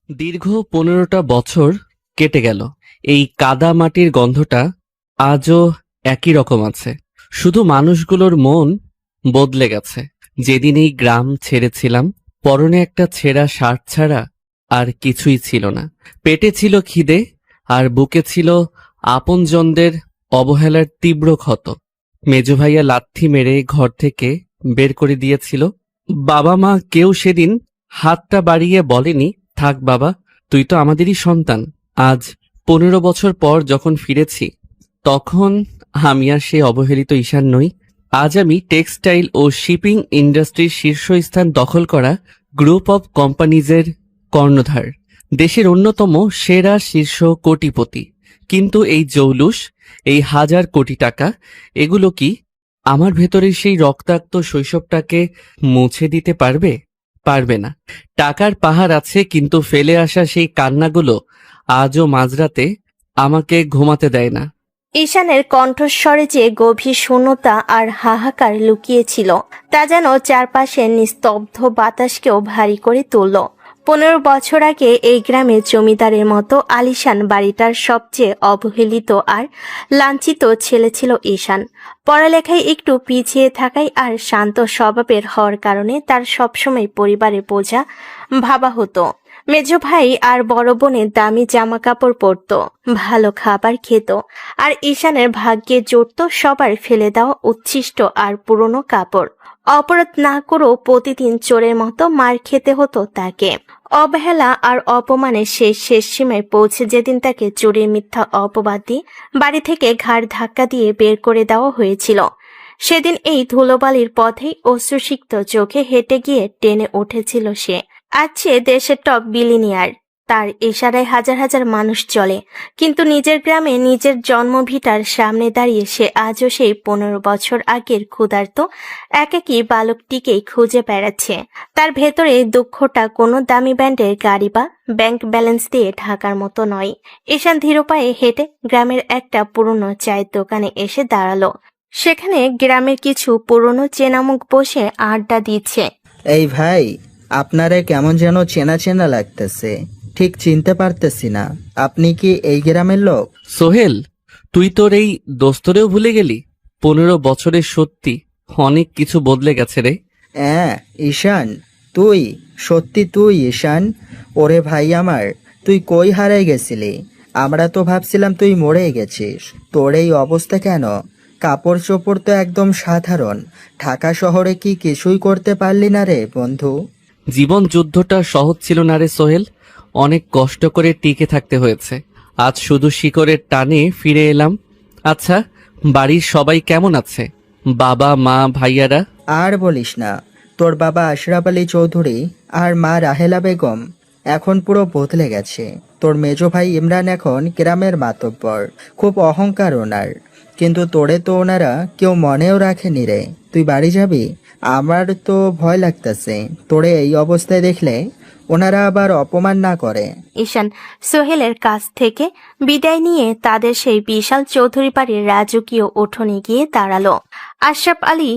দীর্ঘ ১৫টা বছর কেটে গেল। এই কাদা মাটির গন্ধটা আজও একই রকম আছে। শুধু মানুষগুলোর মন বদলে গেছে। যেদিন এই গ্রাম ছেড়েছিলাম, পরনে একটা ছেঁড়া শার্ট ছাড়া আর কিছুই ছিল না। পেটে ছিল খিদে, আর বুকে ছিল আপনজনদের অবহেলার তীব্র ক্ষত। মেজো ভাইয়া লাথি মেরে ঘর থেকে বের করে দিয়েছিল। বাবা মা কেউ সেদিন হাতটা বাড়িয়ে বলেনি, থাক বাবা, তুই তো আমাদেরই সন্তান। আজ ১৫ বছর পর যখন ফিরেছি, তখন আমি আর সেই অবহেলিত ঈশান নই। আজ আমি টেক্সটাইল ও শিপিং ইন্ডাস্ট্রির শীর্ষস্থান দখল করা গ্রুপ অব কোম্পানিজের কর্ণধার, দেশের অন্যতম সেরা শীর্ষ কোটিপতি। কিন্তু এই জৌলুস, এই হাজার কোটি টাকা, এগুলো কি আমার ভেতরের সেই রক্তাক্ত শৈশবটাকে মুছে দিতে পারবে? পারবে না। টাকার পাহাড় আছে, কিন্তু ফেলে আসা সেই কান্নাগুলো আজও মাঝরাতে আমাকে ঘুমাতে দেয় না। ঈশানের কণ্ঠস্বরে যে গভীর শূন্যতা আর হাহাকার লুকিয়েছিল, তা যেন চারপাশের নিস্তব্ধ বাতাসকেও ভারী করে তুলল। ১৫ বছর আগে এই গ্রামের জমিদারের মতো আলিশান বাড়িটার সবচেয়ে অবহেলিত আর লাঞ্ছিত ছেলে ছিল ঈশান। পড়ালেখায় একটু পিছিয়ে থাকায় আর শান্ত স্বভাবের হওয়ার কারণে তার সবসময় পরিবারের বোঝা ভাবা হতো। মেজো ভাই আর বড় বোনের দামি জামা কাপড় পরত, ভালো খাবার খেত, আর ঈশানের ভাগ্যে জুটত সবার ফেলে দেওয়া উচ্ছিষ্ট আর পুরনো কাপড়। অপরাধ না করেও প্রতিদিন চোরের মতো মার খেতে হতো তাকে। অবহেলা আর অপমানের শেষ সীমায় পৌঁছে যেদিন তাকে চুরির মিথ্যা অপবাদ দিয়ে বাড়ি থেকে ঘাড় ধাক্কা দিয়ে বের করে দেওয়া হয়েছিল, সেদিন এই ধুলোবালির পথেই অশ্রুসিক্ত চোখে হেঁটে গিয়ে টেনে উঠেছিল সে। আজ সে দেশের টপ বিলিনিয়ার, তার ইশারায় হাজার হাজার মানুষ চলে। কিন্তু নিজের গ্রামে, নিজের জন্মভিটার সামনে দাঁড়িয়ে সে আজও সেই ১৫ বছর আগের ক্ষুধার্ত একাকী বালকটিকেই খুঁজে বেড়াচ্ছে। তার ভেতরে দুঃখটা কোনো দামি ব্যান্ডের গাড়ি বা ব্যাংক ব্যালেন্স দিয়ে ঢাকার মতো নয়। ঈশান ধীর পায়ে হেঁটে গ্রামের একটা পুরনো চায়ের দোকানে এসে দাঁড়ালো। সেখানে গ্রামের কিছু পুরনো চেনামুখ বসে আড্ডা দিচ্ছে। এই ভাই, আপনারে কেমন যেন চেনা চেনা লাগতেছে, ঠিক চিনতে পারতেছি না। আপনি কি এই গ্রামের লোক? সোহেল, তুই তোর এই দোস্তরেও ভুলে গেলি? ১৫ বছরে সত্যি অনেক কিছু বদলে গেছে রে। হ্যাঁ ঈশান, তুই? সত্যি তুই ঈশান? ওরে ভাই আমার, তুই কই হারাই গেছিলি? আমরা তো ভাবছিলাম তুই মরে গেছিস। তোর এই অবস্থা কেন? কাপড় চোপড় তো একদম সাধারণ। ঢাকা শহরে কি কিছুই করতে পারলি না রে বন্ধু? জীবন যুদ্ধটা সহজ ছিল না রে সোহেল, অনেক কষ্ট করে টিকে থাকতে হয়েছে। আজ শুধু শিকড়ের টানে ফিরে এলাম। আচ্ছা, বাড়ির সবাই কেমন আছে? বাবা মা ভাইয়ারা? আর বলিস না, তোর বাবা আশরাফ আলী চৌধুরী আর মা রাহেলা বেগম এখন পুরো বদলে গেছে। তোর মেজো ভাই ইমরান এখন গ্রামের মাতব্বর, খুব অহংকার ওনার। কিন্তু তোরে তো ওনারা কেউ মনেও রাখেনি রে। তুই বাড়ি যাবি? আমার তো ভয় লাগতেছে তোরে এই অবস্থায় দেখলে ওনারা আবার অপমান না করে। ঈশান সোহেলের কাছ থেকে বিদায় নিয়ে তাদের সেই বিশাল চৌধুরী বাড়ির রাজকীয় উঠোনে গিয়ে দাঁড়ালো। আশরাফ আলী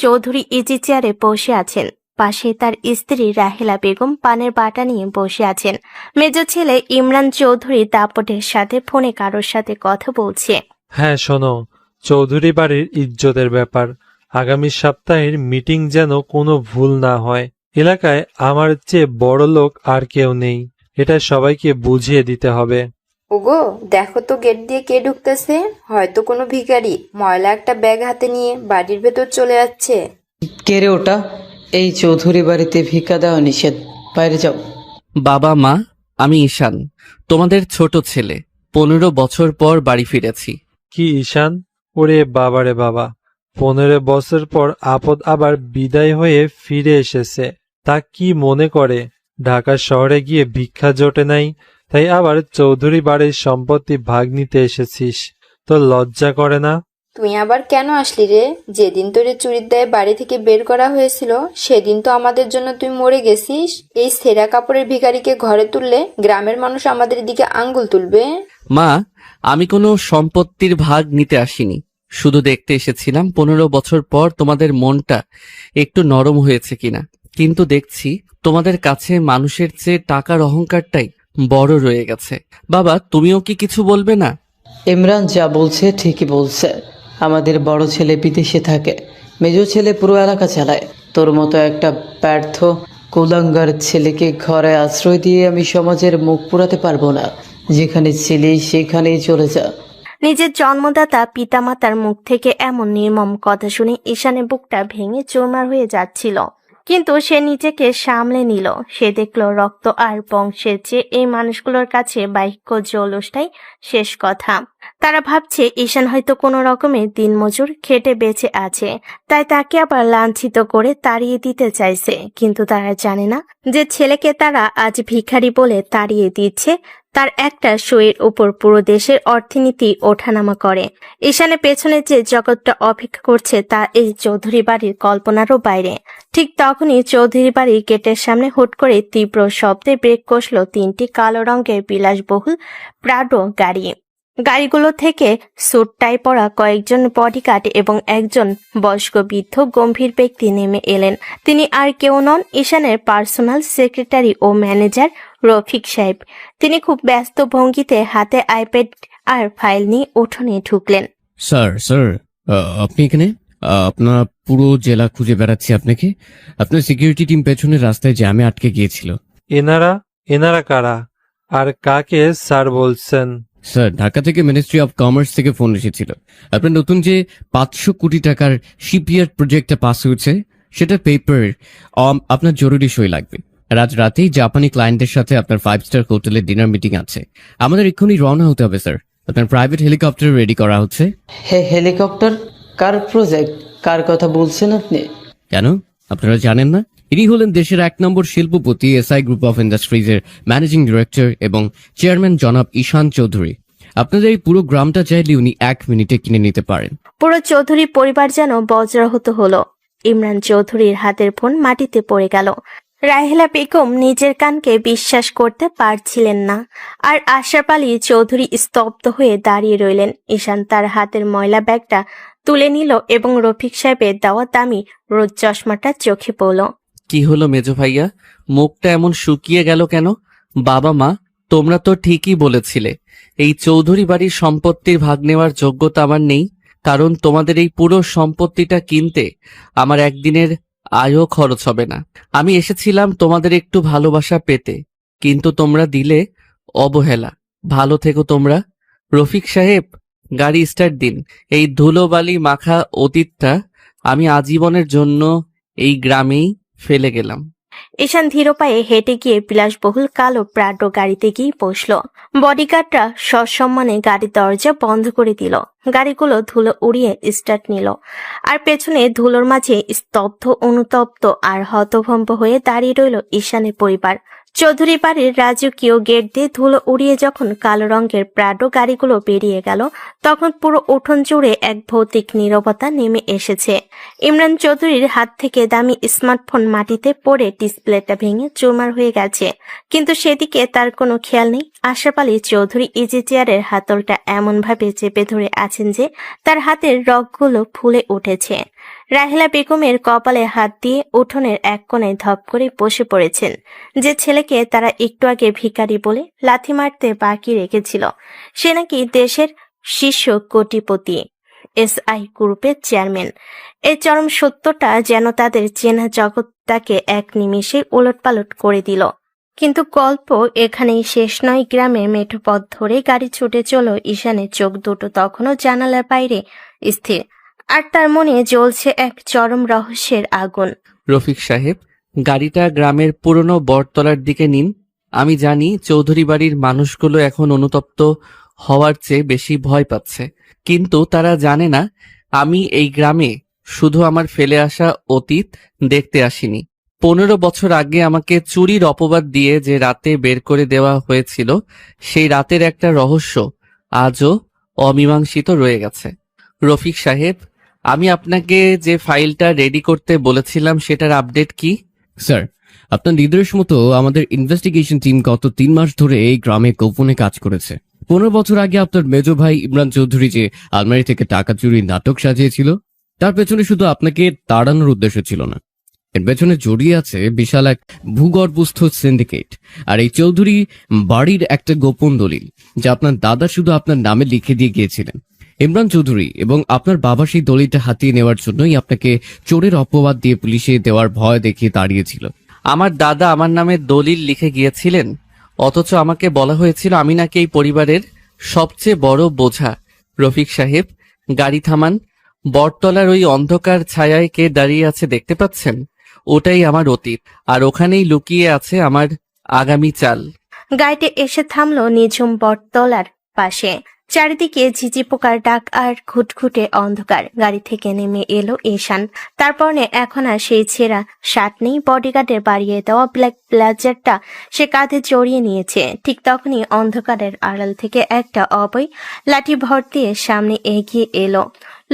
চৌধুরী ইজি চেয়ারে বসে আছেন, পাশে তার স্ত্রী রাহেলা বেগম পানের বাটা নিয়ে বসে আছেন। মেজ ছেলে ইমরান চৌধুরী দাপটের সাথে ফোনে কারোর সাথে কথা বলছে। হ্যাঁ শোনো, চৌধুরী বাড়ির ইজ্জতের ব্যাপার। আগামী সপ্তাহের মিটিং যেন কোনো ভুল না হয়। এলাকায় আমার চেয়ে বড় লোক আর কেউ নেই, এটা সবাইকে বুঝিয়ে দিতে হবে। ওগো, দেখো তো গেট দিয়ে কে ঢুকতেছে। হয়তো কোনো ভিখারি ময়লা একটা ব্যাগ হাতে নিয়ে বাড়ির ভেতর চলে যাচ্ছে। কে রে ওটা? এই চৌধুরী বাড়িতে ভিক্ষা দেওয়া নিষেধ, বাইরে যাও। বাবা মা, আমি ঈশান, তোমাদের ছোট ছেলে। ১৫ বছর পর বাড়ি ফিরেছি। কি ঈশান? ওরে বাবারে বাবা, 15 বছর পর আপদ আবার বিদায় হয়ে ফিরে এসেছে। তা কি মনে করে ঢাকা শহরে গিয়ে ভিক্ষা জোটে নাই, তাই আবার চৌধুরী বাড়ির সম্পত্তি ভাগ নিতে এসেছিস? তোর লজ্জা করে না? তুই আবার কেন আসলি রে? যেদিন তোরে চুরির দায়ে বাড়ি থেকে বের করা হয়েছিল, সেদিন তো আমাদের জন্য তুই মরে গেছিস। এই ছেঁড়া কাপড়ের ভিখারিকে ঘরে তুললে গ্রামের মানুষ আমাদের দিকে আঙ্গুল তুলবে। মা, আমি কোনো সম্পত্তির ভাগ নিতে আসিনি, শুধু দেখতে এসেছিলাম ১৫ বছর পর তোমাদের মনটা একটু নরম হয়েছে কিনা। কিন্তু দেখছি তোমাদের কাছে মানুষের চেয়ে টাকার অহংকারটাই বড় রয়ে গেছে। বাবা, তুমিও কি কিছু বলবে না? ইমরান যা বলছে ঠিকই বলছে। আমাদের বড় ছেলে বিদেশে থাকে, মেজো ছেলে পুরো এলাকা চালায়। তোর মতো একটা ব্যর্থ কুলাঙ্গার ছেলেকে ঘরে আশ্রয় দিয়ে আমি সমাজের মুখ পুরাতে পারবো না। যেখানে ছিলি সেখানেই চলে যা। নিজের জন্মদাতা পিতামাতার মুখ থেকে এমন নির্মম কথা শুনে ঈশানের বুকটা ভেঙে চুরমার হয়ে যাচ্ছিল, কিন্তু সে নিজেকে সামলে নিল। সে দেখল রক্ত আর বংশের চেয়ে এই মানুষগুলোর কাছে বাক্য জৌলসটাই শেষ কথা। তারা ভাবছে ঈশান হয়তো কোনো রকমের দিনমজুর খেটে বেঁচে আছে, তাই তাকে আবার লাঞ্ছিত করে তাড়িয়ে দিতে চাইছে। কিন্তু তারা জানে না যে ছেলেকে তারা আজ ভিখারি বলে তাড়িয়ে দিচ্ছে, তার একটা শোয়ের উপর পুরো দেশের অর্থনীতি ওঠানামা করে। ঈশানের পেছনে যে জগৎটা অপেক্ষা করছে তা এই চৌধুরী বাড়ির কল্পনারও বাইরে। ঠিক তখনই চৌধুরী বাড়ির গেটের সামনে হুট করে তীব্র শব্দে ব্রেক কষল তিনটি কালো রঙের বিলাসবহুল প্রাডো গাড়ি। গাড়িগুলো থেকে স্যুট টাই পরা কয়েকজন বডিগার্ড এবং একজন বয়স্ক বৃদ্ধ গম্ভীর ব্যক্তি নেমে এলেন। তিনি আর কেউ নন, ঈশানের পার্সোনাল সেক্রেটারি ও ম্যানেজার রফিক সাহেব। তিনি খুব ব্যস্ত ভঙ্গিতে হাতে আইপ্যাড আর ফাইল নিয়ে উঠোনে ঢুকলেন। স্যার আপনি এখানে? আপনার পুরো জেলা খুঁজে বেড়াচ্ছি আপনাকে। আপনার সিকিউরিটি টিম পেছনে রাস্তায় জ্যামে আটকে গিয়েছিল। এনারা কারা আর কাকে স্যার বলছেন? স্যার, ঢাকা থেকে মিনিস্ট্রি অফ কমার্স থেকে ফোন এসেছিল। আপনার নতুন যে 500 কোটি টাকার শিপইয়ার্ড প্রজেক্টটা পাস হয়েছে সেটা পেপার আপনার জরুরি সই লাগবে। আজ রাতেই জাপানি ক্লায়েন্টের সাথে আপনার 5 স্টার হোটেলে ডিনার মিটিং আছে। আমাদের এক্ষুনি রওনা হতে হবে স্যার। আপনার প্রাইভেট হেলিকপ্টার রেডি করা হচ্ছে। হেলিকপ্টার? কার প্রজেক্ট? কার কথা বলছেন আপনি? কেন, আপনারা জানেন না? ইনি হলেন দেশের 1 নম্বর শিল্পপতি, এসআই গ্রুপ অফ ইন্ডাস্ট্রিজের ম্যানেজিং ডিরেক্টর এবং চেয়ারম্যান জনাব ঈশান চৌধুরী। আপনাদের এই পুরো গ্রামটা চাইলে উনি 1 মিনিটে কিনে নিতে পারেন। পুরো চৌধুরী পরিবার যেন বজ্রাহত হলো। ইমরান চৌধুরীর হাতের ফোন মাটিতে পড়ে গেল। রাহেলা বেগম নিজের কানকে বিশ্বাস করতে পারছিলেন না, আর আশরাফ আলী চৌধুরী স্তব্ধ হয়ে দাঁড়িয়ে রইলেন। ঈশান তার হাতের ময়লা ব্যাগটা তুলে নিল এবং রফিক সাহেবের দেওয়া দামি রোদ চশমাটা চোখে পড়ল। কি হলো মেজো ভাইয়া, মুখটা এমন শুকিয়ে গেল কেন? বাবা মা, তোমরা তো ঠিকই বলেছিলে এই চৌধুরী বাড়ির সম্পত্তির ভাগ নেওয়ার যোগ্যতা আমার নেই, কারণ তোমাদের এই পুরো সম্পত্তিটা কিনতে আমার একদিনের আয়ও খরচ হবে না। আমি এসেছিলাম তোমাদের একটু ভালোবাসা পেতে, কিন্তু তোমরা দিলে অবহেলা। ভালো থেকো তোমরা। রফিক সাহেব, গাড়ি স্টার্ট দিন। এই ধুলোবালি মাখা অতীতটা আমি আজীবনের জন্য এই গ্রামেই ফেলে গেলাম। ঈশান ধীর পায়ে হেঁটে গিয়ে বিলাসবহুল কালো প্রাডো গাড়িতে গিয়ে বসল। বডিগার্ডরা সসম্মানে গাড়ির দরজা বন্ধ করে দিল। গাড়িগুলো ধুলো উড়িয়ে স্টার্ট নিল, আর পেছনে ধুলোর মাঝে স্তব্ধ, অনুতপ্ত আর হতভম্ব হয়ে দাঁড়িয়ে রইল ঈশানের পরিবার। চৌধুরী বাড়ির রাজকীয় গেট দিয়ে ধুলো উড়িয়ে যখন কালো রঙের প্রাডো গাড়িগুলো বেরিয়ে গেল, তখন পুরো উঠোন জুড়ে এক ভৌতিক নীরবতা নেমে এসেছে। ইমরান চৌধুরীর হাত থেকে দামি স্মার্টফোন মাটিতে পড়ে ডিসপ্লেটা ভেঙে চুরমার হয়ে গেছে, কিন্তু সেদিকে তার কোনো খেয়াল নেই। আশরাফ আলী চৌধুরী ইজি চেয়ারের হাতলটা এমনভাবে চেপে ধরে আছেন যে তার হাতের রগগুলো ফুলে উঠেছে। রাহেলা বেগমের কপালে হাত দিয়ে উঠোনের এক কোণে ধপ করে বসে পড়েছেন। যে ছেলেকে তারা একটু আগে ভিখারি বলে লাথি মারতে বাকি রেখেছিল, সে নাকি দেশের শীর্ষ কোটিপতি, এসআই গ্রুপের চেয়ারম্যান। এই চরম সত্যটা যেন তাদের চেনা জগৎটাকে এক নিমেষে উলটপালট করে দিল। কিন্তু গল্প এখানেই শেষ নয়। গ্রামের মেঠো পথ ধরে গাড়ি ছুটে চলো ঈশানের চোখ দুটো তখনও জানালার বাইরে স্থির, আর তার মনে জ্বলছে এক চরম রহস্যের আগুন। রফিক সাহেব, গাড়িটা গ্রামের পুরনো বটতলার দিকে নিন। আমি জানি চৌধুরী বাড়ির মানুষগুলো এখন অনুতপ্ত হওয়ার চেয়ে বেশি ভয় পাচ্ছে, কিন্তু তারা জানে না আমি এই গ্রামে শুধু আমার ফেলে আসা অতীত দেখতে আসিনি। 15 বছর আগে আমাকে চুরির অপবাদ দিয়ে যে রাতে বের করে দেওয়া হয়েছিল, সেই রাতের একটা রহস্য আজও অমীমাংসিত রয়ে গেছে। রফিক সাহেব, আমি আপনাকে যে ফাইলটা রেডি করতে বলেছিলাম সেটার আপডেট কি? স্যার, আপনার নির্দেশ মতো আমাদের ইনভেস্টিগেশন টিম গত 3 মাস ধরে এই গ্রামে গোপনে কাজ করেছে। 15 বছর আগে আপনার মেজো ভাই ইমরান চৌধুরী যে আলমারি থেকে টাকা চুরির নাটক সাজিয়েছিল, তার পেছনে শুধু আপনাকে তাড়ানোর উদ্দেশ্য ছিল না, এর পেছনে জড়িয়ে আছে বিশাল এক ভূগর্ভস্থ সিন্ডিকেট। আর এই চৌধুরী বাড়ির একটা গোপন দলিল, যা আপনার দাদা শুধু আপনার নামে লিখে দিয়ে গিয়েছিলেন। ইমরান চৌধুরী এবং আপনার বাবা সেই দলিলটা হাতিয়ে নেওয়ার জন্যই আপনাকে চোরের অপবাদ দিয়ে পুলিশে দেওয়ার ভয় দেখিয়ে তাড়িয়েছিল। আমার দাদা আমার নামে দলিল লিখে গিয়েছিলেন, অথচ আমাকে বলা হয়েছিল আমি নাকি এই পরিবারের সবচেয়ে বড় বোঝা। রফিক সাহেব, গাড়ি থামান। বটতলার ওই অন্ধকার ছায়ায় কে দাঁড়িয়ে আছে দেখতে পাচ্ছেন? ওটাই আমার অতীত, আর ওখানেই লুকিয়ে আছে আমার আগামী চাল। গাড়িটি এসে থামলো নিঝুম বটতলার পাশে। চারিদিকে ঝিঝি পোকার ডাক আর ঘুটঘুটে অন্ধকার। গাড়ি থেকে নেমে এলো ঈশান। তার পরনে এখন আর সেই ছেঁড়া শার্ট নেই। বডিগার্ডের বাড়িয়ে দেওয়া ব্ল্যাক ব্লেজারটা সে কাঁধে জড়িয়ে নিয়েছে। ঠিক তখনই অন্ধকারের আড়াল থেকে একটা অবৈ লাঠি ভর দিয়ে সামনে এগিয়ে এলো।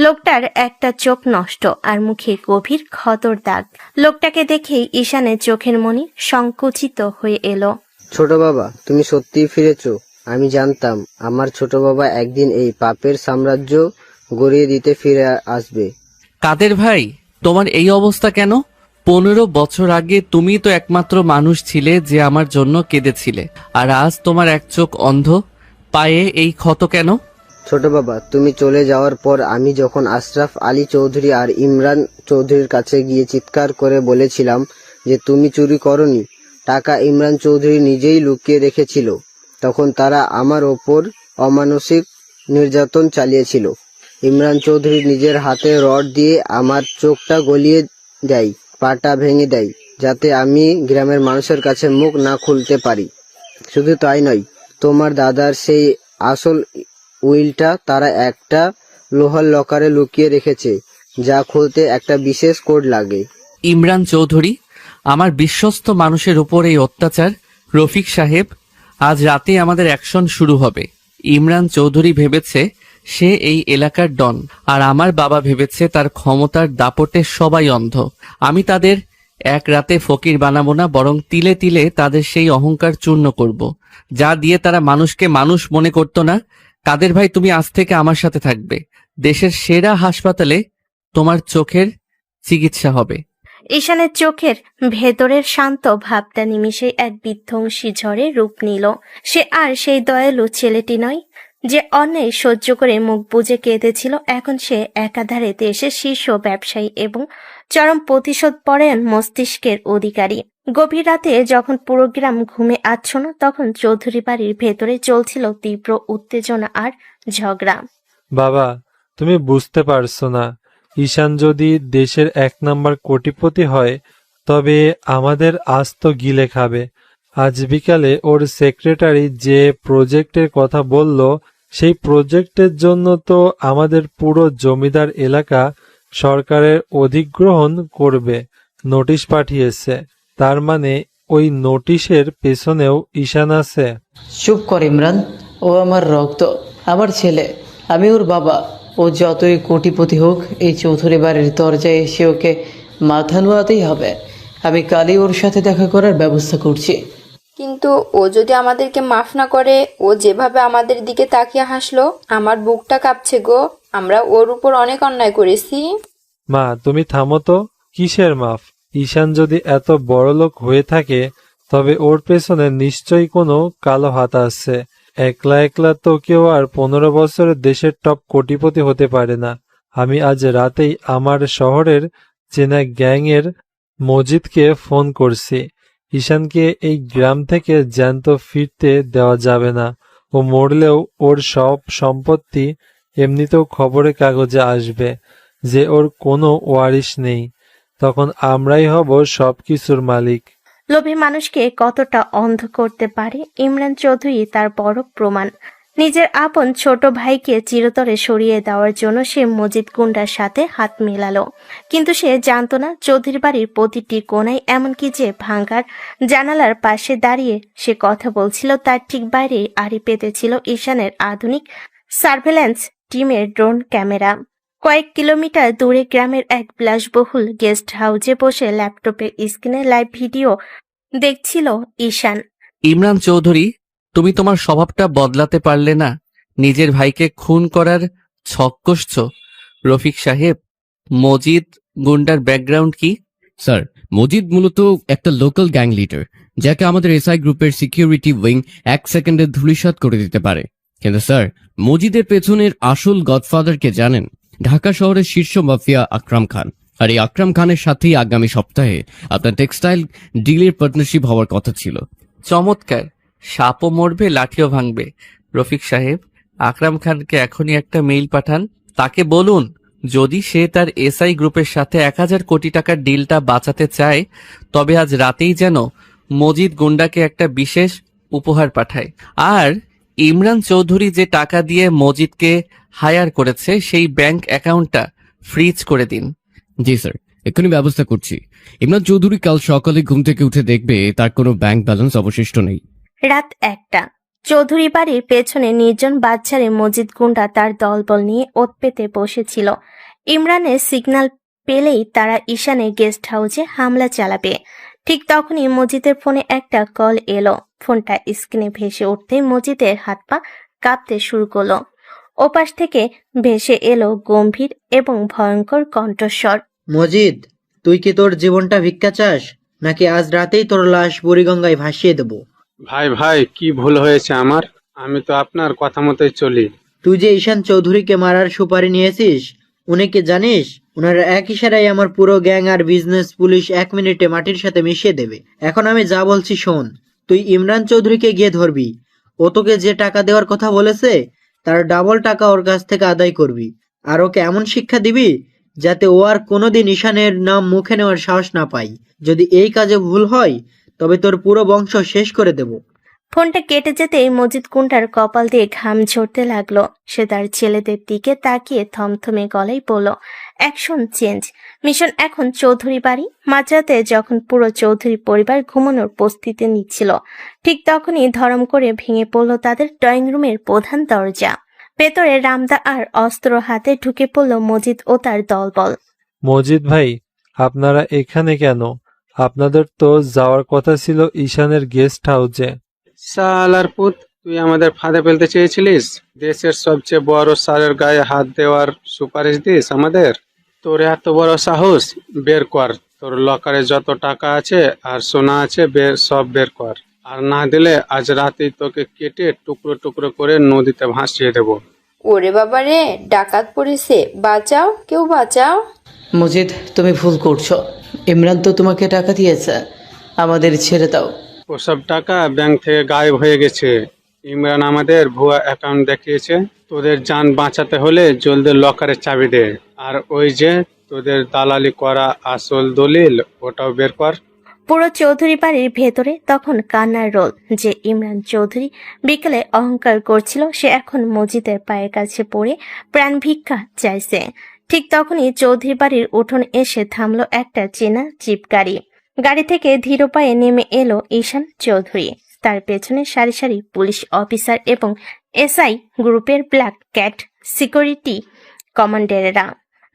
লোকটার একটা চোখ নষ্ট আর মুখে গভীর ক্ষতর দাগ। লোকটাকে দেখেই ঈশানের চোখের মনি সংকুচিত হয়ে এলো। ছোট বাবা, তুমি সত্যিই ফিরেছো। আমি জানতাম আমার ছোট বাবা একদিন এই পাপের সাম্রাজ্য গড়িয়ে দিতে ফিরে আসবে। কাদের ভাই, তোমার এই অবস্থা কেন? 15 বছর আগে তুমি তো একমাত্র মানুষ ছিলে যে আমার জন্য কেঁদেছিলে, আর আজ তোমার এক চোখ অন্ধ, পায়ে এই ক্ষত কেন? ছোট বাবা, তুমি চলে যাওয়ার পর আমি যখন আশরাফ আলী চৌধুরী আর ইমরান চৌধুরীর কাছে গিয়ে চিৎকার করে বলেছিলাম যে তুমি চুরি করনি, টাকা ইমরান চৌধুরী নিজেই লুকিয়ে রেখেছিল, তখন তারা আমার ওপর অমানসিক নির্যাতন চালিয়েছিল। ইমরান চৌধুরী নিজের হাতে রড দিয়ে আমার চোখটা গলিয়ে দেয়, পাটা ভেঙে দেয়, যাতে আমি গ্রামের মানুষের কাছে মুখ না খুলতে পারি। শুধু তাই নয়, তোমার দাদার সেই আসল উইলটা তারা একটা লোহার লকারে লুকিয়ে রেখেছে, যা খুলতে একটা বিশেষ কোড লাগে। ইমরান চৌধুরী, আমার বিশ্বস্ত মানুষের উপর এই অত্যাচার। রফিক সাহেব, আজ রাতে আমাদের অ্যাকশন শুরু হবে। ইমরান চৌধুরী ভেবেছে সে এই এলাকার ডন, আর আমার বাবা ভেবেছে তার ক্ষমতার দাপটে সবাই অন্ধ। আমি তাদের এক রাতে ফকির বানাবো না, বরং তিলে তিলে তাদের সেই অহংকার চূর্ণ করব, যা দিয়ে তারা মানুষকে মানুষ মনে করত না। কাদের ভাই, তুমি আজ থেকে আমার সাথে থাকবে। দেশের সেরা হাসপাতালে তোমার চোখের চিকিৎসা হবে। ঈশানের চোখের ভেতরের শান্ত ভাবটা নিমিষে এক বিধ্বংসী ঝড়ে রূপ নিল। সে আর সেই দয়ালু ছেলেটি নয় যে অন্যায় সহ্য করে মুখ বুজে কেঁদেছিল। এখন সে একাধারে দেশের শীর্ষ ব্যবসায়ী এবং চরম প্রতিশোধ পরায়ণ মস্তিষ্কের অধিকারী। গভীর রাতে যখন পুরো গ্রাম ঘুমে আচ্ছন্ন, তখন চৌধুরী বাড়ির ভেতরে চলছিল তীব্র উত্তেজনা আর ঝগড়া। বাবা, তুমি বুঝতে পারছো না, ঈশান যদি দেশের 1 নাম্বার কোটিপতি হয় তবে আমাদের আস্ত গিলে খাবে। আজ বিকালে ওর সেক্রেটারি যে প্রজেক্টের কথা বলল, সেই প্রজেক্টের জন্য তো আমাদের পুরো জমিদার এলাকা সরকারের অধিগ্রহণ করবে নোটিশ পাঠিয়েছে। তার মানে ওই নোটিশের পেছনেও ঈশান আছে। চুপ কর ইমরান, ও আমার রক্ত, আমার ছেলে, আমি ওর বাবা। ও যতই কোটিপতি হোক, এই চৌধুরী বাড়ির দরজায় এসে ওকে মাথা নোয়াতেই হবে। আমি কালই ওর সাথে দেখা করার ব্যবস্থা করছি। কিন্তু ও যদি আমাদেরকে মাফ না করে, ও যেভাবে আমাদের দিকে তাকিয়ে হাসলো, আমার বুকটা কাঁপছে গো। আমরা ওর উপর অনেক অন্যায় করেছি। মা, তুমি থামো তো। কিসের মাফ? ঈশান যদি এত বড়লোক হয়ে থাকে তবে ওর পেছনে নিশ্চয়ই কোনো কালো হাত আছে। একলা একলা তো কেউ আর 15 বছরের দেশের টপ কোটিপতি হতে পারে না। আমি আজ রাতেই আমার শহরের চেনা গ্যাংয়ের মজিদকে ফোন করছি। ঈশানকে এই গ্রাম থেকে জ্যান্ত ফিরতে দেওয়া যাবে না। ও মরলেও ওর সব সম্পত্তি এমনিতেও খবরের কাগজে আসবে যে ওর কোনো ওয়ারিশ নেই। তখন আমরাই হব সবকিছুর মালিক। লোভী মানুষকে কতটা অন্ধ করতে পারে ইমরান চৌধুরী তার বড় প্রমাণ। নিজের আপন ছোট ভাইকে চিরতরে সরিয়ে দেওয়ার জন্য সে মজিদ গুন্ডার সাথে হাত মেলালো। কিন্তু সে জানতো না চৌধুরী বাড়ির প্রতিটি কোণায়, এমনকি যে ভাঙ্গার জানালার পাশে দাঁড়িয়ে সে কথা বলছিল, তার ঠিক বাইরে আড়ি পেতেছিল ঈশানের আধুনিক সার্ভেলেন্স টিমের ড্রোন ক্যামেরা। কয়েক কিলোমিটার দূরে গ্রামের এক বিলাসবহুল গেস্ট হাউসে বসে ল্যাপটপের স্ক্রিনে লাইভ ভিডিও দেখছিল ঈশান। ইমরান চৌধুরী, তুমি তোমার স্বভাবটা বদলাতে পারলে না? নিজের ভাইকে খুন করার ছক কষছ। রফিক সাহেব, মজিদ গুন্ডার ব্যাকগ্রাউন্ড কি? স্যার, মজিদ মূলত একটা লোকাল গ্যাং লিডার, যাকে আমাদের এসআই গ্রুপের সিকিউরিটি উইং 1 সেকেন্ডে ধূলিসাৎ করে দিতে পারে। কিন্তু স্যার, মজিদের পেছনের আসল গডফাদারকে জানেন? ঢাকা শহরের শীর্ষ মাফিয়া আকরাম খান। আর এই আকরাম খানের সাথেই আগামী সপ্তাহে আপনার টেক্সটাইল ডিলের পার্টনারশিপ হওয়ার কথা ছিল। চমৎকার। সাপও মরবে, লাঠিও ভাঙবে। রফিক সাহেব, আকরাম খানকে এখনই একটা মেইল পাঠান। তাকে বলুন, যদি সে তার এসআই গ্রুপের সাথে 1000 কোটি টাকার ডিলটা বাঁচাতে চায়, তবে আজ রাতেই যেন মজিদ গুন্ডাকে একটা বিশেষ উপহার পাঠায়। আর ইমরান চৌধুরী যে টাকা দিয়ে মজিদকে হায়ার করেছে, সেই ব্যাংক অ্যাকাউন্টটা ফ্রিজ করে দিন। জি স্যার, এক্ষুনি ব্যবস্থা করছি। ইমরান চৌধুরী কাল সকালে ঘুম থেকে উঠে দেখবে তার কোনো ব্যাংক ব্যালেন্স অবশিষ্ট নেই। রাত 1টা। চৌধুরী বাড়ির পেছনে নির্জন বাজারে মজিদ গুন্ডা তার দলবল নিয়ে ওৎ পেতে বসেছিল। ইমরানের সিগন্যাল পেলেই তারা ঈশানের গেস্ট হাউসে হামলা চালাবে। ঠিক তখনই মজিদের ফোনে একটা কল এলো। ফোনটা স্ক্রিনে ভেসে উঠতেই মজিদের হাত পা কাঁপতে শুরু করলো। ওপাশ থেকে ভেসে এলো গম্ভীর এবং ভয়ঙ্কর কণ্ঠস্বর। মজিদ, তুই কি তোর জীবনটা ভিক্ষা চাস, নাকি আজ রাতেই তোর লাশ বুড়িগঙ্গায় ভাসিয়ে দেব? ভাই ভাই, কি ভুল হয়েছে আমার? আমি তো আপনার কথা মতোই চলি। তুই যে ঈশান চৌধুরীকে মারার সুপারি নিয়েছিস, উনি কি জানিস? ওনারা এক ইশারায় আমার পুরো গ্যাং আর বিজনেস পুলিশ 1 মিনিটে মাটির সাথে মিশিয়ে দেবে। এখন আমি যা বলছি শোন। তুই ইমরান চৌধুরীকে গিয়ে ধরবি। ও তোকে যে টাকা দেওয়ার কথা বলেছে, তার ডাবল টাকা ওর কাছ থেকে আদায় করবি। আর ওকে এমন শিক্ষা দিবি যাতে ও আর কোনোদিন ঈশানের নাম মুখে নেওয়ার সাহস না পায়। যদি এই কাজে ভুল হয়, তবে তোর পুরো বংশ শেষ করে দেব। ফোনটা কেটে যেতেই মজিদ কুন্ডার কপাল দিয়ে ঘাম ঝরতে লাগলো। সে তার ছেলেদের দিকে তাকিয়ে থমথমে গলায় বলল, অ্যাকশন চেঞ্জ। মিশন এখন চৌধুরী বাড়ি। মাঝরাতে যখন পুরো চৌধুরী পরিবার ঘুমানোর প্রস্তুতি নিচ্ছিল, ঠিক তখনই ধরম করে ভেঙে পড়ল তাদের ড্রয়িং রুমের প্রধান দরজা। ভেতরে রামদা আর অস্ত্র হাতে ঢুকে পড়ল মজিদ ও তার দলবল। মজিদ ভাই, আপনারা এখানে কেন? আপনাদের তো যাওয়ার কথা ছিল ঈশানের গেস্ট হাউসে। শালার পুত, তুই আমাদের ফাঁদে ফেলতে চেয়েছিলিস? দেশের সবচেয়ে বড় স্যারের গায়ে হাত দেওয়ার সুপারিশ দিস আমাদের? তোর এত বড় সাহস? বের কর তোর লকারে যত টাকা আছে আর সোনা আছে, সব বের কর। আর না দিলে আজ রাতেই তোকে কেটে টুকরো টুকরো করে নদীতে ভাসিয়ে দেব। ওরে বাবা রে, ডাকাত পড়েছে, বাঁচাও, কেউ বাঁচাও। মজিদ, তুমি ভুল করছো। ইমরান তো তোমাকে টাকা দিয়েছে, আমাদের ছেড়ে দাও। ওসব টাকা ব্যাংক থেকে গায়েব হয়ে গেছে। ইমরান আমাদের ভুয়া অ্যাকাউন্ট দেখিয়েছে। তোদের জান বাঁচাতে হলে জলদি লকারের চাবি দে। আর ওই যে তোদের দালালি করা আসল দলিল, ওটাও বের কর। পুরো চৌধুরী বাড়ির ভেতরে তখন কান্নার রোল। যে ইমরান চৌধুরী বিকেলে অহংকার করছিল, সে এখন মজিদের পায়ের কাছে পড়ে প্রাণ ভিক্ষা চাইছে। ঠিক তখনই চৌধুরী বাড়ির উঠোন এসে থামলো একটা চেনা জিপ গাড়ি। গাড়ি থেকে ধীর পায়ে নেমে এলো ঈশান চৌধুরী। তার পেছনে সারি সারি পুলিশ অফিসার এবং এসআই গ্রুপের ব্ল্যাক ক্যাট সিকিউরিটি কমান্ডারেরা।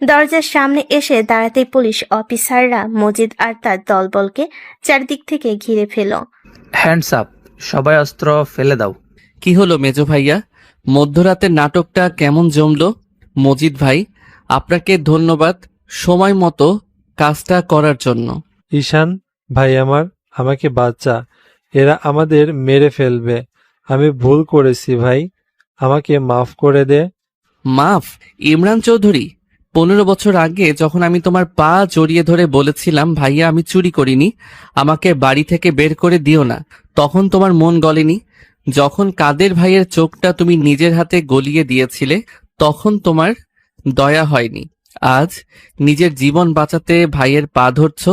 দরজার সামনে এসে দাঁড়াতেই পুলিশ অফিসাররা মজিদ আর তার দলবলকে চারদিক থেকে ঘিরে ফেল। হ্যান্ডস আপ, সবাই অস্ত্র ফেলে দাও। কি হলো মেজো ভাইয়া, মধ্যরাতের নাটকটা কেমন জমলো? মজিদ ভাই, আপনাকে ধন্যবাদ সময় মতো কাজটা করার জন্য। ঈশান ভাই আমার, আমাকে বাঁচা, এরা আমাদের মেরে ফেলবে। আমি ভুল করেছি ভাই, আমাকে মাফ করে দে। মাফ? ইমরান চৌধুরী, 15 বছর আগে যখন আমি তোমার পা জড়িয়ে ধরে বলেছিলাম ভাইয়া আমি চুরি করিনি, আমাকে বাড়ি থেকে বের করে দিও না, তখন তোমার মন গলেনি? যখন কাদের ভাইয়ের চোখটা তুমি নিজের হাতে গলিয়ে দিয়েছিলে, তখন তোমার দয়া হয়নি। আজ নিজের জীবন বাঁচাতে ভাইয়ের পা ধরছ?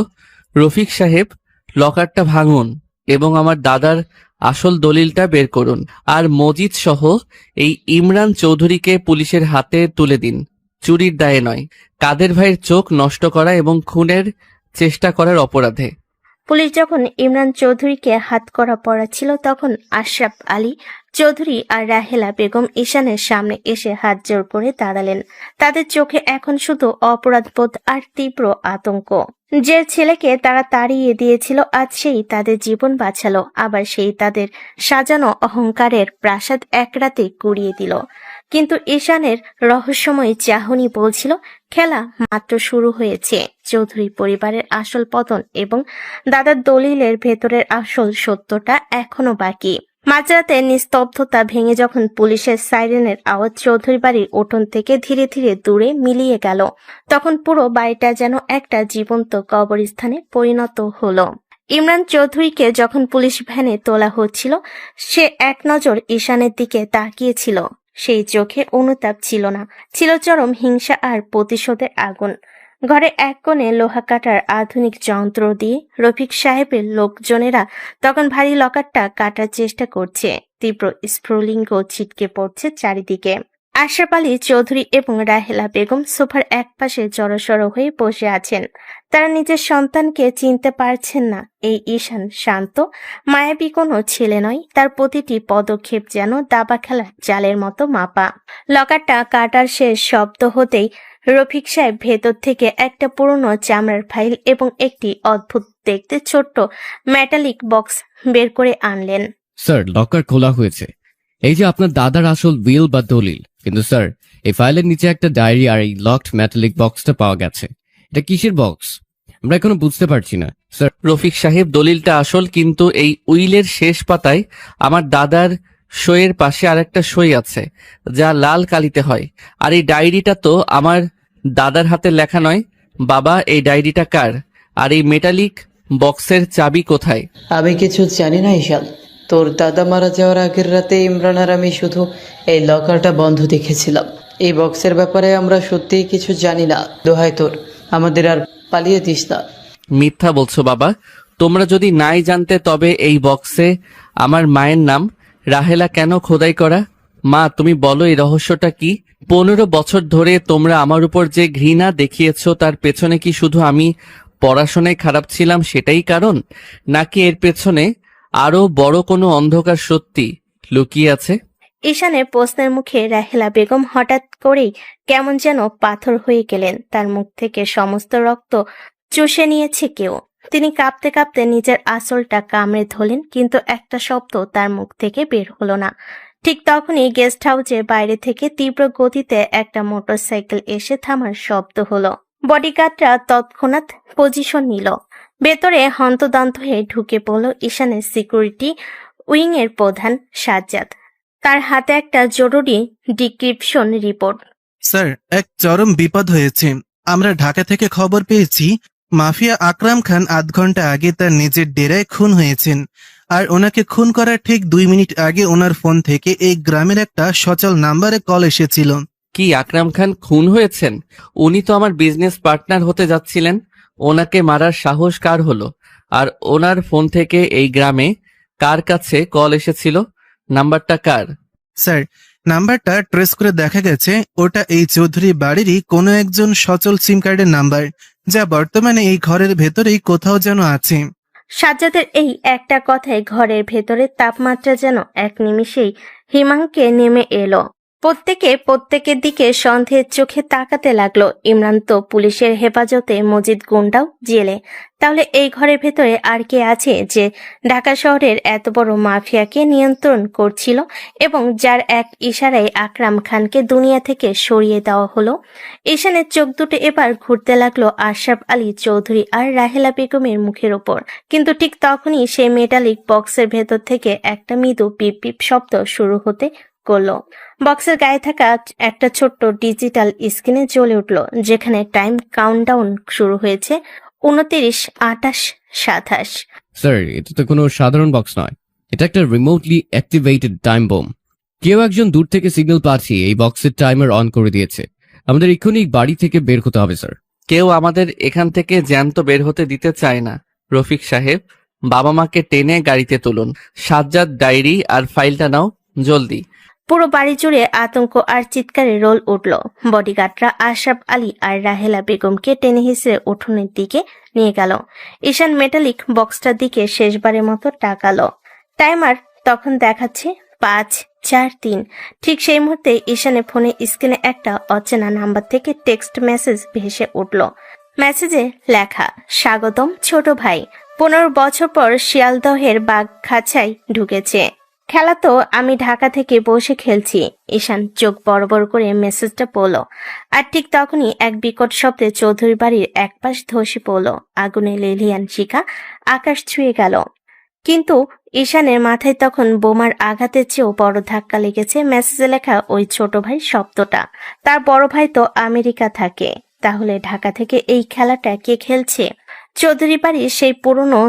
রফিক সাহেব, লকারটা ভাঙুন এবং আমার দাদার আসল দলিলটা বের করুন। আর মজিদ সহ এই ইমরান চৌধুরীকে পুলিশের হাতে তুলে দিন, চুরির দায়ে নয়, কাদের ভাইয়ের চোখ নষ্ট করা এবং খুনের চেষ্টা করার অপরাধে। পুলিশ যখন ইমরান চৌধুরীকে হাত করা পড়াচ্ছিল, তখন আশরাফ আলী চৌধুরী আর রাহেলা বেগম ঈশানের সামনে এসে হাত জোড় করে দাঁড়ালেন। তাদের চোখে এখন শুধু অপরাধবোধ আর তীব্র আতঙ্ক। যে ছেলেকে তারা তাড়িয়ে দিয়েছিল, আজ সেই তাদের জীবন বাঁচালো, আবার সেই তাদের সাজানো অহংকারের প্রাসাদ এক রাতে গুড়িয়ে দিল। কিন্তু ঈশানের রহস্যময় চাহনি বলছিল খেলা মাত্র শুরু হয়েছে। চৌধুরী পরিবারের আসল পতন এবং দাদার দলিলের ভেতরের আসল সত্যটা এখনো বাকি। মাঝরাতে নিস্তব্ধতা ভেঙে যখন পুলিশের সাইরেনের আওয়াজ চৌধুরী বাড়ির উঠোন থেকে ধীরে ধীরে দূরে মিলিয়ে গেল, তখন পুরো বাড়িটা যেন একটা জীবন্ত কবরস্থানে পরিণত হলো। ইমরান চৌধুরীকে যখন পুলিশ ভ্যানে তোলা হচ্ছিল, সে এক নজর ঈশানের দিকে তাকিয়েছিল। সেই চোখে অনুতাপ ছিল না, ছিল চরম হিংসা আর প্রতিশোধের আগুন। ঘরে এক কোণে লোহা কাটার আধুনিক যন্ত্র দিয়ে রফিক সাহেবের লোকজনেরা তখন ভারী লকারটা কাটার চেষ্টা করছে। তীব্র স্ফুলিঙ্গ ছিটকে পড়ছে চারিদিকে। আশরাফ আলী চৌধুরী এবং রাহেলা বেগম সোফার একপাশে জড়সড় হয়ে বসে আছেন। তারা নিজের সন্তানকে চিনতে পারছেন না। এই ঈশান শান্ত, মায়াবী কোনো ছেলে নয়। তার প্রতিটি পদক্ষেপ যেন দাবা খেলার জালের মতো মাপা। লকারটা কাটার শেষ শব্দ হতেই রফিক সাহেব ভেতর থেকে একটা পুরনো চামড়ার ফাইল এবং একটি অদ্ভুত দেখতে ছোট্ট মেটালিক বক্স বের করে আনলেন। স্যার, লকার খোলা হয়েছে। এই যে আপনার দাদার আসল উইল বা দলিল। কিন্তু স্যার, এই ফাইলের নিচে একটা ডায়েরি আর এই লকড মেটালিক বক্সটা পাওয়া গেছে। এটা কিসের বক্স আমরা এখনো বুঝতে পারছি না স্যার। রফিক সাহেব, দলিলটা আসল, কিন্তু এই উইলের শেষ পাতায় আমার দাদার সইয়ের পাশে আরেকটা সই আছে, যা লাল কালিতে হয়। আর এই ডায়েরিটা তো আমার দাদার হাতে লেখা নয়। বাবা, এই ডায়েরিটা কার? আর এই মেটালিক বক্সের চাবি কোথায়? আমি কিছু জানি না ঈশান। তোর দাদা মারা যাওয়ার আগের রাতে ইমরান আর আমি শুধু এই লকারটা বন্ধ দেখেছিলাম। এই বক্সের ব্যাপারে আমরা সত্যিই কিছু জানি না। দোহাই তোর, আমাদের আর পালিয়ে দিস না। মিথ্যা বলছো বাবা। তোমরা যদি নাই জানতে, তবে এই বক্সে আমার মায়ের নাম রাহেলা কেন খোদাই করা? মা, তুমি বলো, এই রহস্যটা কি? 15 বছর ধরে তোমরা আমার উপর যে ঘৃণা দেখিয়েছো, তার পেছনে কি শুধু আমি পড়াশোনায় খারাপ ছিলাম সেটাই কারণ, নাকি এর পেছনে আরো বড় কোনো অন্ধকার সত্যি লুকিয়ে আছে? ঈশানের প্রশ্নের মুখে রাহেলা বেগম হঠাৎ করেই কেমন যেন পাথর হয়ে গেলেন। তার মুখ থেকে সমস্ত রক্ত চুষে নিয়েছে কেউ। তিনি কাঁপতে কাঁপতে নিজের আঁচলটা কামড়ে ধরলেন, কিন্তু একটা শব্দ তার মুখ থেকে বের হলো না। ঠিক তখনই গেস্ট হাউসের বাইরে থেকে তীব্র গতিতে একটা মোটরসাইকেল এসে থামার শব্দ হলো। বডিগার্ডরা তৎক্ষণাৎ পজিশন নিল। ভেতরে হন্তদন্ত হয়ে ঢুকে পড়ল ঈশানের সিকিউরিটি উইং এর প্রধান সাজ্জাদ। তার হাতে একটা জরুরি ডিক্রিপশন রিপোর্ট। স্যার, এক চরম বিপদ হয়েছে। আমরা ঢাকা থেকে খবর পেয়েছি মাফিয়া আকরাম খান আধ ঘন্টা আগে তার নিজের ডেরায় খুন হয়েছেন। আর ওনাকে খুন করার ঠিক 2 মিনিট আগে ওনার ফোন থেকে এই গ্রামের একটা সচল নাম্বারে কল এসেছিল। কি, আকরাম খান খুন হয়েছেন? উনি তো আমার বিজনেস পার্টনার হতে যাচ্ছিলেন। ওনাকে মারার সাহস কার হলো? আর ওনার ফোন থেকে এই গ্রামে কার কাছে কল এসেছিল? নাম্বারটা কার? স্যার, নাম্বারটা ট্রেস করে দেখা গেছে ওটা এই চৌধুরী বাড়িরই কোনো একজন সচল সিম কার্ডের নাম্বার, যা বর্তমানে এই ঘরের ভেতরেই কোথাও যেন আছে। সাজ্জাদের এই একটা কথায় ঘরের ভেতরে তাপমাত্রা যেন এক নিমিষেই হিমাঙ্কে নেমে এলো। প্রত্যেকের দিকে সন্দেহের চোখে তাকাতে লাগলো। ইমরান তো পুলিশের হেফাজতে, মজিদ গুন্ডাও জেলে। তাহলে এই ঘরের ভেতরে আর কে আছে যে ঢাকা শহরের এত বড় মাফিয়াকে নিয়ন্ত্রণ করছিল এবং যার এক ইশারায় আকরাম খানকে দুনিয়া থেকে সরিয়ে দেওয়া হলো? ঈশানের চোখ দুটো এবার ঘুরতে লাগলো আশরাফ আলী চৌধুরী আর রাহেলা বেগমের মুখের ওপর। কিন্তু ঠিক তখনই সেই মেটালিক বক্সের ভেতর থেকে একটা মৃদু পিপ পিপ শব্দ শুরু হতে করলো। বক্সের গায়ে থাকা একটা ছোট্ট ডিজিটাল স্ক্রিনে জ্বলে উঠল, যেখানে টাইম কাউন্টডাউন শুরু হয়েছে। 29, 28, 27। স্যার, এটা তো কোনো সাধারণ বক্স নয়। এটা একটা রিমোটলি অ্যাক্টিভেটেড টাইম বোম। কেউ একজন দূর থেকে সিগন্যাল পাঠিয়ে এই বক্সের টাইমার অন করে দিয়েছে। আমাদের এক্ষুনি বাড়ি থেকে বের হতে হবে স্যার। কেউ আমাদের এখান থেকে জ্যান্ত বের হতে দিতে চায় না। রফিক সাহেব, বাবা মাকে টেনে গাড়িতে তুলুন। সাজ্জাদ, ডায়েরি আর ফাইলটা নাও, জলদি। পুরো বাড়ি জুড়ে আতঙ্ক আর চিৎকারে রোল উঠল। বডিগার্ডরা আশরাফ আলী আর রাহেলা বেগমকে টেনে হিসেবে উঠোনের দিকে নিয়ে গেল। ঈশান মেটালিক বক্সটার দিকে শেষবারের মতো তাকালো। টাইমার তখন দেখাচ্ছে 5, 4, 3। ঠিক সেই মুহূর্তে ঈশানের ফোনে স্ক্রিনে একটা অচেনা নাম্বার থেকে টেক্সট মেসেজ ভেসে উঠল। মেসেজে লেখা, স্বাগতম ছোট ভাই, 15 বছর পর শিয়ালদহের বাগখাঁচায় ঢুকেছে। খেলা তো আমি ঢাকা থেকে বসে খেলছি। ঈশান চোখ বড় বড় করে মেসেজটা পড়ল। আর ঠিক তখনই এক বিকট শব্দে চৌধুরী বাড়ির একপাশ ধসে পড়ল। আগুনে লেলিয়ান শিখা আকাশ ছুঁয়ে গেল। কিন্তু ঈশানের মাথায় তখন বোমার আঘাতের চেয়েও বড় ধাক্কা লেগেছে মেসেজে লেখা ওই ছোট ভাই শব্দটা। তার বড় ভাই তো আমেরিকা থাকে, তাহলে ঢাকা থেকে এই খেলাটা কে খেলছে? চৌধুরী বাড়ির সেই পুরনো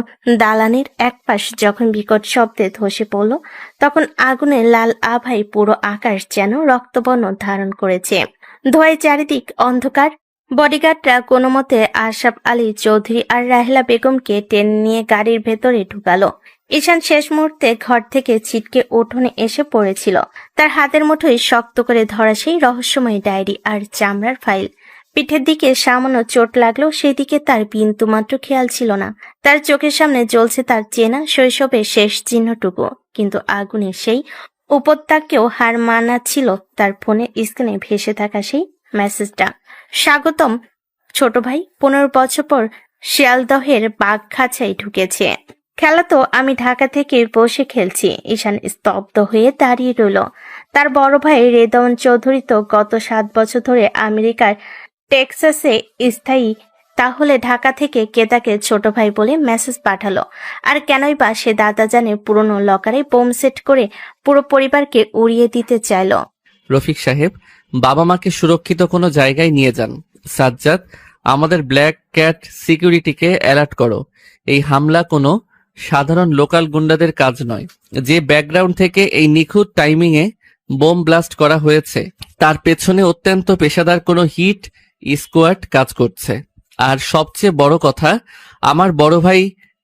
দালানের একপাশ যখন বিকট শব্দে ধসে পড়ল, তখন আগুনের লাল আভায় পুরো আকাশ যেন রক্তবর্ণ ধারণ করেছে। ধোঁয়ায় চারিদিক অন্ধকার। বডিগার্ডরা কোনো মতে আশরাফ আলী চৌধুরী আর রাহেলা বেগমকে টেনে নিয়ে গাড়ির ভেতরে ঢুকালো। ঈশান শেষ মুহূর্তে ঘর থেকে ছিটকে উঠোনে এসে পড়েছিল। তার হাতের মুঠোয় শক্ত করে ধরা সেই রহস্যময় ডায়েরি আর চামড়ার ফাইল। পিঠের দিকে সামান্য চোট লাগলেও সেদিকে তার বিন্দুমাত্র খেয়াল ছিল না। তার চোখের সামনে জ্বলছে তার চেনা শৈশবের শেষ চিহ্নটুকু, কিন্তু আগুনের সেই উপত্যকাকেও হার মানাচ্ছিল তার ফোনের স্ক্রিনে ভেসে থাকা সেই মেসেজটা। স্বাগতম ছোট ভাই, 15 বছর পর শিয়ালদহের বাগখাঁচায় ঢুকেছে। খেলা তো আমি ঢাকা থেকে বসে খেলছি। ঈশান স্তব্ধ হয়ে দাঁড়িয়ে রইল। তার বড় ভাই রেদওয়ান চৌধুরী তো গত 7 বছর ধরে আমেরিকার টেক্সাসে স্থায়ী। তাহলে ঢাকা থেকে কে তাকে ছোট ভাই বলে মেসেজ পাঠালো? আর কেনই বা সে দাদা জানে পুরনো লকারে বোম সেট করে পুরো পরিবারকে উড়িয়ে দিতে চাইল? রফিক সাহেব, বাবা মাকে সুরক্ষিত কোনো জায়গায় নিয়ে যান। সাজ্জাদ, আমাদের ব্ল্যাক ক্যাট সিকিউরিটিকে অ্যালার্ট করো। এই হামলা কোনো সাধারণ লোকাল গুন্ডাদের কাজ নয়। যে ব্যাকগ্রাউন্ড থেকে এই নিখুঁত টাইমিংয়ে বোম ব্লাস্ট করা হয়েছে, তার পেছনে অত্যন্ত পেশাদার কোনো হিট স্কোয়াড কাজ করছে। আর সবচেয়ে বড় কথা, আমার বড় ভাই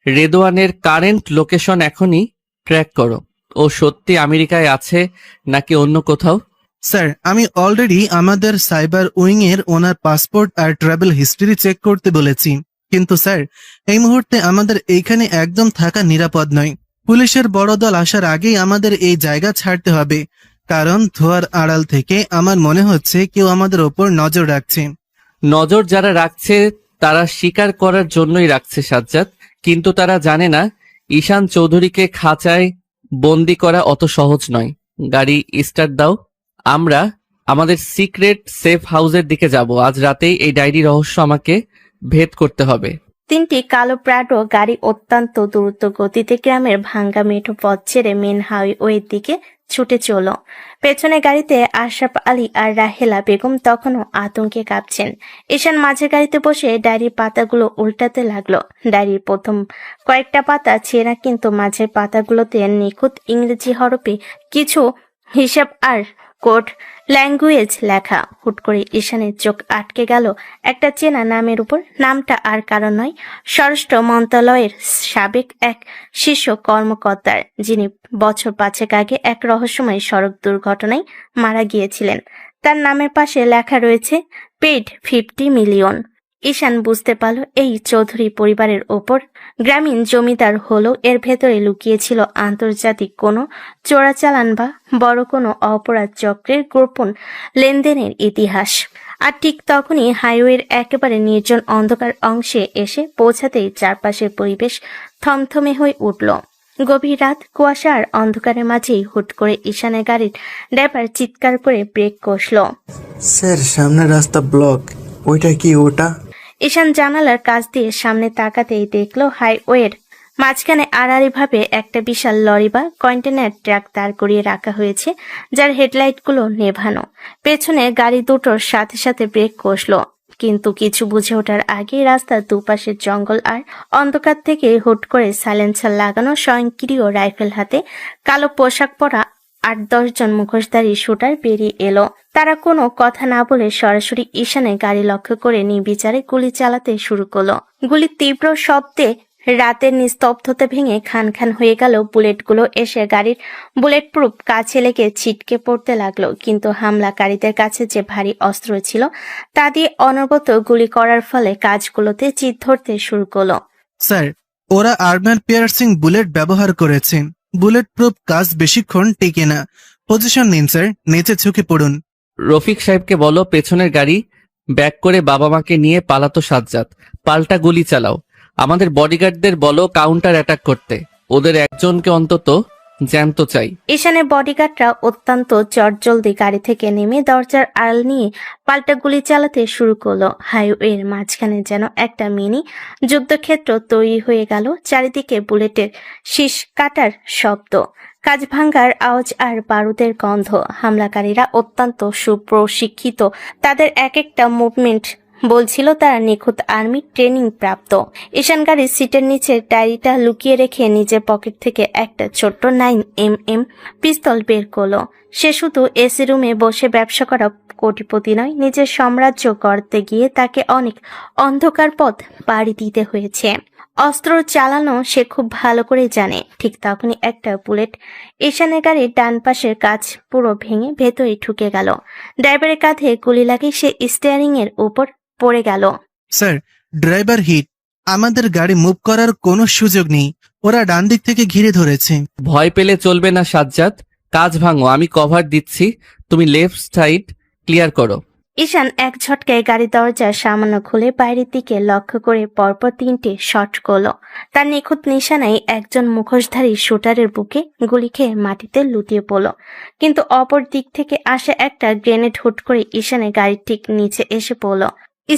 রেদওয়ানের কারেন্ট লোকেশন এখনই ট্র্যাক করো। ও সত্যি আমেরিকায় আছে নাকি অন্য কোথাও? স্যার, আমি অলরেডি আমাদের সাইবার উইং এর ওনার পাসপোর্ট আর ট্রাভেল হিস্ট্রি চেক করতে বলেছি। কিন্তু স্যার, এই মুহূর্তে আমাদের এইখানে একদম থাকা নিরাপদ নয়। পুলিশের বড় দল আসার আগেই আমাদের এই জায়গা ছাড়তে হবে, কারণ ধোয়ার আড়াল থেকে আমার মনে হচ্ছে কেউ আমাদের ওপর নজর রাখছে। নজর যারা রাখছে তারা স্বীকার করার জন্যই রাখছে সাজ্জাদ, কিন্তু তারা জানে না ঈশান চৌধুরীকে খাঁচায় বন্দি করা অত সহজ নয়। গাড়ি স্টার্ট দাও, আমরা আমাদের সিক্রেট সেফ হাউসের দিকে যাব। আজ রাতেই এই ডায়েরি রহস্য আমাকে ভেদ করতে হবে। 3টি কালো প্রাডো গাড়ি অত্যন্ত দ্রুত গতিতে গ্রামের ভাঙ্গা মেঠো পথ ছেড়ে মেন হাইওয়ের দিকে ছুটে চলল। পেছনে গাড়িতে আশরাফ আলী আর রাহেলা বেগম তখনও আতঙ্কে কাঁপছেন। ঈশান মাঝের গাড়িতে বসে ডায়েরির পাতাগুলো উল্টাতে লাগলো। ডায়েরির প্রথম কয়েকটা পাতা ছেঁড়া, কিন্তু মাঝের পাতাগুলোতে নিখুঁত ইংরেজি হরফে কিছু হিসাব আর কোড ল্যাঙ্গুয়েজ লেখা। হুট করে ঈশানের চোখ আটকে গেল একটা চেনা নামের উপর। নামটা আর কারণ নয়, স্বরাষ্ট্র মন্ত্রণালয়ের সাবেক এক শীর্ষ কর্মকর্তার, যিনি বছর 5 আগে এক রহস্যময় সড়ক দুর্ঘটনায় মারা গিয়েছিলেন। তার নামের পাশে লেখা রয়েছে পেইড 50 মিলিয়ন। ঈশান বুঝতে পারল এই চৌধুরী পরিবারের ওপর গ্রামীণ জমিদার হলেও এর ভেতরে লুকিয়েছিল আন্তর্জাতিক কোনো চোরাচালান বা বড় কোনো অপরাধ চক্রের গোপন লেনদেনের ইতিহাস। আর ঠিক তখনই হাইওয়ের একেবারে নির্জন অন্ধকার অংশে এসে পৌঁছাতেই চারপাশের পরিবেশ থমথমে হয়ে উঠল। গভীর রাত, কুয়াশা আর অন্ধকারের মাঝেই হুট করে ঈশানের গাড়ির ড্রাইভার চিৎকার করে ব্রেক কষল। স্যার, সামনের রাস্তা ব্লক। ওইটা কি ওটা? ঈশান জানালার কাছ দিয়ে সামনে তাকাতেই দেখলো হাইওয়ের মাঝখানে আড়াআড়িভাবে একটা বিশাল লরি বা কন্টেনার ট্রাক দাঁড় করিয়ে রাখা হয়েছে, যার হেডলাইটগুলো নেভানো। পেছনে গাড়ি দুটোর সাথে সাথে ব্রেক কষল, কিন্তু কিছু বুঝে ওঠার আগেই রাস্তার দুপাশের জঙ্গল আর অন্ধকার থেকে হুট করে সাইলেন্সার লাগানো স্বয়ংক্রিয় রাইফেল হাতে কালো পোশাক পরা 8-10 জন মুখোশধারী শুটার বেরিয়ে এলো। তারা কোনো কথা না বলে সরাসরি ঈশানের গাড়ি লক্ষ্য করে নির্বিচারে গুলি চালাতে শুরু করলো। গুলির তীব্র শব্দে রাতের নিস্তব্ধতা ভেঙে খান খান হয়ে গেল। বুলেটগুলো এসে গাড়ির বুলেট প্রুফ কাছে লেগে ছিটকে পড়তে লাগলো, কিন্তু হামলাকারীদের কাছে যে ভারী অস্ত্র ছিল তা দিয়ে অনবরত গুলি করার ফলে কাজগুলোতে চিৎ ধরতে শুরু করলো। স্যার, ওরা আর্মার পিয়ার্সিং বুলেট ব্যবহার করেছে। বুলেট প্রুফ কাজ বেশিক্ষণ টিকে না। পজিশন নিন স্যার, নিচে ঝুঁকে পড়ুন। রফিক সাহেবকে বলো পেছনের গাড়ি ব্যাক করে বাবা মাকে নিয়ে পালাতো সাজ্জাদ। পাল্টা গুলি চালাও। আমাদের বডিগার্ডদের বলো কাউন্টার অ্যাটাক করতে। ওদের একজনকে অন্তত জ্যান্ত চাই। ঈশানের বডিগার্ডরা অত্যন্ত চটজলদি গাড়ি থেকে নেমে দরজার আড়াল নিয়ে পাল্টা গুলি চালাতে শুরু করলো। হাইওয়ের মাঝখানে যেন একটা মিনি যুদ্ধক্ষেত্র তৈরি হয়ে গেল। চারিদিকে বুলেটের শীষ কাটার শব্দ, কাঁচ ভাঙ্গার আওয়াজ আর বারুদের গন্ধ। হামলাকারীরা অত্যন্ত সুপ্রশিক্ষিত, তাদের এক একটা মুভমেন্ট বলছিল তারা নিখুঁত আর্মি ট্রেনিং প্রাপ্ত। ঈশান গাড়ির সিটের নিচে ডায়েরিটা লুকিয়ে রেখে নিজের পকেট থেকে একটা ছোট্ট 9mm পিস্তল বের করলো। সে শুধু এসি রুমে বসে ব্যবসা করা কোটিপতি নয়, নিজের সাম্রাজ্য গড়তে গিয়ে তাকে অনেক অন্ধকার পথ পাড়ি দিতে হয়েছে। অস্ত্র চালানো সে খুব ভালো করে জানে। ঠিক তখনই একটা বুলেট ঈশানের গাড়ির ডান পাশের কাঁচ পুরো ভেঙে ভেতরে ঢুকে গেল। ড্রাইভারের কাঁধে গুলি লাগে, সে স্টিয়ারিং এর উপর পড়ে গেল। Sir, driver hit. আমাদের গাড়ি মুভ করার কোনো সুযোগ নেই, ওরা ডান দিক থেকে ঘিরে ধরেছে। ভয় পেলে চলবে না সাজ্জাদ, কাজ ভাঙো, আমি কভার দিচ্ছি, তুমি লেফট সাইড ক্লিয়ার করো। ঈশান এক ঝটকায় গাড়ির দরজা সামান্য খুলে বাইরের দিকে লক্ষ্য করে পরপর 3টে শট করলো। তার নিখুঁত নিশানায় একজন মুখোশধারী শুটারের বুকে গুলি খেয়ে মাটিতে লুটিয়ে পড়ল। কিন্তু অপর দিক থেকে আসা একটা গ্রেনেড হুট করে ঈশানের গাড়ির ঠিক নিচে এসে পড়ল।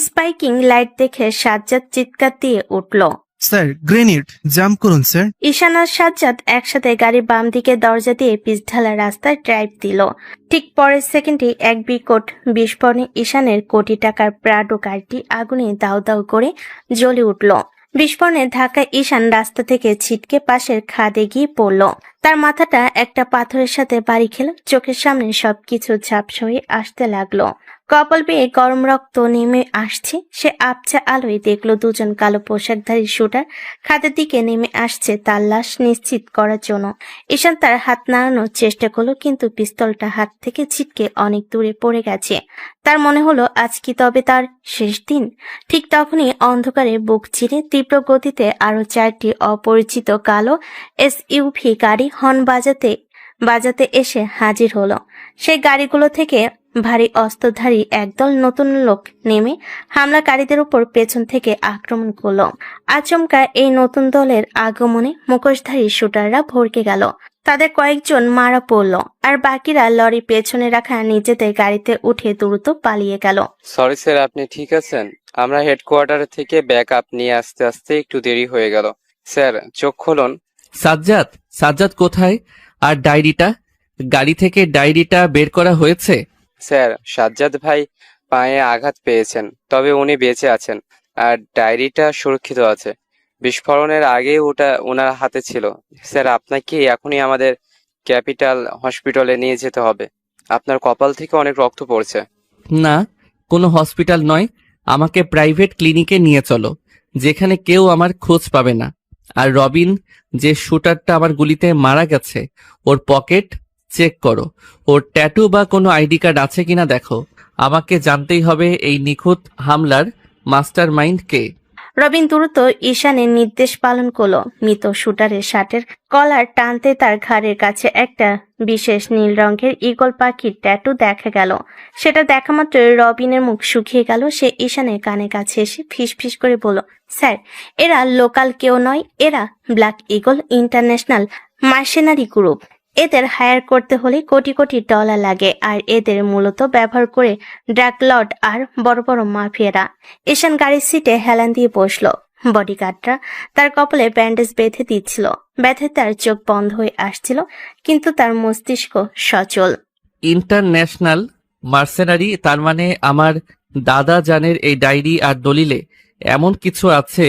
স্পাইকিং লাইট দেখে সাজ্জাদ চিৎকার দিয়ে উঠল। Sir, grenade! জাম্প করুন স্যার। ঈশান আর সাজ্জাদ একসাথে গাড়ির বাম দিকে দরজা দিয়ে পিচঢালা রাস্তায় ড্রাইভ দিল। ঠিক পরের সেকেন্ডে এক বিকট বিস্ফোরণে ঈশানের কোটি টাকার প্রাডো গাড়িটি আগুনে দাউ দাউ করে জ্বলে উঠল। বিস্ফোরণের ধাক্কায় ঈশান রাস্তা থেকে ছিটকে পাশের খাদে গিয়ে পড়ল। তার মাথাটা একটা পাথরের সাথে বাড়ি খেল। চোখের সামনে সবকিছু ঝাপসা হয়ে আসতে লাগলো। কপাল বেয়ে গরম রক্ত নেমে আসছে। সে আবছা আলোয় দেখলো দুজন কালো পোশাকধারী শুটার খাদের দিকে নেমে আসছে তার লাশ নিশ্চিত করার জন্য। ঈশান তার হাত নাড়ানোর চেষ্টা করলো, কিন্তু পিস্তলটা হাত থেকে ছিটকে অনেক দূরে পড়ে গেছে। তার মনে হলো আজ কি তবে তার শেষ দিন। ঠিক তখনই অন্ধকারে বুক চিরে তীব্র গতিতে আরো 4টি অপরিচিত কালো এসইউভি গাড়ি হর্ন বাজাতে এসে হাজির হলো। সেই গাড়িগুলো থেকে ভারী অস্ত্রধারী একদল নতুন লোক নেমে হামলাকারীদের উপর পেছন থেকে আক্রমণ করলো। আচমকা এই নতুন দলের আগমনে মুখোশধারী শুটাররা ভড়কে গেল। তাদের কয়েকজন মারা পড়ল, আর বাকিরা লরি পেছনে রাখা নিজেদের গাড়িতে উঠে দ্রুত পালিয়ে গেল। সরি স্যার, আপনি ঠিক আছেন? আমরা হেডকোয়ার্টার থেকে ব্যাকআপ নিয়ে আসতে আসতে একটু দেরি হয়ে গেল। স্যার, চোখ খুলুন। সাজ্জাদ কোথায়? আর ডায়েরিটা? গাড়ি থেকে ডায়েরিটা বের করা হয়েছে? স্যার, সাজ্জাদ ভাই পায়ে আঘাত পেয়েছেন, তবে উনি বেঁচে আছেন আর ডায়েরিটা সুরক্ষিত আছে। বিস্ফোরণের আগে ওটা ওনার হাতে ছিল। স্যার, আপনাকে এখনই আমাদের ক্যাপিটাল হসপিটালে নিয়ে যেতে হবে। আপনার কপাল থেকে অনেক রক্ত পড়ছে। না, কোনো হসপিটাল নয়, আমাকে প্রাইভেট ক্লিনিকে নিয়ে চলো, যেখানে কেউ আমার খোঁজ পাবে না। আর রবিন, যে শুটারটা আমার গুলিতে মারা গেছে, ওর পকেট চেক করো, ওর ট্যাটু বা কোনো আইডি কার্ড আছে কিনা দেখো। আমাকে জানতেই হবে এই নিখুঁত হামলার মাস্টার মাইন্ড কে। রবিন দ্রুত ঈশানের নির্দেশ পালন করলো। মৃত শুটারের শার্টের কলার টানতে তার ঘাড়ের কাছে একটা বিশেষ নীল রঙের ঈগল পাখির ট্যাটু দেখা গেল। সেটা দেখা মাত্র রবিনের মুখ শুকিয়ে গেল। সে ঈশানের কানে কাছে এসে ফিস করে বলল, স্যার, এরা লোকাল কেউ নয়, এরা black eagle international mercenary group. এদের হায়ার করতে হলে কোটি কোটি ডলার লাগে, আর এদের মূলত ব্যবহার করে ড্রাগ লর্ড আর বড় বড় মাফিয়ারা। ঈশান গাড়ির সিটে হেলান দিয়ে বসলো। বডিগার্ডরা তার কপালে ব্যান্ডেজ বেঁধে দিচ্ছিল। ব্যথায় তার চোখ বন্ধ হয়ে আসছিল, কিন্তু তার মস্তিষ্ক সচল। ইন্টারন্যাশনাল মার্সেনারি, তার মানে আমার দাদা জানের এই ডায়েরি আর দলিলে এমন কিছু আছে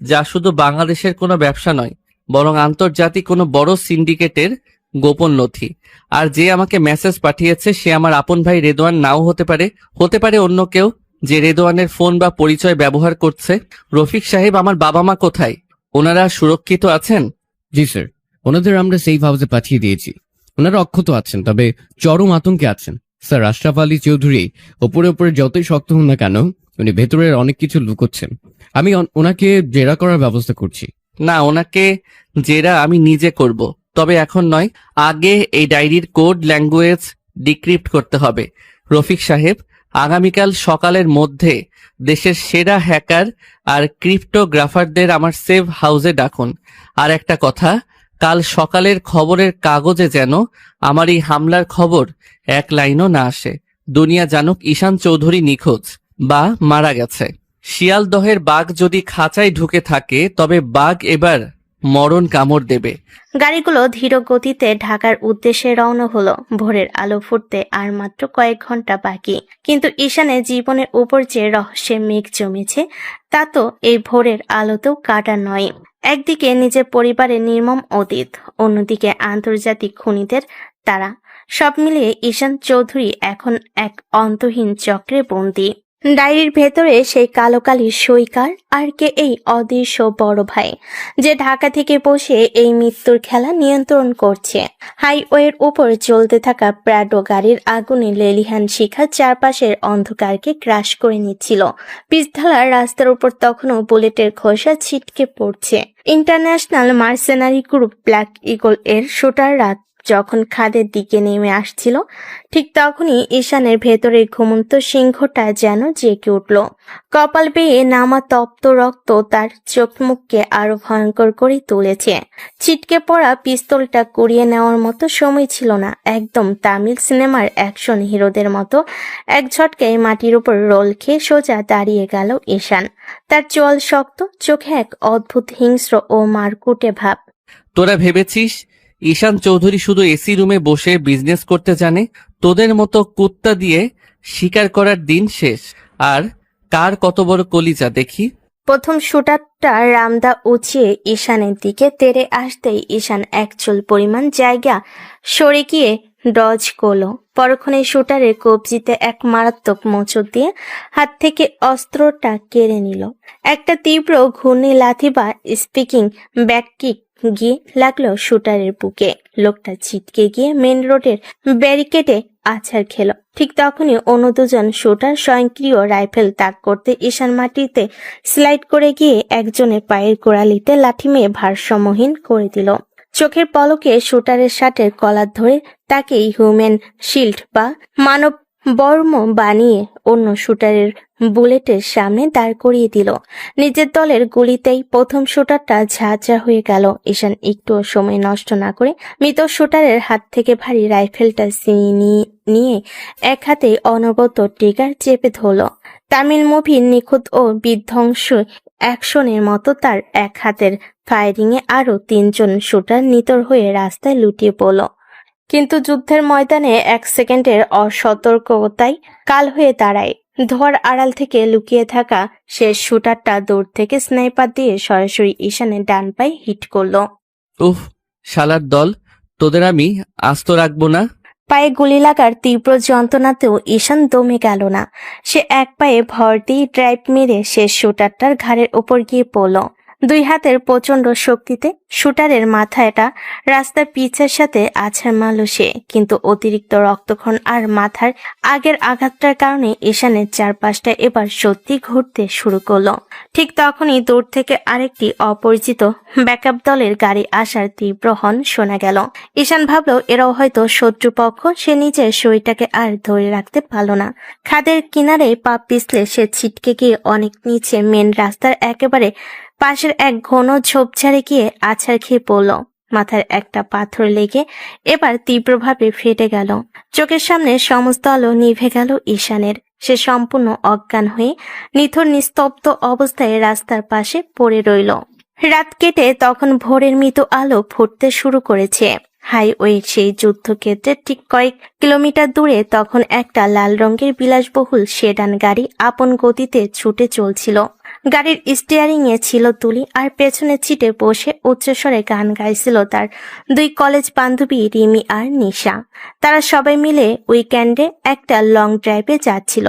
যা শুধু বাংলাদেশের কোনো ব্যবসা নয়, বরং আন্তর্জাতিক কোনো বড় সিন্ডিকেটের গোপন নথি। আর যে আমাকে মেসেজ পাঠিয়েছে সে আমার আপন ভাই রেদওয়ান নাও হতে পারে অন্য কেউ, যে রেদওয়ানের ফোন বা পরিচয় ব্যবহার করছে। রফিক সাহেব, আমার বাবা মা কোথায়? ওনারা সুরক্ষিত আছেন? জি স্যার, ওনাদের আমরা সেফ হাউসে পাঠিয়ে দিয়েছি। ওনারা অক্ষত আছেন, তবে চরম আতঙ্কে আছেন। স্যার, আশরাফ আলী চৌধুরী ওপরে যতই শক্ত হন না কেন, উনি ভেতরের অনেক কিছু লুকোচ্ছেন। আমি ওনাকে জেরা করার ব্যবস্থা করছি। না, ওনাকে জেরা আমি নিজে করব, তবে এখন নয়। আগে এই ডায়েরির কোড ল্যাঙ্গুয়েজ ডিক্রিপ্ট করতে হবে। রফিক সাহেব, আগামীকাল সকালের মধ্যে দেশের সেরা হ্যাকার আর ক্রিপ্টোগ্রাফারদের আমার সেভ হাউসে ডাকুন। আর একটা কথা, কাল সকালের খবরের কাগজে যেন আমার এই হামলার খবর এক লাইনও না আসে। দুনিয়া জানুক ঈশান চৌধুরী নিখোঁজ বা মারা গেছে। শিয়ালদহের বাঘ যদি খাঁচায় ঢুকে থাকে তবে বাঘ এবার মরণ কামড় দেবে। গাড়িগুলো ধীর গতিতে ঢাকার উদ্দেশ্যে রওনা হলো। ভোরের আলো ফুটতে আর মাত্র কয়েক ঘন্টা বাকি, কিন্তু ঈশানের জীবনের উপর যে রহস্যের মেঘ জমেছে তা তো এই ভোরের আলোতেও কাটা নয়। একদিকে নিজের পরিবারের নির্মম অতীত, অন্যদিকে আন্তর্জাতিক খুনিদের তারা। সব মিলিয়ে ঈশান চৌধুরী এখন এক অন্তহীন চক্রে বন্দী। ডায়েরির ভেতরে সেই কালো কালির সইকার আর কে? এই অদৃশ্য বড় ভাই, যে ঢাকা থেকে বসে এই মৃত্যুর খেলা নিয়ন্ত্রণ করছে। হাইওয়ের উপর চলতে থাকা প্রাডো গাড়ির আগুনে লেলিহান শিখা চারপাশের অন্ধকারকে গ্রাস করে নিচ্ছিল। পিচঢালার রাস্তার উপর তখনও বুলেটের খোসা ছিটকে পড়ছে। International mercenary group black eagle এর শুটাররা যখন খাদের দিকে নেমে আসছিল, ঠিক তখনই ঈশানের ভেতরে ঘুমন্ত সিংহটা যেন জেগে উঠল। কপাল বেয়ে নামা তপ্ত রক্ত তার চোখ মুখকে আরো ভয়ঙ্কর করে তুলেছে। ছিটকে পড়া পিস্তলটা কুড়িয়ে নেওয়ার মতো সময় ছিল না। একদম তামিল সিনেমার অ্যাকশন হিরোদের মতো এক ঝটকায় মাটির উপর রোল খেয়ে সোজা দাঁড়িয়ে গেল ঈশান। তার চোয়াল শক্ত, চোখে এক অদ্ভুত হিংস্র ও মারকুটে ভাব। তোরা ভেবেছিস ঈশান চৌধুরী শুধু এসি রুমে বসে বিজনেস করতে জানে? তোদের মতো কুত্তা দিয়ে শিকার করার দিন শেষ। আর কার কত বড় কলিজা দেখি। প্রথম শুটারটা রামদা উঁচিয়ে ঈশানের দিকে তেড়ে আসতেই ঈশান এক চুল পরিমাণ জায়গা সরে গিয়ে ডজ করলো। পরক্ষণে শুটারের কবজিতে এক মারাত্মক মোচড় দিয়ে হাত থেকে অস্ত্রটা কেড়ে নিল। একটা তীব্র ঘূর্ণি লাথি বা স্পিকিং ব্যাক কিক গিয়ে লাগলো শুটারের বুকে। লোকটা ছিটকে গিয়ে মেন রোডের ব্যারিকেডে আছাড় খেল। ঠিক তখনই অন্য দুজন শুটার স্বয়ংক্রিয় রাইফেল তাক করতে ঈশান মাটিতে স্লাইড করে গিয়ে একজনের পায়ের গোড়ালিতে লাঠি মেয়ে ভারসাম্যহীন করে দিল। চোখের পলকে শুটারের শার্টের কলার ধরে তাকে হিউম্যান শিল্ড বা মানব বর্ম বানিয়ে অন্য শুটারের বুলেটের সামনে দাঁড় করিয়ে দিল। নিজের দলের গুলিতেই প্রথম শুটারটা ঝাঁঝরা হয়ে গেল। ঈশান একটুও সময় নষ্ট না করে মৃত শুটারের হাত থেকে ভারী রাইফেলটা নিয়ে এক হাতে অনবরত ট্রিগার চেপে ধরল। তামিল মুভির নিখুঁত ও বিধ্বংস অ্যাকশনের মতো তার এক হাতের ফায়ারিংয়ে আরো 3 জন শুটার নিতর হয়ে রাস্তায় লুটিয়ে পড়ল। কিন্তু যুদ্ধের ময়দানে 1 সেকেন্ডের অসতর্কতায় কাল হয়ে দাঁড়ায়। ধোয়ার আড়াল থেকে লুকিয়ে থাকা শেষ শুটারটা দূর থেকে স্নাইপার দিয়ে সরাসরি ঈশানের ডান পায়ে হিট করলো। উফ, শালার দল, তোদের আমি আস্ত রাখবো না। পায়ে গুলি লাগার তীব্র যন্ত্রণাতেও ঈশান দমে গেল না। সে এক পায়ে ভর দিয়ে ড্রাইভ মেরে শেষ শুটারটার ঘাড়ের ওপর গিয়ে পড়ল। 2 হাতের প্রচন্ড শক্তিতে শুটারের মাথাটা রাস্তার পিচের সাথে আছাড় মারল সে। কিন্তু অতিরিক্ত রক্তক্ষরণ আর মাথার আগের আঘাতটার কারণে ঈশানের চারপাশটা এবার সত্যি ঘুরতে শুরু করলো। ঠিক তখনই দূর থেকে আরেকটি অপরিচিত ব্যাকআপ দলের গাড়ি আসার তীব্র হর্ন শোনা গেল। ঈশান ভাবল এরাও হয়তো শত্রুপক্ষ। সে নিজের শরীরটাকে আর ধরে রাখতে পারল না। খাদের কিনারে পা পিছলে সে ছিটকে গিয়ে অনেক নিচে মেন রাস্তার একেবারে পাশের এক ঘন ঝোপঝাড়ে গিয়ে আছাড় খেয়ে পড়ল। মাথার একটা পাথর লেগে এবার তীব্রভাবে ফেটে গেল। চোখের সামনে সমস্ত আলো নিভে গেল ঈশানের। সে সম্পূর্ণ অজ্ঞান হয়ে নিথর নিস্তব্ধ অবস্থায় রাস্তার পাশে পড়ে রইল। রাত কেটে তখন ভোরের মৃত আলো ফুটতে শুরু করেছে। হাইওয়ে সেই যুদ্ধক্ষেত্রের ঠিক কয়েক কিলোমিটার দূরে তখন একটা লাল রঙের বিলাসবহুল সেডান গাড়ি আপন গতিতে ছুটে চলছিল। গাড়ির স্টিয়ারিং এ ছিল তুলি, আর পেছনের সিটে বসে উচ্চস্বরে গান গাইছিল তার 2 কলেজ বান্ধবী রিমি আর নিশা। তারা সবাই মিলে উইকেন্ডে একটা লং ড্রাইভে যাচ্ছিল।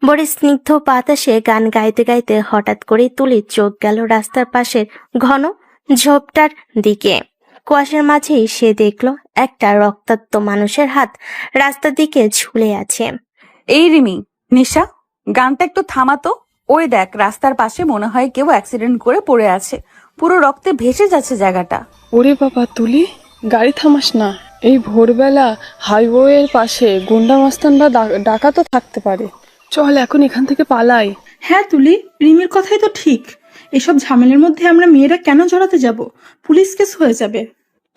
বড় স্নিগ্ধ বাতাসে গান গাইতে গাইতে হঠাৎ করে তুলির চোখ গেল রাস্তার পাশের ঘন ঝোপটার দিকে। কুয়াশার মাঝেই সে দেখল একটা রক্তাক্ত মানুষের হাত রাস্তার দিকে ঝুলে আছে। এই রিমি, নিশা, গানটা একটু থামাতো। ওই দেখ, রাস্তার পাশে মনে হয় কেউ অ্যাক্সিডেন্ট করে পড়ে আছে। পুরো রক্তে ভেসে যাচ্ছে জায়গাটা। ওরে বাবা তুলি, গাড়ি থামাস না। এই ভোরবেলা হাইওয়ের পাশে গুন্ডা মাস্তান বা ডাকাতও থাকতে পারে। চল এখন এখান থেকে পালাই। হ্যাঁ তুলি, রিমির কথাই তো ঠিক। এসব ঝামেলার মধ্যে আমরা মেয়েরা কেন জড়াতে যাব? পুলিশ কেস হয়ে যাবে।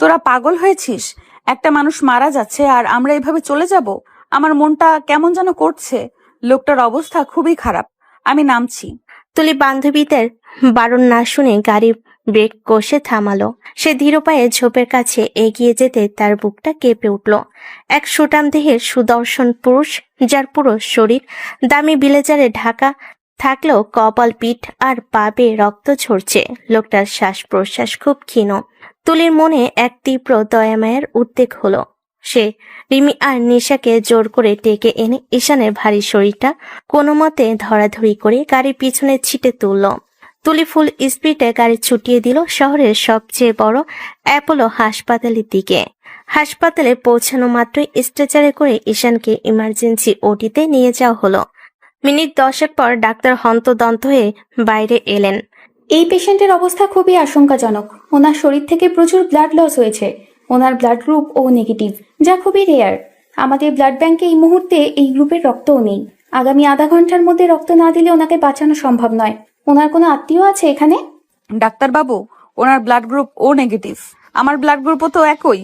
তোরা পাগল হয়েছিস? একটা মানুষ মারা যাচ্ছে আর আমরা এভাবে চলে যাব? আমার মনটা কেমন যেন করছে। লোকটার অবস্থা খুবই খারাপ। আমি নামছি। তুলি বান্ধবীদের বারণ না শুনে গাড়ি ব্রেক কষে থামালো। সে ধীর পায়ে ঝোপের কাছে এগিয়ে যেতে তার বুকটা কেঁপে উঠল। এক সুঠাম দেহের সুদর্শন পুরুষ, যার পুরো শরীর দামি ব্লেজারে ঢাকা থাকলেও কপাল, পিঠ আর পা বেয়ে রক্ত ঝরছে। লোকটার শ্বাস প্রশ্বাস খুব ক্ষীণ। তুলির মনে এক তীব্র দয়ামায়ের উদ্বেগ হলো। সে রিমি আর নিশাকে জোর করে টেকে এনে ঈশানের ভারী শরীরটা কোনো মতে ধরাধরি করে গাড়ির পিছনে ছিটে তুলল। তুলি ফুল স্পিডে গাড়ি ছুটিয়ে দিল শহরের সবচেয়ে বড় অ্যাপোলো হাসপাতালের দিকে। হাসপাতালে পৌঁছানো মাত্রই স্ট্রেচারে করে ঈশানকে ইমার্জেন্সি ওটিতে নিয়ে যাওয়া হলো। মিনিট 10 পর ডাক্তার হন্তদন্ত হয়ে বাইরে এলেন। এই পেশেন্টের অবস্থা খুবই আশঙ্কাজনক। ওনার শরীর থেকে প্রচুর ব্লাড লস হয়েছে। ওনার ব্লাড গ্রুপ ও নেগেটিভ, যা খুবই রেয়ার। আমাদের ব্লাড ব্যাংকে এই মুহূর্তে এই গ্রুপের রক্তও নেই। আগামী আধা ঘন্টার মধ্যে রক্ত না দিলে ওনাকে বাঁচানো সম্ভব নয়। ওনার কোনো আত্মীয় আছে এখানে? ডাক্তারবাবু, ওনার ব্লাড গ্রুপ ও নেগেটিভ। আমার ব্লাড গ্রুপও তো একই।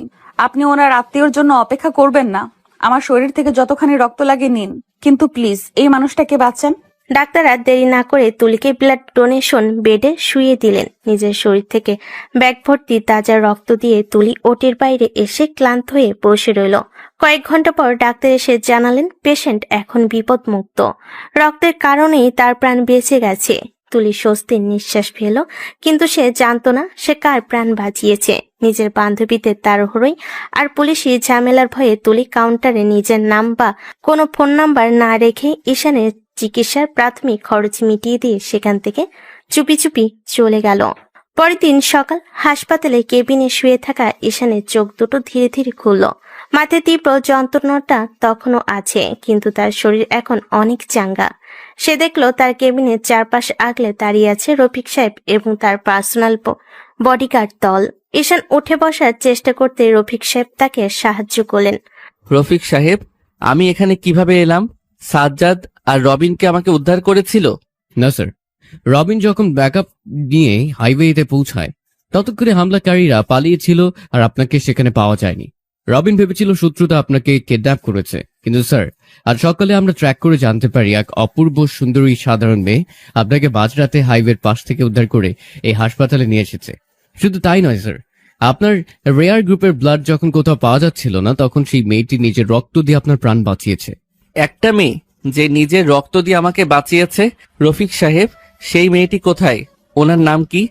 আপনি ওনার আত্মীয়র জন্য অপেক্ষা করবেন না। আমার শরীর থেকে যতখানি রক্ত লাগে নিন, কিন্তু প্লিজ এই মানুষটাকে বাঁচান। ডাক্তার আর দেরি না করে তুলিকে ব্লাড ডোনেশন বেডে শুইয়ে দিলেন। নিজের শরীর থেকে ব্যাগ ভর্তি তাজা রক্ত দিয়ে তুলি ওটির বাইরে এসে ক্লান্ত হয়ে বসে রইল। কয়েক ঘন্টা পর ডাক্তার এসে জানালেন পেশেন্ট এখন বিপদমুক্ত। রক্তের কারণেই তার প্রাণ বেঁচে গেছে। তুলি স্বস্তির নিঃশ্বাস ফেল, কিন্তু সে জানতো না সে কার প্রাণ বাঁচিয়েছে। নিজের বান্ধবীদের তাড়াহুড়োই আর পুলিশি ঝামেলার ভয়ে তুলি কাউন্টারে নিজের নাম বা কোনো ফোন নাম্বার না রেখে ঈশানের চিকিৎসার প্রাথমিক খরচ মিটিয়ে দিয়ে সেখান থেকে চুপি চুপি চলে গেল। পরের দিন সকাল হাসপাতালে কেবিনে শুয়ে থাকা ঈশানের চোখ দুটো ধীরে ধীরে খুলল। মাথায় তীব্র যন্ত্রণাটা তখনও আছে, কিন্তু তার শরীর এখন অনেক চাঙ্গা। সে দেখলো তার কেবিনের চারপাশ আগলে দাঁড়িয়ে আছে রফিক সাহেব এবং তার পার্সোনাল বডিগার্ড দল। ঈশান উঠে বসার চেষ্টা করতে রফিক সাহেব তাকে সাহায্য করলেন। রফিক সাহেব, আমি এখানে কিভাবে এলাম? সাজ্জাদ আর রবিনকে আমাকে উদ্ধার করেছিল? না স্যার, রবিন যখন ব্যাকআপ নিয়ে হাইওয়েতে পৌঁছায় ততক্ষণে হামলাকারীরা পালিয়েছিল আর আপনাকে সেখানে পাওয়া যায়নি। রবিন ভেবেছিল শত্রুতা আপনাকে কিডন্যাপ করেছে, কিন্তু স্যার আজ সকালে আমরা ট্র্যাক করে জানতে পারি এক অপূর্ব সুন্দরী সাধারণ মেয়ে আপনাকে মাঝরাতে হাইওয়ের পাশ থেকে উদ্ধার করে এই হাসপাতালে নিয়ে এসেছে। শুধু তাই নয় স্যার, আপনার রেয়ার গ্রুপের ব্লাড যখন কোথাও পাওয়া যাচ্ছিল না তখন সেই মেয়েটি নিজের রক্ত দিয়ে আপনার প্রাণ বাঁচিয়েছে। একটা মেয়ে যে নিজের রক্ত দিয়ে আমাকে বাঁচিয়েছে? রফিক সাহেব, সেই মেয়েটি কোথায়? ওনার নাম কি?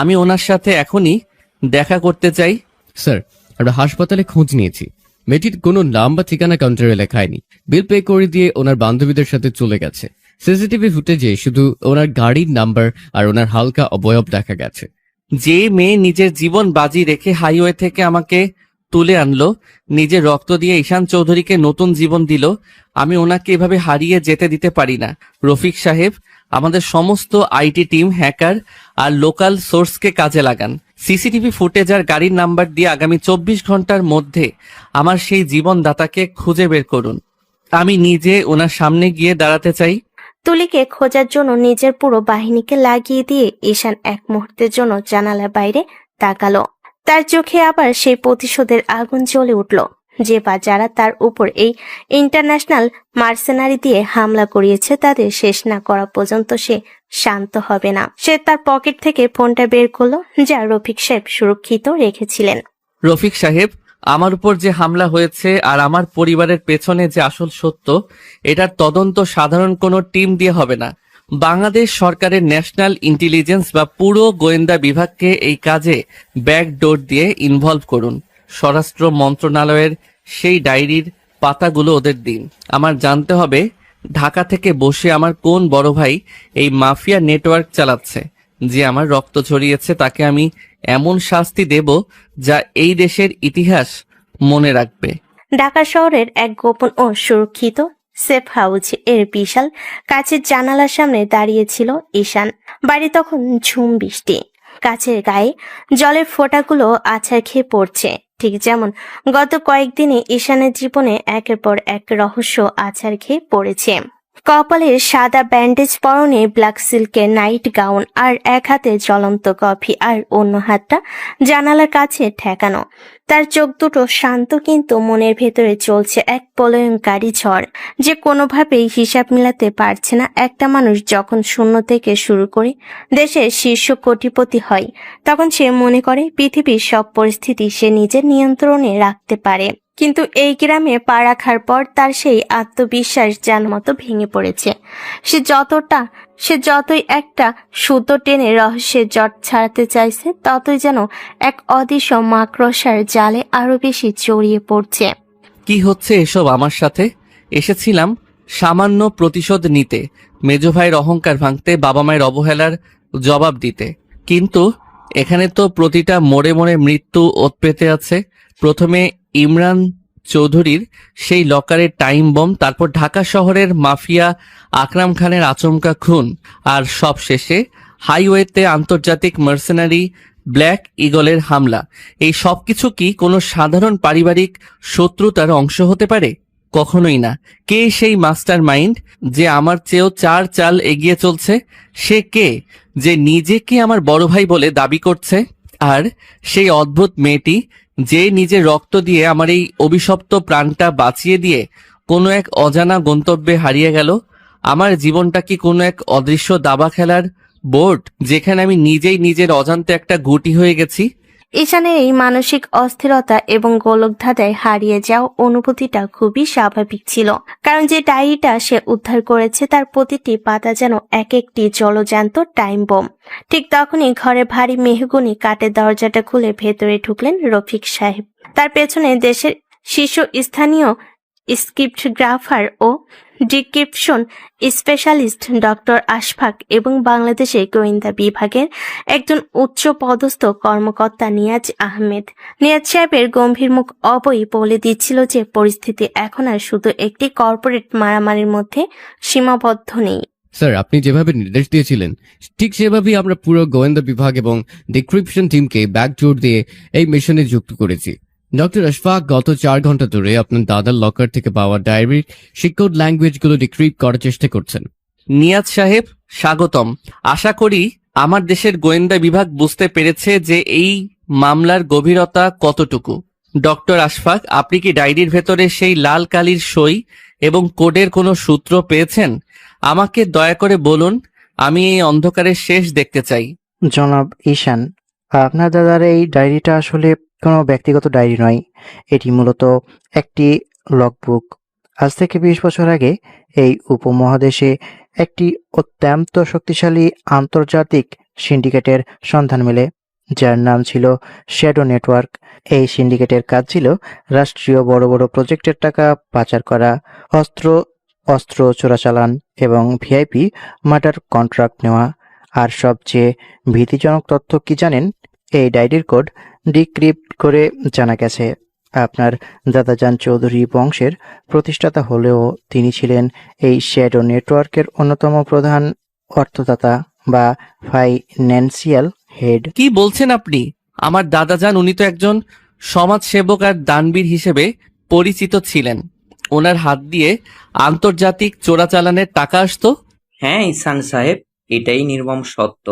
আমি ওনার সাথে এখনই দেখা করতে চাই। স্যার, আমরা হাসপাতালে খোঁজ নিয়েছি। মেয়েটির কোনো নাম বা ঠিকানা কাউন্টারে লেখায়নি। বিল পে করে দিয়ে ওনার বান্ধবীদের সাথে চলে গেছে। সিসিটিভি ফুটেজে শুধু ওনার গাড়ির নাম্বার আর ওনার হালকা অবয়ব দেখা গেছে। যে মেয়ে নিজের জীবন বাজি রেখে হাইওয়ে থেকে আমাকে তুলে আনলো, নিজের রক্ত দিয়ে ঈশান চৌধুরীকে নতুন জীবন দিল, আমি ওনাকে এভাবে হারিয়ে যেতে দিতে পারি না। রফিক সাহেব, আমাদের সমস্ত আইটি টিম, হ্যাকার আর লোকাল সোর্সকে কাজে লাগান। সিসিটিভি ফুটেজ আর গাড়ির নাম্বার দিয়ে আগামী 24 ঘন্টার মধ্যে আমার সেই জীবনদাতাকে খুঁজে বের করুন। আমি নিজে ওনার সামনে গিয়ে দাঁড়াতে চাই। তুলিকে খোঁজার জন্য নিজের পুরো বাহিনীকে লাগিয়ে দিয়ে ঈশান এক মুহূর্তের জন্য জানালার বাইরে তাকালো। তার চোখে আবার সেই প্রতিশোধের আগুন জ্বলে উঠল। যে বা যারা তার উপর এই ইন্টারন্যাশনাল মার্সেনারি দিয়ে হামলা করিয়েছে তাদের শেষ না করা পর্যন্ত সে শান্ত হবে না। সে তার পকেট থেকে ফোনটা বের করলো, যা রফিক সাহেব সুরক্ষিত রেখেছিলেন। রফিক সাহেব, আমার উপর যে হামলা হয়েছে আর আমার পরিবারের পেছনে যে আসল সত্য, এটার তদন্ত সাধারণ কোনো টিম দিয়ে হবে না। বাংলাদেশ সরকারের ন্যাশনাল ইন্টেলিজেন্স বা পুরো গোয়েন্দা বিভাগকে এই কাজে ব্যাকডোর দিয়ে ইনভলভ করুন। স্বরাষ্ট্র মন্ত্রণালয়ের সেই ডায়েরির পাতাগুলো ওদের দিন। আমার জানতে হবে ঢাকা থেকে বসে আমার কোন বড় ভাই এই মাফিয়া নেটওয়ার্ক চালাচ্ছে। যে আমার রক্ত ঝরিয়েছে তাকে আমি এমন শাস্তি দেব যা এই দেশের ইতিহাস মনে রাখবে। ঢাকা শহরের এক গোপন ও সুরক্ষিত সেফ হাউস এর বিশাল কাচের জানালার সামনে দাঁড়িয়েছিল ঈশান। বাড়ি তখন ঝুম বৃষ্টি। কাচের গায়ে জলের ফোঁটাগুলো আছাড় খেয়ে পড়ছে, ঠিক যেমন গত কয়েকদিনে ঈশানের জীবনে একের পর এক রহস্য আছাড় খেয়ে পড়েছে। কপালের সাদা ব্যান্ডেজ, পরনে ব্ল্যাক সিল্কের নাইট গাউন, আর এক হাতে জ্বলন্ত কফি আর অন্য হাতটা জানালার কাছে ঠেকানো। তার চোখ দুটো শান্ত, কিন্তু মনের ভেতরে চলছে এক প্রলয়ঙ্কারী ঝড়, যে কোনোভাবেই হিসাব মিলাতে পারছে না। একটা মানুষ যখন শূন্য থেকে শুরু করে দেশের শীর্ষ কোটিপতি হয়, তখন সে মনে করে পৃথিবীর সব পরিস্থিতি সে নিজের নিয়ন্ত্রণে রাখতে পারে। কিন্তু এই গ্রামে পা রাখার পর তার সেই আত্মবিশ্বাস যেন মতো ভেঙে পড়েছে। সে যতই একটা সুতো টেনে রহস্যের জট ছাড়াতে চাইছে, ততই যেন এক অদৃশ্য মাকড়সার জালে আরো বেশি জড়িয়ে পড়ছে। কি হচ্ছে এসব আমার সাথে? এসেছিলাম সামান্য প্রতিশোধ নিতে, মেজ ভাইয়ের অহংকার ভাঙতে, বাবা মায়ের অবহেলার জবাব দিতে। কিন্তু এখানে তো প্রতিটা মোড়ে মোড়ে মৃত্যু ওত পেতে আছে। প্রথমে ইমরান চৌধুরীর সেই লকারের টাইম বম, তারপর ঢাকা শহরের মাফিয়া আকরাম খানের আচমকা খুন, আর সব শেষে হাইওয়েতে আন্তর্জাতিক মার্সেনারি ব্ল্যাক ইগলের হামলা। এই সবকিছু কি কোনো সাধারণ পারিবারিক শত্রুতার অংশ হতে পারে? কখনোই না। কে সেই মাস্টার মাইন্ড যে আমার চেয়েও 4 চাল এগিয়ে চলছে? সে কে যে নিজেকে আমার বড় ভাই বলে দাবি করছে? আর সেই অদ্ভুত মেয়েটি যে নিজের রক্ত দিয়ে আমার এই অভিশপ্ত প্রাণটা বাঁচিয়ে দিয়ে কোনো এক অজানা গন্তব্যে হারিয়ে গেল? আমার জীবনটা কি কোনো এক অদৃশ্য দাবা খেলার বোর্ড, যেখানে আমি নিজেই নিজের অজান্তে একটা গুটি হয়ে গেছি? ঈশানের এই মানসিক অস্থিরতা এবং গোলকধাঁধায় হারিয়ে যাওয়া অনুভূতিটা খুবই স্বাভাবিক ছিল, কারণ যে ডায়েরিটা সে উদ্ধার করেছে তার প্রতিটি পাতা যেন এক একটি জলজ্যান্ত টাইম বোম। ঠিক তখনই ঘরে ভারী মেহগুনি কাঠের দরজাটা খুলে ভেতরে ঢুকলেন রফিক সাহেব। তার পেছনে দেশের শীর্ষস্থানীয় স্ক্রিপ্টগ্রাফার ও ডিক্রিপশন স্পেশালিস্ট ডক্টর আশফাক এবং বাংলাদেশের গোয়েন্দা বিভাগের একজন উচ্চ পদস্থ কর্মকর্তা নিয়াজ আহমেদ। নিয়াজ সাহেবের গম্ভীর মুখ অবই বলে দিচ্ছিল যে পরিস্থিতি এখন আর শুধু একটি কর্পোরেট মারামারির মধ্যে সীমাবদ্ধ নেই। স্যার, আপনি যেভাবে নির্দেশ দিয়েছিলেন ঠিক সেভাবেই আমরা পুরো গোয়েন্দা বিভাগ এবং ডিক্রিপশন টিমকে ব্যাকডোর দিয়ে এই মিশনে যুক্ত করেছি। ডক্টর আশফাক গত 4 ঘন্টা ধরে আপনার দাদার লকার থেকে পাওয়া ডায়েরির শিকোড ল্যাঙ্গুয়েজগুলো ডিক্রিপ্ট করার চেষ্টা করছেন। নিয়াজ সাহেব, স্বাগতম। আশা করি আমার দেশের গোয়েন্দা বিভাগ বুঝতে পেরেছে যে এই মামলার গভীরতা কতটুকু। ডক্টর আশফাক, আপনি কি ডায়েরির ভেতরে সেই লাল কালির সই এবং কোডের কোনো সূত্র পেয়েছেন? আমাকে দয়া করে বলুন, আমি এই অন্ধকারের শেষ দেখতে চাই। জনাব ঈশান, আপনার দাদার এই ডায়েরিটা আসলে কোনো ব্যক্তিগত ডায়েরি নয়। এটি মূলত একটি লগবুক। আজ থেকে 20 বছর আগে এই উপমহাদেশে একটি অত্যন্ত শক্তিশালী আন্তর্জাতিক সিন্ডিকেটের সন্ধান মেলে, যার নাম ছিল শ্যাডো নেটওয়ার্ক। এই সিন্ডিকেটের কাজ ছিল রাষ্ট্রীয় বড় বড় প্রজেক্টের টাকা পাচার করা, অস্ত্র চোরাচালান এবং ভিআইপি মার্ডার কন্ট্রাক্ট নেওয়া। আর সবচেয়ে ভীতিজনক তথ্য কি জানেন? এই ডায়েরির কোড ডিক্রিপ্ট করে জানা গেছে আপনার দাদাজান চৌধুরী বংশের প্রতিষ্ঠাতা হলেও তিনি ছিলেন এই শ্যাডো নেটওয়ার্কের অন্যতম প্রধান অর্থদাতা বা ফাইন্যান্সিয়াল হেড। কি বলছেন আপনি? আমার দাদাজান, উনি তো একজন সমাজসেবক আর দানবীর হিসেবে পরিচিত ছিলেন। ওনার হাত দিয়ে আন্তর্জাতিক চোরাচালানের টাকা আসতো। হ্যাঁ ঈশান সাহেব, এটাই নির্মম সত্য।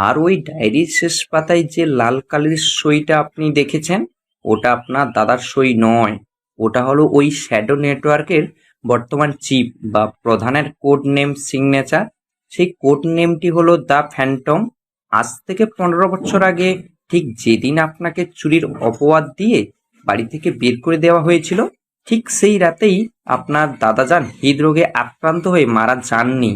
আর ওই ডায়েরির শেষ পাতায় যে লাল কালির সইটা আপনি দেখেছেন, ওটা আপনার দাদার সই নয়। ওটা হলো ওই শ্যাডো নেটওয়ার্কের বর্তমান চিফ বা প্রধানের কোড নেম সিগনেচার। সেই কোড নেমটি হলো দ্য ফ্যান্টম। আজ থেকে 15 বছর আগে, ঠিক যেদিন আপনাকে চুরির অপবাদ দিয়ে বাড়ি থেকে বের করে দেওয়া হয়েছিল, ঠিক সেই রাতেই আপনার দাদাজান হৃদরোগে আক্রান্ত হয়ে মারা যাননি।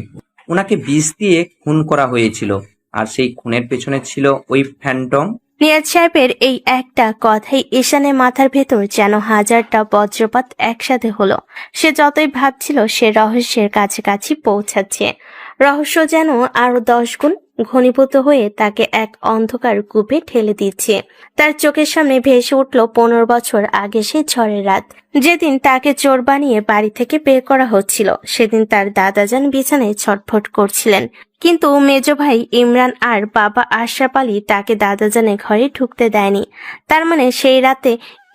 ওনাকে বিষ দিয়ে খুন করা হয়েছিল, আর সেই খুনের পেছনে ছিল ওই ফ্যান্টম। নিয়াজ সাহেবের এই একটা কথাই ঈশানের মাথার ভেতর যেন হাজারটা বজ্রপাত একসাথে হলো। সে যতই ভাবছিল সে রহস্যের কাছাকাছি পৌঁছাচ্ছে, রহস্য যেন আরো 10 গুণ ঘনীভূত হয়ে তাকে এক অন্ধকার কূপে ঠেলে দিচ্ছে। তার চোখের সামনে ভেসে উঠল 15 বছর আগে সেই ঝড়ের রাত, যেদিন তাকে চোর বানিয়ে বাড়ি থেকে বের করা হচ্ছিল। সেদিন তার দাদাজান বিছানায় ছটফট করছিলেন, কিন্তু মেজ ভাই ইমরান আর বাবা আশরাফ আলী তাকে দাদাজানের ঘরে ঢুকতে দেয়নি। তার মানে সেই রাতে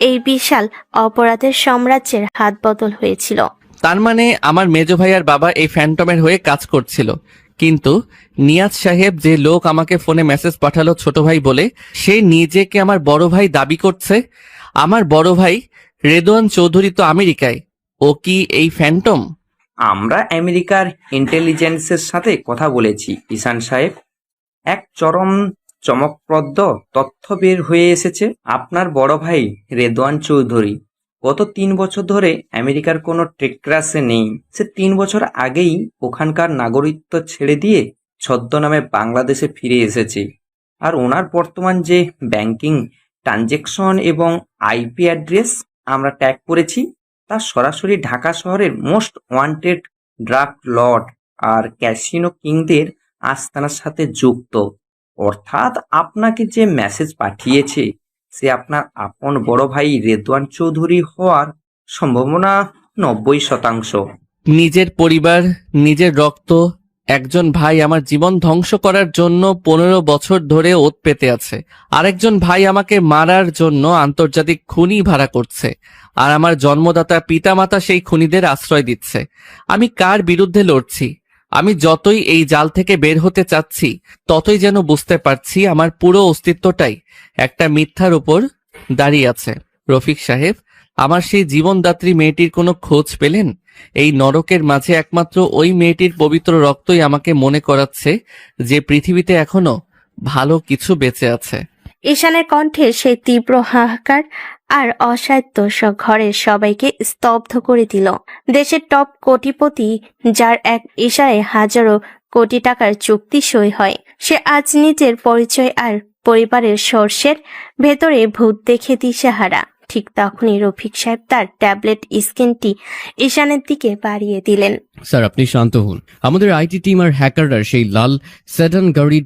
এই বিশাল অপরাধের সাম্রাজ্যের হাত বদল হয়েছিল। তার মানে আমার মেজ ভাই আর বাবা এই ফ্যান্টমের হয়ে কাজ করছিল। কিন্তু নিয়াজ সাহেব যে লোক আমাকে ফোনে মেসেজ পাঠালো ছোট ভাই বলে, সে নিজেকে আমার বড় ভাই দাবি করছে। আমার বড় ভাই রেদওয়ান চৌধুরী তো আমেরিকায়, ও কি এই ফ্যান্টম? আমরা আমেরিকার ইন্টেলিজেন্সের সাথে কথা বলেছি ঈশান সাহেব। এক চরম চমকপ্রদ তথ্য বের হয়ে এসেছে। আপনার বড় ভাই রেদওয়ান চৌধুরী গত 3 বছর ধরে আমেরিকার কোনো ট্রেক্রাসে নেই। সে 3 বছর আগেই ওখানকার নাগরিকত্ব ছেড়ে দিয়ে ছদ্মনামে বাংলাদেশে ফিরে এসেছে। আর ওনার বর্তমান যে ব্যাংকিং ট্রানজেকশন এবং আইপি অ্যাড্রেস আমরা ট্যাগ করেছি, তা সরাসরি ঢাকা শহরের মোস্ট ওয়ান্টেড ড্রাগ লর্ড আর ক্যাসিনো কিংদের আস্তানার সাথে যুক্ত। অর্থাৎ আপনাকে যে মেসেজ পাঠিয়েছে সে আপনার আপন বড় ভাই রেদওয়ান চৌধুরী হওয়ার সম্ভাবনা 90%। নিজের পরিবার, নিজের রক্ত, একজন ভাই আমার জীবন ধ্বংস করার জন্য 15 বছর ধরে ওত পেতে আছে। আরেকজন ভাই আমাকে মারার জন্য আন্তর্জাতিক খুনি ভাড়া করছে। আর আমার জন্মদাতা পিতামাতা সেই খুনিদের আশ্রয় দিচ্ছে। আমি কার বিরুদ্ধে লড়ছি? আমি যতই এই জাল থেকে বের হতে চাচ্ছি, ততই যেন বুঝতে পারছি আমার পুরো অস্তিত্বটাই একটা মিথ্যার উপর দাঁড়িয়ে আছে। রফিক সাহেব, আমার সেই জীবনদাত্রী মেয়েটির কোনো খোঁজ পেলেন? এই নরকের মাঝে একমাত্র ওই মেয়েটির পবিত্র রক্তই আমাকে মনে করাচ্ছে যে পৃথিবীতে এখনো ভালো কিছু বেঁচে আছে। ঈশানের কণ্ঠে সেই তীব্র হাহাকার আর অসাধ্য ঘরের সবাইকে স্তব্ধ করে দিল। দেশের টপ কোটিপতি, যার এক ইশারায় হাজারো কোটি টাকার চুক্তি সই হয়, সে আজ নিজের পরিচয় আর পরিবারের সর্ষের ভেতরে ভূত দেখে দিশেহারা। ঠিক তখনই রফিক সাহেব তার ট্যাবলেট স্ক্রিনটি ঈশানের দিকে বাড়িয়ে দিলেন। স্যার, আপনি শান্ত হন। আমাদের আইটি টিম আর হ্যাকাররা সেই লাল সেডান গাড়ির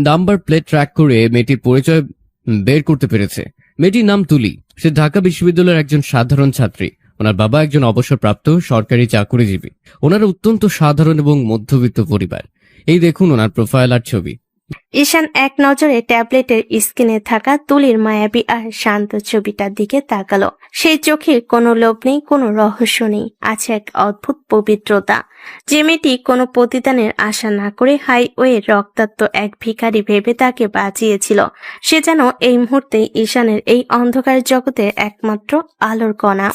নাম্বার প্লেট ট্র্যাক করে মেয়েটির পরিচয় বের করতে পেরেছে। মেয়েটির নাম তুলি। সে ঢাকা বিশ্ববিদ্যালয়ের একজন সাধারণ ছাত্রী। ওনার বাবা একজন অবসরপ্রাপ্ত সরকারি চাকুরিজীবী। ওনার অত্যন্ত সাধারণ এবং মধ্যবিত্ত পরিবার। এই দেখুন ওনার প্রোফাইল আর ছবি। ঈশান এক নজরে ট্যাবলেটের স্ক্রিনে থাকা তুলির মায়াবী আর শান্ত ছবিটার দিকে তাকালো। সেই চোখে কোনো লোভ নেই, কোনো রহস্য নেই, আছে এক অদ্ভুত পবিত্রতা। যে মেয়েটি কোনো প্রতিদানের আশা না করে হাইওয়ে রক্তাক্ত এক ভিখারি ভেবে তাকে বাঁচিয়েছিল, সে যেন এই মুহূর্তে ঈশানের এই অন্ধকার জগতের একমাত্র আলোর কণা।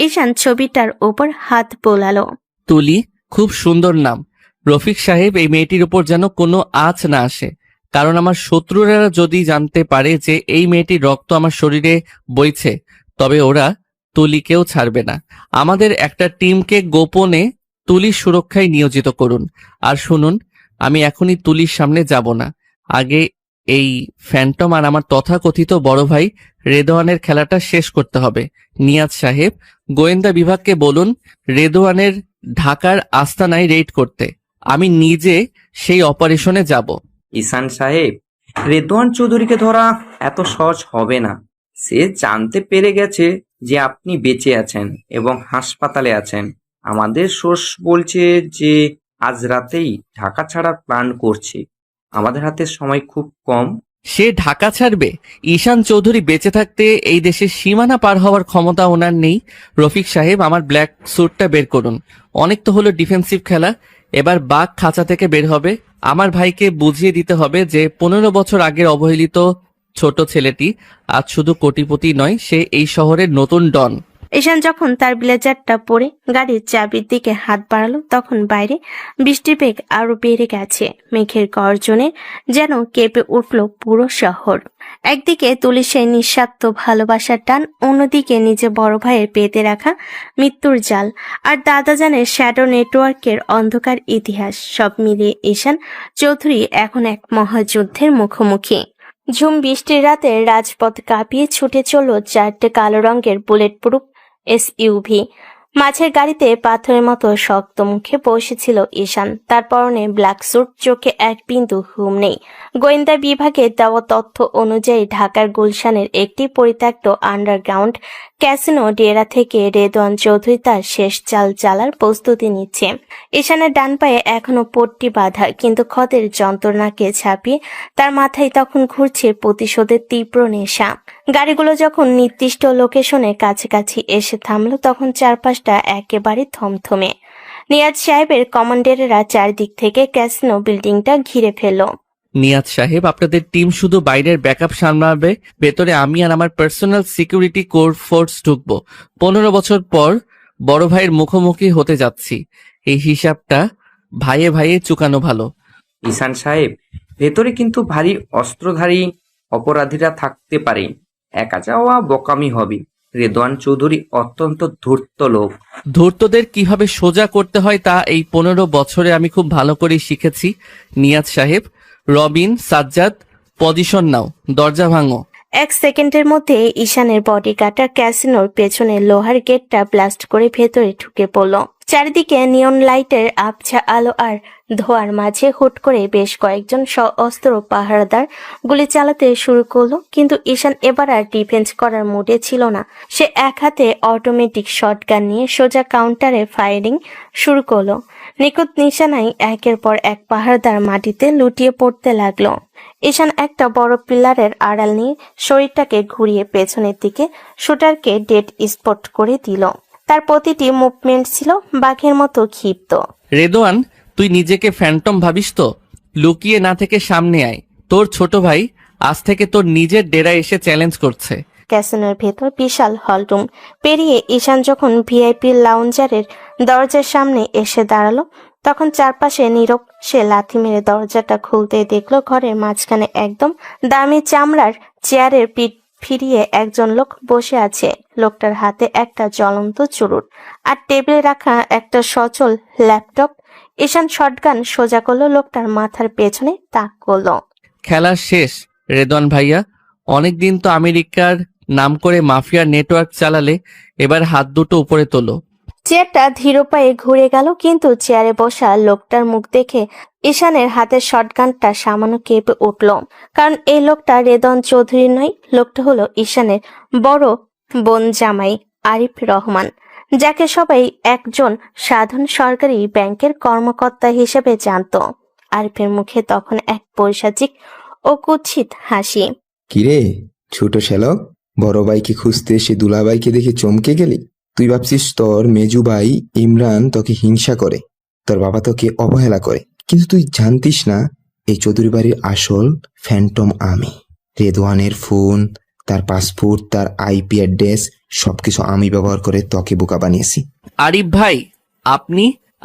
ঈশান ছবিটার ওপর হাত বোলালো। তুলি, খুব সুন্দর নাম। রফিক সাহেব, এই মেয়েটির উপর যেন কোনো আঁচ না আসে, কারণ আমার শত্রুরা যদি জানতে পারে যে এই মেয়েটির রক্ত আমার শরীরে বইছে, তবে ওরা তুলিকেও ছাড়বে না। আমাদের একটা টিমকে গোপনে তুলির সুরক্ষায় নিয়োজিত করুন। আর শুনুন, আমি এখনই তুলির সামনে যাব না। আগে এই ফ্যান্টম আর আমার তথাকথিত বড় ভাই রেদওয়ানের খেলাটা শেষ করতে হবে। নিয়াজ সাহেব, গোয়েন্দা বিভাগকে বলুন রেদওয়ানের ঢাকার আস্তানায় রেড করতে। আমি নিজে সেই অপারেশনে যাব। ঈশান সাহেব, রেদওয়ান চৌধুরীকে ধরা এত সহজ হবে না। সে জানতে পেরে গেছে যে আপনি বেঁচে আছেন এবং হাসপাতালে আছেন। আমাদের সোর্স বলছে যে আজ রাতেই ঢাকা ছাড়ার প্ল্যান করছে। আমাদের হাতে সময় খুব কম। সে ঢাকা ছাড়বে? ঈশান চৌধুরী বেঁচে থাকতে এই দেশের সীমানা পার হওয়ার ক্ষমতা ওনার নেই। রফিক সাহেব, আমার ব্ল্যাক স্যুটটা বের করুন। অনেক তো হলো ডিফেন্সিভ খেলা, এবার বাঘ খাঁচা থেকে বের হবে। আমার ভাইকে বুঝিয়ে দিতে হবে যে 15 বছর আগের অবহেলিত ছোট ছেলেটি আজ শুধু কোটিপতি নয়, সে এই শহরের নতুন ডন। ঈশান যখন তার ব্লেজারটা পরে গাড়ির চাবির দিকে হাত বাড়ালো, তখন বাইরে বৃষ্টির বেগ আরো বেড়ে গেছে। মেঘের গর্জনে যেন কেঁপে উঠল পুরো শহর। একদিকে তুলি সেই নিঃস্বার্থ ভালোবাসার টান, অন্যদিকে নিজে বড় ভাইয়ের পেতে রাখা মৃত্যুর জাল, আর দাদাজানের শ্যাডো নেটওয়ার্কের অন্ধকার ইতিহাস। সব মিলিয়ে ঈশান চৌধুরী এখন এক মহাযুদ্ধের মুখোমুখি। ঝুম বৃষ্টির রাতে রাজপথ কাঁপিয়ে ছুটে চলল 4টে কালো রঙের বুলেট প্রুফ SUV। মাঝের গাড়িতে পাথরের মতো শক্ত মুখে বসেছিল ঈশান। তার পরনে ব্ল্যাক স্যুট, চোখে এক বিন্দু ঘুম নেই। গোয়েন্দা বিভাগের দেওয়া তথ্য অনুযায়ী ঢাকার গুলশানের একটি পরিত্যক্ত আন্ডারগ্রাউন্ড ক্যাসিনো ডেরা থেকে রেদওয়ান চৌধুরী তার শেষ চাল চালার প্রস্তুতি নিচ্ছে। ঈশানের ডান পায়ে এখনো পট্টি বাঁধা, কিন্তু ক্ষতের যন্ত্রণাকে ছাপিয়ে তার মাথায় তখন ঘুরছে প্রতিশোধের তীব্র নেশা। গাড়িগুলো যখন নির্দিষ্ট লোকেশনে কাছাকাছি এসে থামলো, তখন চারপাশটা একেবারে থমথমে। নিয়াজ সাহেবের কমান্ডারেরা চারদিক থেকে ক্যাসিনো বিল্ডিংটা ঘিরে ফেলল। নিয়াজ সাহেব, আপনাদের টিম শুধু বাইরের ব্যাকআপ সামলাবে, ভেতরে আমি আর আমার পার্সোনাল সিকিউরিটি কোর ফোর্স ঢুকবো। 15 বছর পর বড় ভাইয়ের মুখোমুখি হতে যাচ্ছি, এই হিসাবটা ভাইয়ে ভাইয়ে চুকানো ভালো। ঈশান সাহেব, ভেতরে কিন্তু ভারী অস্ত্রধারী অপরাধীরা থাকতে পারে, একা যাওয়া বোকামি হবে। রেদওয়ান চৌধুরী অত্যন্ত ধূর্ত লোক। ধূর্তদের কিভাবে সোজা করতে হয় তা এই 15 বছরে আমি খুব ভালো করে শিখেছি। নিয়াজ সাহেব, রবিন, সাজ্জাদ, পজিশন নাও, দরজা ভাঙো। 1 সেকেন্ডের মধ্যে ঈশানের বডিগার্ডটা ক্যাসিনোর পেছনে লোহার গেটটা ব্লাস্ট করে ভেতরে ঢুকে পড়ল। চারিদিকে নিয়ন লাইটের আবছা আলো আর ধোয়ার মাঝে হুট করে বেশ কয়েকজন সশস্ত্র পাহারাদার গুলি চালাতে শুরু করলো, কিন্তু ঈশান এবার আর ডিফেন্স করার মুডে ছিল না। সে এক হাতে অটোমেটিক শটগান নিয়ে সোজা কাউন্টারে ফায়ারিং শুরু করলো। নিখুঁত নিশানায় একের পর এক পাহারাদার মাটিতে লুটিয়ে পড়তে লাগলো। ঈশান একটা বড় পিলারের আড়াল নিয়ে শরীরটাকে ঘুরিয়ে পেছনের দিকে শুটারকে ডেড স্পট করে দিল। তার প্রতিটি মুভমেন্ট ছিল বাঘের মতো ক্ষিপ্ত। রেদওয়ান, তুই নিজেকে ফ্যান্টম ভাবিস তো? লুকিয়ে না থেকে সামনে আয়। তোর ছোট ভাই আজ থেকে তোর নিজের ডেরায় এসে চ্যালেঞ্জ করছে। ক্যাসিনোর ভেতর বিশাল হলরুম পেরিয়ে ঈশান যখন ভিআইপি লাউঞ্জারের দরজার সামনে এসে দাঁড়ালো, তখন চারপাশে নীরব। সে লাথি মেরে দরজাটা খুলতে দেখলো ঘরের মাঝখানে একদম দামি চামড়ার চেয়ারের পিঠ ফিরিয়ে একজন লোক বসে আছে। লোকটার হাতে একটা জ্বলন্ত চুরুট আর টেবিলে রাখা একটা সচল ল্যাপটপ। ঈশান শটগান সোজা করলো, লোকটার মাথার পেছনে তাক করলো। খেলা শেষ রেদওয়ান ভাইয়া। অনেকদিন তো আমেরিকার নাম করে মাফিয়ার নেটওয়ার্ক চালালে, এবার হাত দুটো উপরে তোলো। চেয়ারটা ধীর পায়ে ঘুরে গেল, কিন্তু চেয়ারে বসা লোকটার মুখ দেখে ঈশানের হাতের শটগানটা সামান্য কেঁপে উঠল। কারণ এই লোকটা রেদওয়ান চৌধুরী নয়, লোকটা হলো ঈশানের বড় বোন জামাই আরিফ রহমান, যাকে সবাই একজন সাধারণ সরকারি ব্যাংকের কর্মকর্তা হিসেবে জানত। আরিফের মুখে তখন এক পৈশাচিক ও কুৎসিত হাসি। কিরে ছোট শ্যালক, বড় ভাইকে খুঁজতে এসে দুলাভাইকে দেখে চমকে গেলি? তুই ভাবছিস তোর মেজু ভাই ইমরান তোকে হিংসা করে, তোর বাবা তোকে অবহেলা করে, কিন্তু তুই জানতিস না এই চৌধুরী বাড়ির আসল ফ্যান্টম আমি। রেদওয়ানের ফোন, তার পাসপোর্ট, তার আইপি অ্যাড্রেস সবকিছু আমি ব্যবহার করে তোকে বোকা বানিয়েছি। আরিফ ভাই,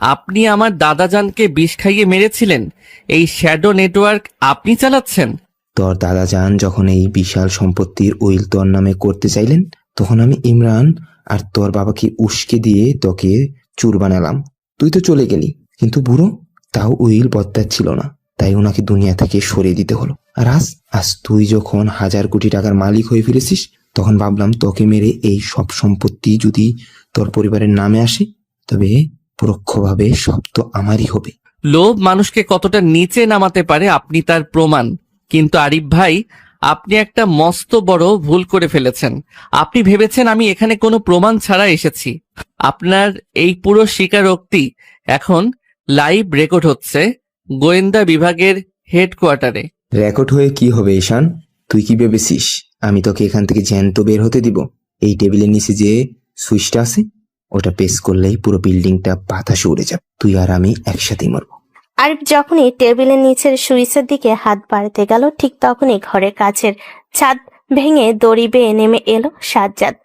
আপনি আমার দাদাজানকে বিষ খাইয়ে মেরেছিলেন। এই শ্যাডো নেটওয়ার্ক আপনি চালাচ্ছেন? তোর দাদাজান যখন এই বিশাল সম্পত্তির উইল তোর নামে করতে চাইলেন, তখন আমি ইমরান আর তোর বাবাকে উস্কে দিয়ে তোকে চুর বানালাম। তুই তো চলে গেলি, কিন্তু বুড়ো তাও উইল বদলাচ্ছিল না, তাই ওনাকে দুনিয়া থেকে সরিয়ে দিতে হলো। আর আজ তুই যখন 1000 কোটি টাকার মালিক হয়ে ফিরেছিস, তখন ভাবলাম তোকে মেরে এই সব সম্পত্তি যদি তোর পরিবারের নামে আসে, তবে পরোক্ষভাবে সব তো আমারই হবে। লোভ মানুষকে কতটা নিচে নামাতে পারে আপনি তার প্রমাণ। কিন্তু আরিফ ভাই, আপনি একটা মস্ত বড় ভুল করে ফেলেছেন। আপনি ভেবেছেন আমি এখানে কোনো প্রমাণ ছাড়া এসেছি। আপনার এই পুরো স্বীকারোক্তি এখন লাইভ রেকর্ড হচ্ছে গোয়েন্দা বিভাগের হেডকোয়ার্টারে। রেকর্ড হয়ে কি হবে ঈশান? তুই কি ভেবেছিস আমি তোকে এখান থেকে জ্যান্ত বের হতে দিব? এই টেবিলের নিচে যে সুইচটা আছে, ওটা প্রেস করলেই পুরো বিল্ডিংটা বাতাসে উড়ে যাবে। তুই আর আমি একসাথেই মরবো। আরিফ যখনই টেবিলের নিচের সুইচের দিকে হাত বাড়াতে গেল, ঠিক তখনই ঘরের কাছের ছাদ ভেঙে দড়ি বেয়ে নেমে এলো সাজ্জাদ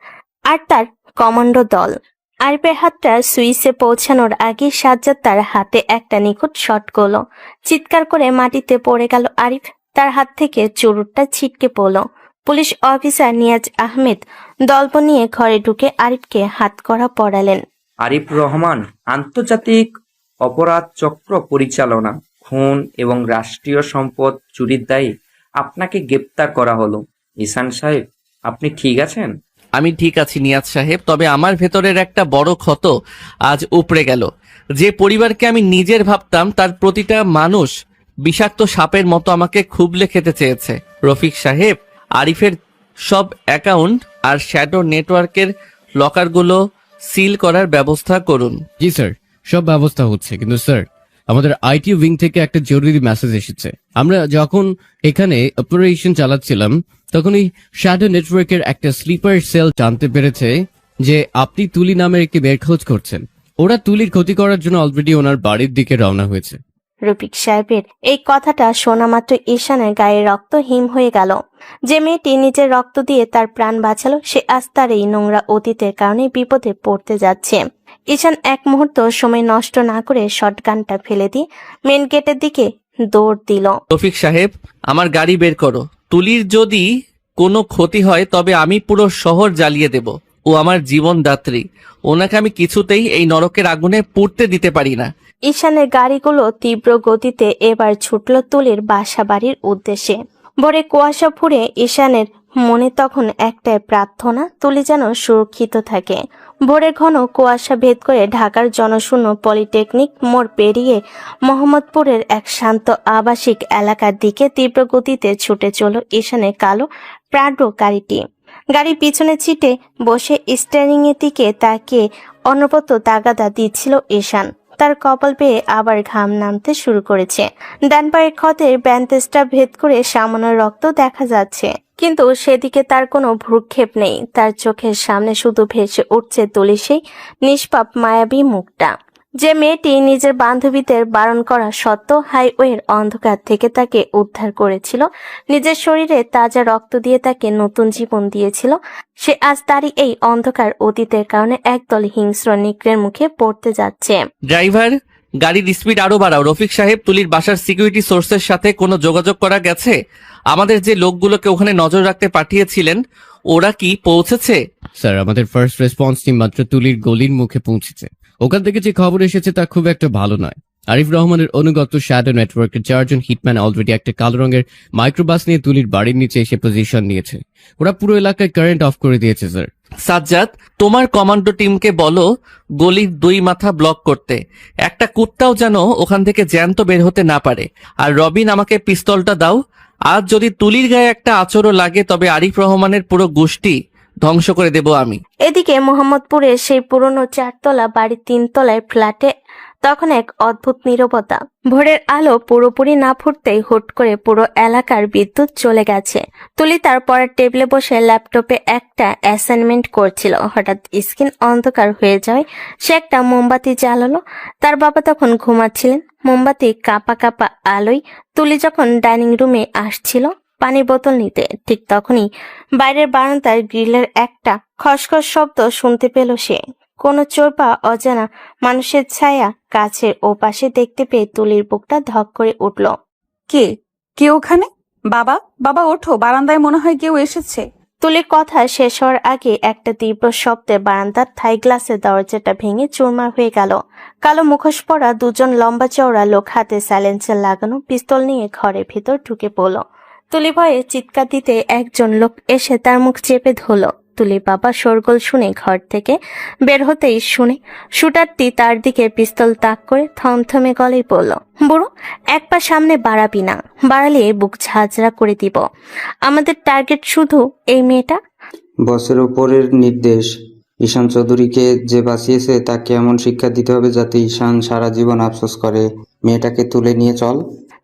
আর তার কমান্ডো দল। আরিফের হাতটা সুইচে পৌঁছানোর আগে সাজ্জাদ তার হাতে একটা নিখুঁত শট করলো। চিৎকার করে মাটিতে পড়ে গেল আরিফ। তার হাত থেকে চুরুটটা ছিটকে পড়ল। পুলিশ অফিসার নিয়াজ আহমেদ দলপ নিয়ে ঘরে ঢুকে আরিফকে হাতকড়া পরালেন। আরিফ রহমান, আন্তর্জাতিক অপরাধ চক্র পরিচালনা, খুন এবং রাষ্ট্রীয় সম্পদ চুরির দায়ে আপনাকে গ্রেপ্তার করা হলো। ঈশান সাহেব, আপনি ঠিক আছেন? আমি ঠিক আছি নিয়াজ সাহেব, তবে আমার ভেতরের একটা বড় ক্ষত আজ উপড়ে গেল। যে পরিবারকে আমি নিজের ভাবতাম, তার প্রতিটা মানুষ বিষাক্ত সাপের মতো আমাকে খুবলে খেতে চেয়েছে। রফিক সাহেব, আরিফের সব অ্যাকাউন্ট আর শ্যাডো নেটওয়ার্কের লকারগুলো সিল করার ব্যবস্থা করুন। জি স্যার, সব ব্যবস্থা হচ্ছে, কিন্তু স্যার আমাদের আইটি উইং থেকে একটা জরুরি মেসেজ এসেছে। আমরা যখন এখানে অপারেশন চালাচ্ছিলাম তখন এই শ্যাডো নেটওয়ার্কের একটা স্লিপার সেল জানতে পেরেছে যে আপনি তুলি নামের একটি বের খোঁজ করছেন। ওরা তুলির ক্ষতি করার জন্য অলরেডি ওনার বাড়ির দিকে রওনা হয়েছে। রফিক সাহেবের এই কথাটা শোনা মাত্র ঈশানের গায়ে রক্ত হিম হয়ে গেল। যে মেয়েটি নিজের রক্ত দিয়ে তার প্রাণ বাঁচালো, সে আজ তার এই নোংরা অতীতের কারণে বিপদে পড়তে যাচ্ছে। ঈশান এক মুহূর্ত সময় নষ্ট না করে শটগানটা ফেলে দিয়ে মেন গেটের দিকে দৌড় দিল। রফিক সাহেব, আমার গাড়ি বের করো। তুলির যদি কোনো ক্ষতি হয় তবে আমি পুরো শহর জ্বালিয়ে দেব। ও আমার জীবনদাত্রী, ওনাকে আমি কিছুতেই এই নরকের আগুনে পুড়তে দিতে পারি না। ঈশানের গাড়িগুলো তীব্র গতিতে এবার ছুটল তুলির বাসা বাড়ির উদ্দেশ্যে। ভোরে কুয়াশা ফুরে ঈশানের মনে তখন একটাই প্রার্থনা, তুলি যেন সুরক্ষিত থাকে। ভোরের ঘন কুয়াশা ভেদ করে ঢাকার জনশূন্য পলিটেকনিক মোড় পেরিয়ে মোহাম্মদপুরের এক শান্ত আবাসিক এলাকার দিকে তীব্র গতিতে ছুটে চলল ঈশানের কালো প্রাডো গাড়িটি। গাড়ির পিছনে সিটে বসে স্টিয়ারিং এর দিকে তাকিয়ে অনবরত তাগাদা দিচ্ছিল ঈশান। তার কপাল পেয়ে আবার ঘাম নামতে শুরু করেছে। ডান পায়ের ক্ষতের ব্যান্ডেজটা ভেদ করে সামান্য রক্ত দেখা যাচ্ছে, কিন্তু সেদিকে তার কোনো ভ্রুক্ষেপ নেই। তার চোখের সামনে শুধু ভেসে উঠছে তুলির সেই নিষ্পাপ মায়াবী মুখটা। যে মেয়েটি নিজের বান্ধবীদের বারণ করা সত্ত্বেও হাইওয়ের অন্ধকার থেকে তাকে উদ্ধার করেছিল, নিজের শরীরে তাজা রক্ত দিয়ে তাকে নতুন জীবন দিয়েছিল, সে আজ তারই এই অন্ধকার অতীতের কারণে একদল হিংস্র নিগ্রের মুখে পড়তে যাচ্ছে। ড্রাইভার, গাড়ির স্পিড আরো বাড়াও। রফিক সাহেব, তুলির বাসার সিকিউরিটি সোর্সের সাথে কোনো যোগাযোগ করা গেছে? আমাদের যে লোকগুলোকে ওখানে নজর রাখতে পাঠিয়েছিলেন, ওরা কি পৌঁছেছে? স্যার, আমাদের ফার্স্ট রেসপন্স টিম মাত্র তুলির গলির মুখে পৌঁছেছে। ওখান থেকে যে খবর এসেছে তা খুব একটা ভালো নয়। আরিফ রহমানের অনুগত শ্যাডো নেটওয়ার্কের 4 জন হিটম্যান অলরেডি একটা কালো রঙের মাইক্রোবাস নিয়ে তুলির বাড়ির নিচে এসে পজিশন নিয়েছে। ওরা পুরো এলাকায় কারেন্ট অফ করে দিয়েছে স্যার। সাজ্জাদ, তোমার কমান্ডো টিমকে বলো গলির 2 মাথা ব্লক করতে। একটা কুত্তাও যেন ওখান থেকে জ্যান্ত বের হতে না পারে। আর রবিন, আমাকে পিস্তলটা দাও। আজ যদি তুলির গায়ে একটা আঁচড়ও লাগে তবে আরিফ রহমানের পুরো গোষ্ঠী ধ্বংস করে দেব আমি। এদিকে মোহাম্মদপুরের সেই পুরনো 4তলা বাড়ির 3 তলায় ফ্ল্যাটে তখন এক অদ্ভুত নীরবতা। ভোরের আলো পুরোপুরি না ফুটতেই হুট করে পুরো এলাকার বিদ্যুৎ চলে গেছে। তুলি তার পরের টেবিলে বসে ল্যাপটপে একটা অ্যাসাইনমেন্ট করছিল। হঠাৎ স্ক্রিন অন্ধকার হয়ে যায়। সে একটা মোমবাতি জ্বালালো। তার বাবা তখন ঘুমাচ্ছিলেন। মোমবাতি কাপা কাপা আলোয় তুলি যখন ডাইনিং রুমে আসছিল পানির বোতল নিতে, ঠিক তখনই বাইরের বারান্দার গ্রিলের একটা খসখস শব্দ শুনতে পেল সে। কোনো চোর বা অজানা মানুষের ছায়া কাছের ওপাশে দেখতে পেয়ে তুলির বুকটা ধক করে উঠল। কে কে ওখানে? বাবা, বাবা ওঠো, বারান্দায় মনে হয় কেউ এসেছে। তুলির কথা শেষ হওয়ার আগে একটা তীব্র শব্দে বারান্দার থাই গ্লাসের দরজাটা ভেঙে চুরমার হয়ে গেল। কালো মুখোশ পরা 2 জন লম্বা চওড়া লোক হাতে সাইলেন্সার লাগানো পিস্তল নিয়ে ঘরের ভেতর ঢুকে পড়ল। তুলি ভয়ে চিৎকার দিতে একজন লোক এসে তার মুখ চেপে ধরল। তুলির বাবা শোরগোল শুনে ঘর থেকে বের হতেই শুনে শুটারটি তার দিকে পিস্তল তাক করে থমথমে গলায় বলল, বুড়ো, এক পা সামনে বাড়াবি না, বাড়ালে বুক ঝাঁঝরা করে দিব। আমাদের টার্গেট শুধু এই মেয়েটা। বসের উপরের নির্দেশ, ঈশান চৌধুরীকে যে বাঁচিয়েছে তাকে এমন শিক্ষা দিতে হবে যাতে ঈশান সারা জীবন আফসোস করে। মেয়েটাকে তুলে নিয়ে চল।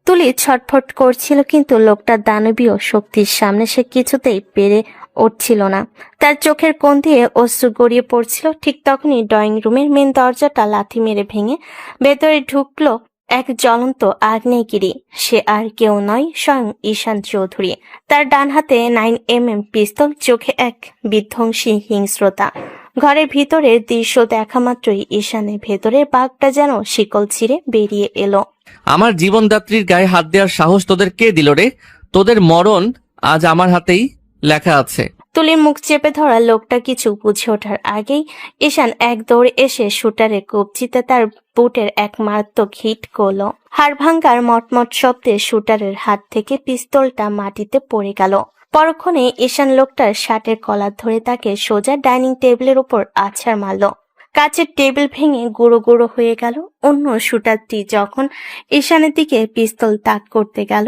তুলি ছটফট করছিল, কিন্তু লোকটার দানবীয় শক্তির সামনে সে কিছুতেই পেরে উঠছিল না। তার চোখের কোণ দিয়ে অশ্রু গড়িয়ে পড়ছিল। ঠিক তখনই ড্রয়িং রুমের মেন দরজাটা লাথি মেরে ভেঙে ভেতরে ঢুকলো এক জ্বলন্ত আগ্নেয়গিরি। সে আর কেউ নয়, স্বয়ং ঈশান চৌধুরী। তার ডান হাতে 9mm পিস্তল, চোখে এক বিধ্বংসী হিংস্রতা। ঘরের ভিতরের দৃশ্য দেখা মাত্রই ঈশানের ভেতরের বাঘটা যেন শিকল ছিঁড়ে বেরিয়ে এলো। আমার জীবনদাত্রীর গায়ে হাত দেওয়ার সাহস তোদের কে দিল রে? তোদের মরণ আজ আমার হাতেই লেখা আছে। তুলির মুখ চেপে ধরা লোকটা কিছু বুঝে ওঠার আগেই ঈশান এক দৌড়ে এসে শুটারের কবজিতে তার বুটের এক মারাত্মক হিট করলো। হাড় ভাঙ্গার মটমট শব্দে শুটারের হাত থেকে পিস্তলটা মাটিতে পড়ে গেল। পরক্ষণে ঈশান লোকটার শার্টের কলার ধরে তাকে সোজা ডাইনিং টেবিলের উপর আছাড় মারল। কাচের টেবিল ভেঙে গুঁড়ো গুঁড়ো হয়ে গেল। অন্য শুটারটি যখন ঈশানের দিকে পিস্তল তাক করতে গেল,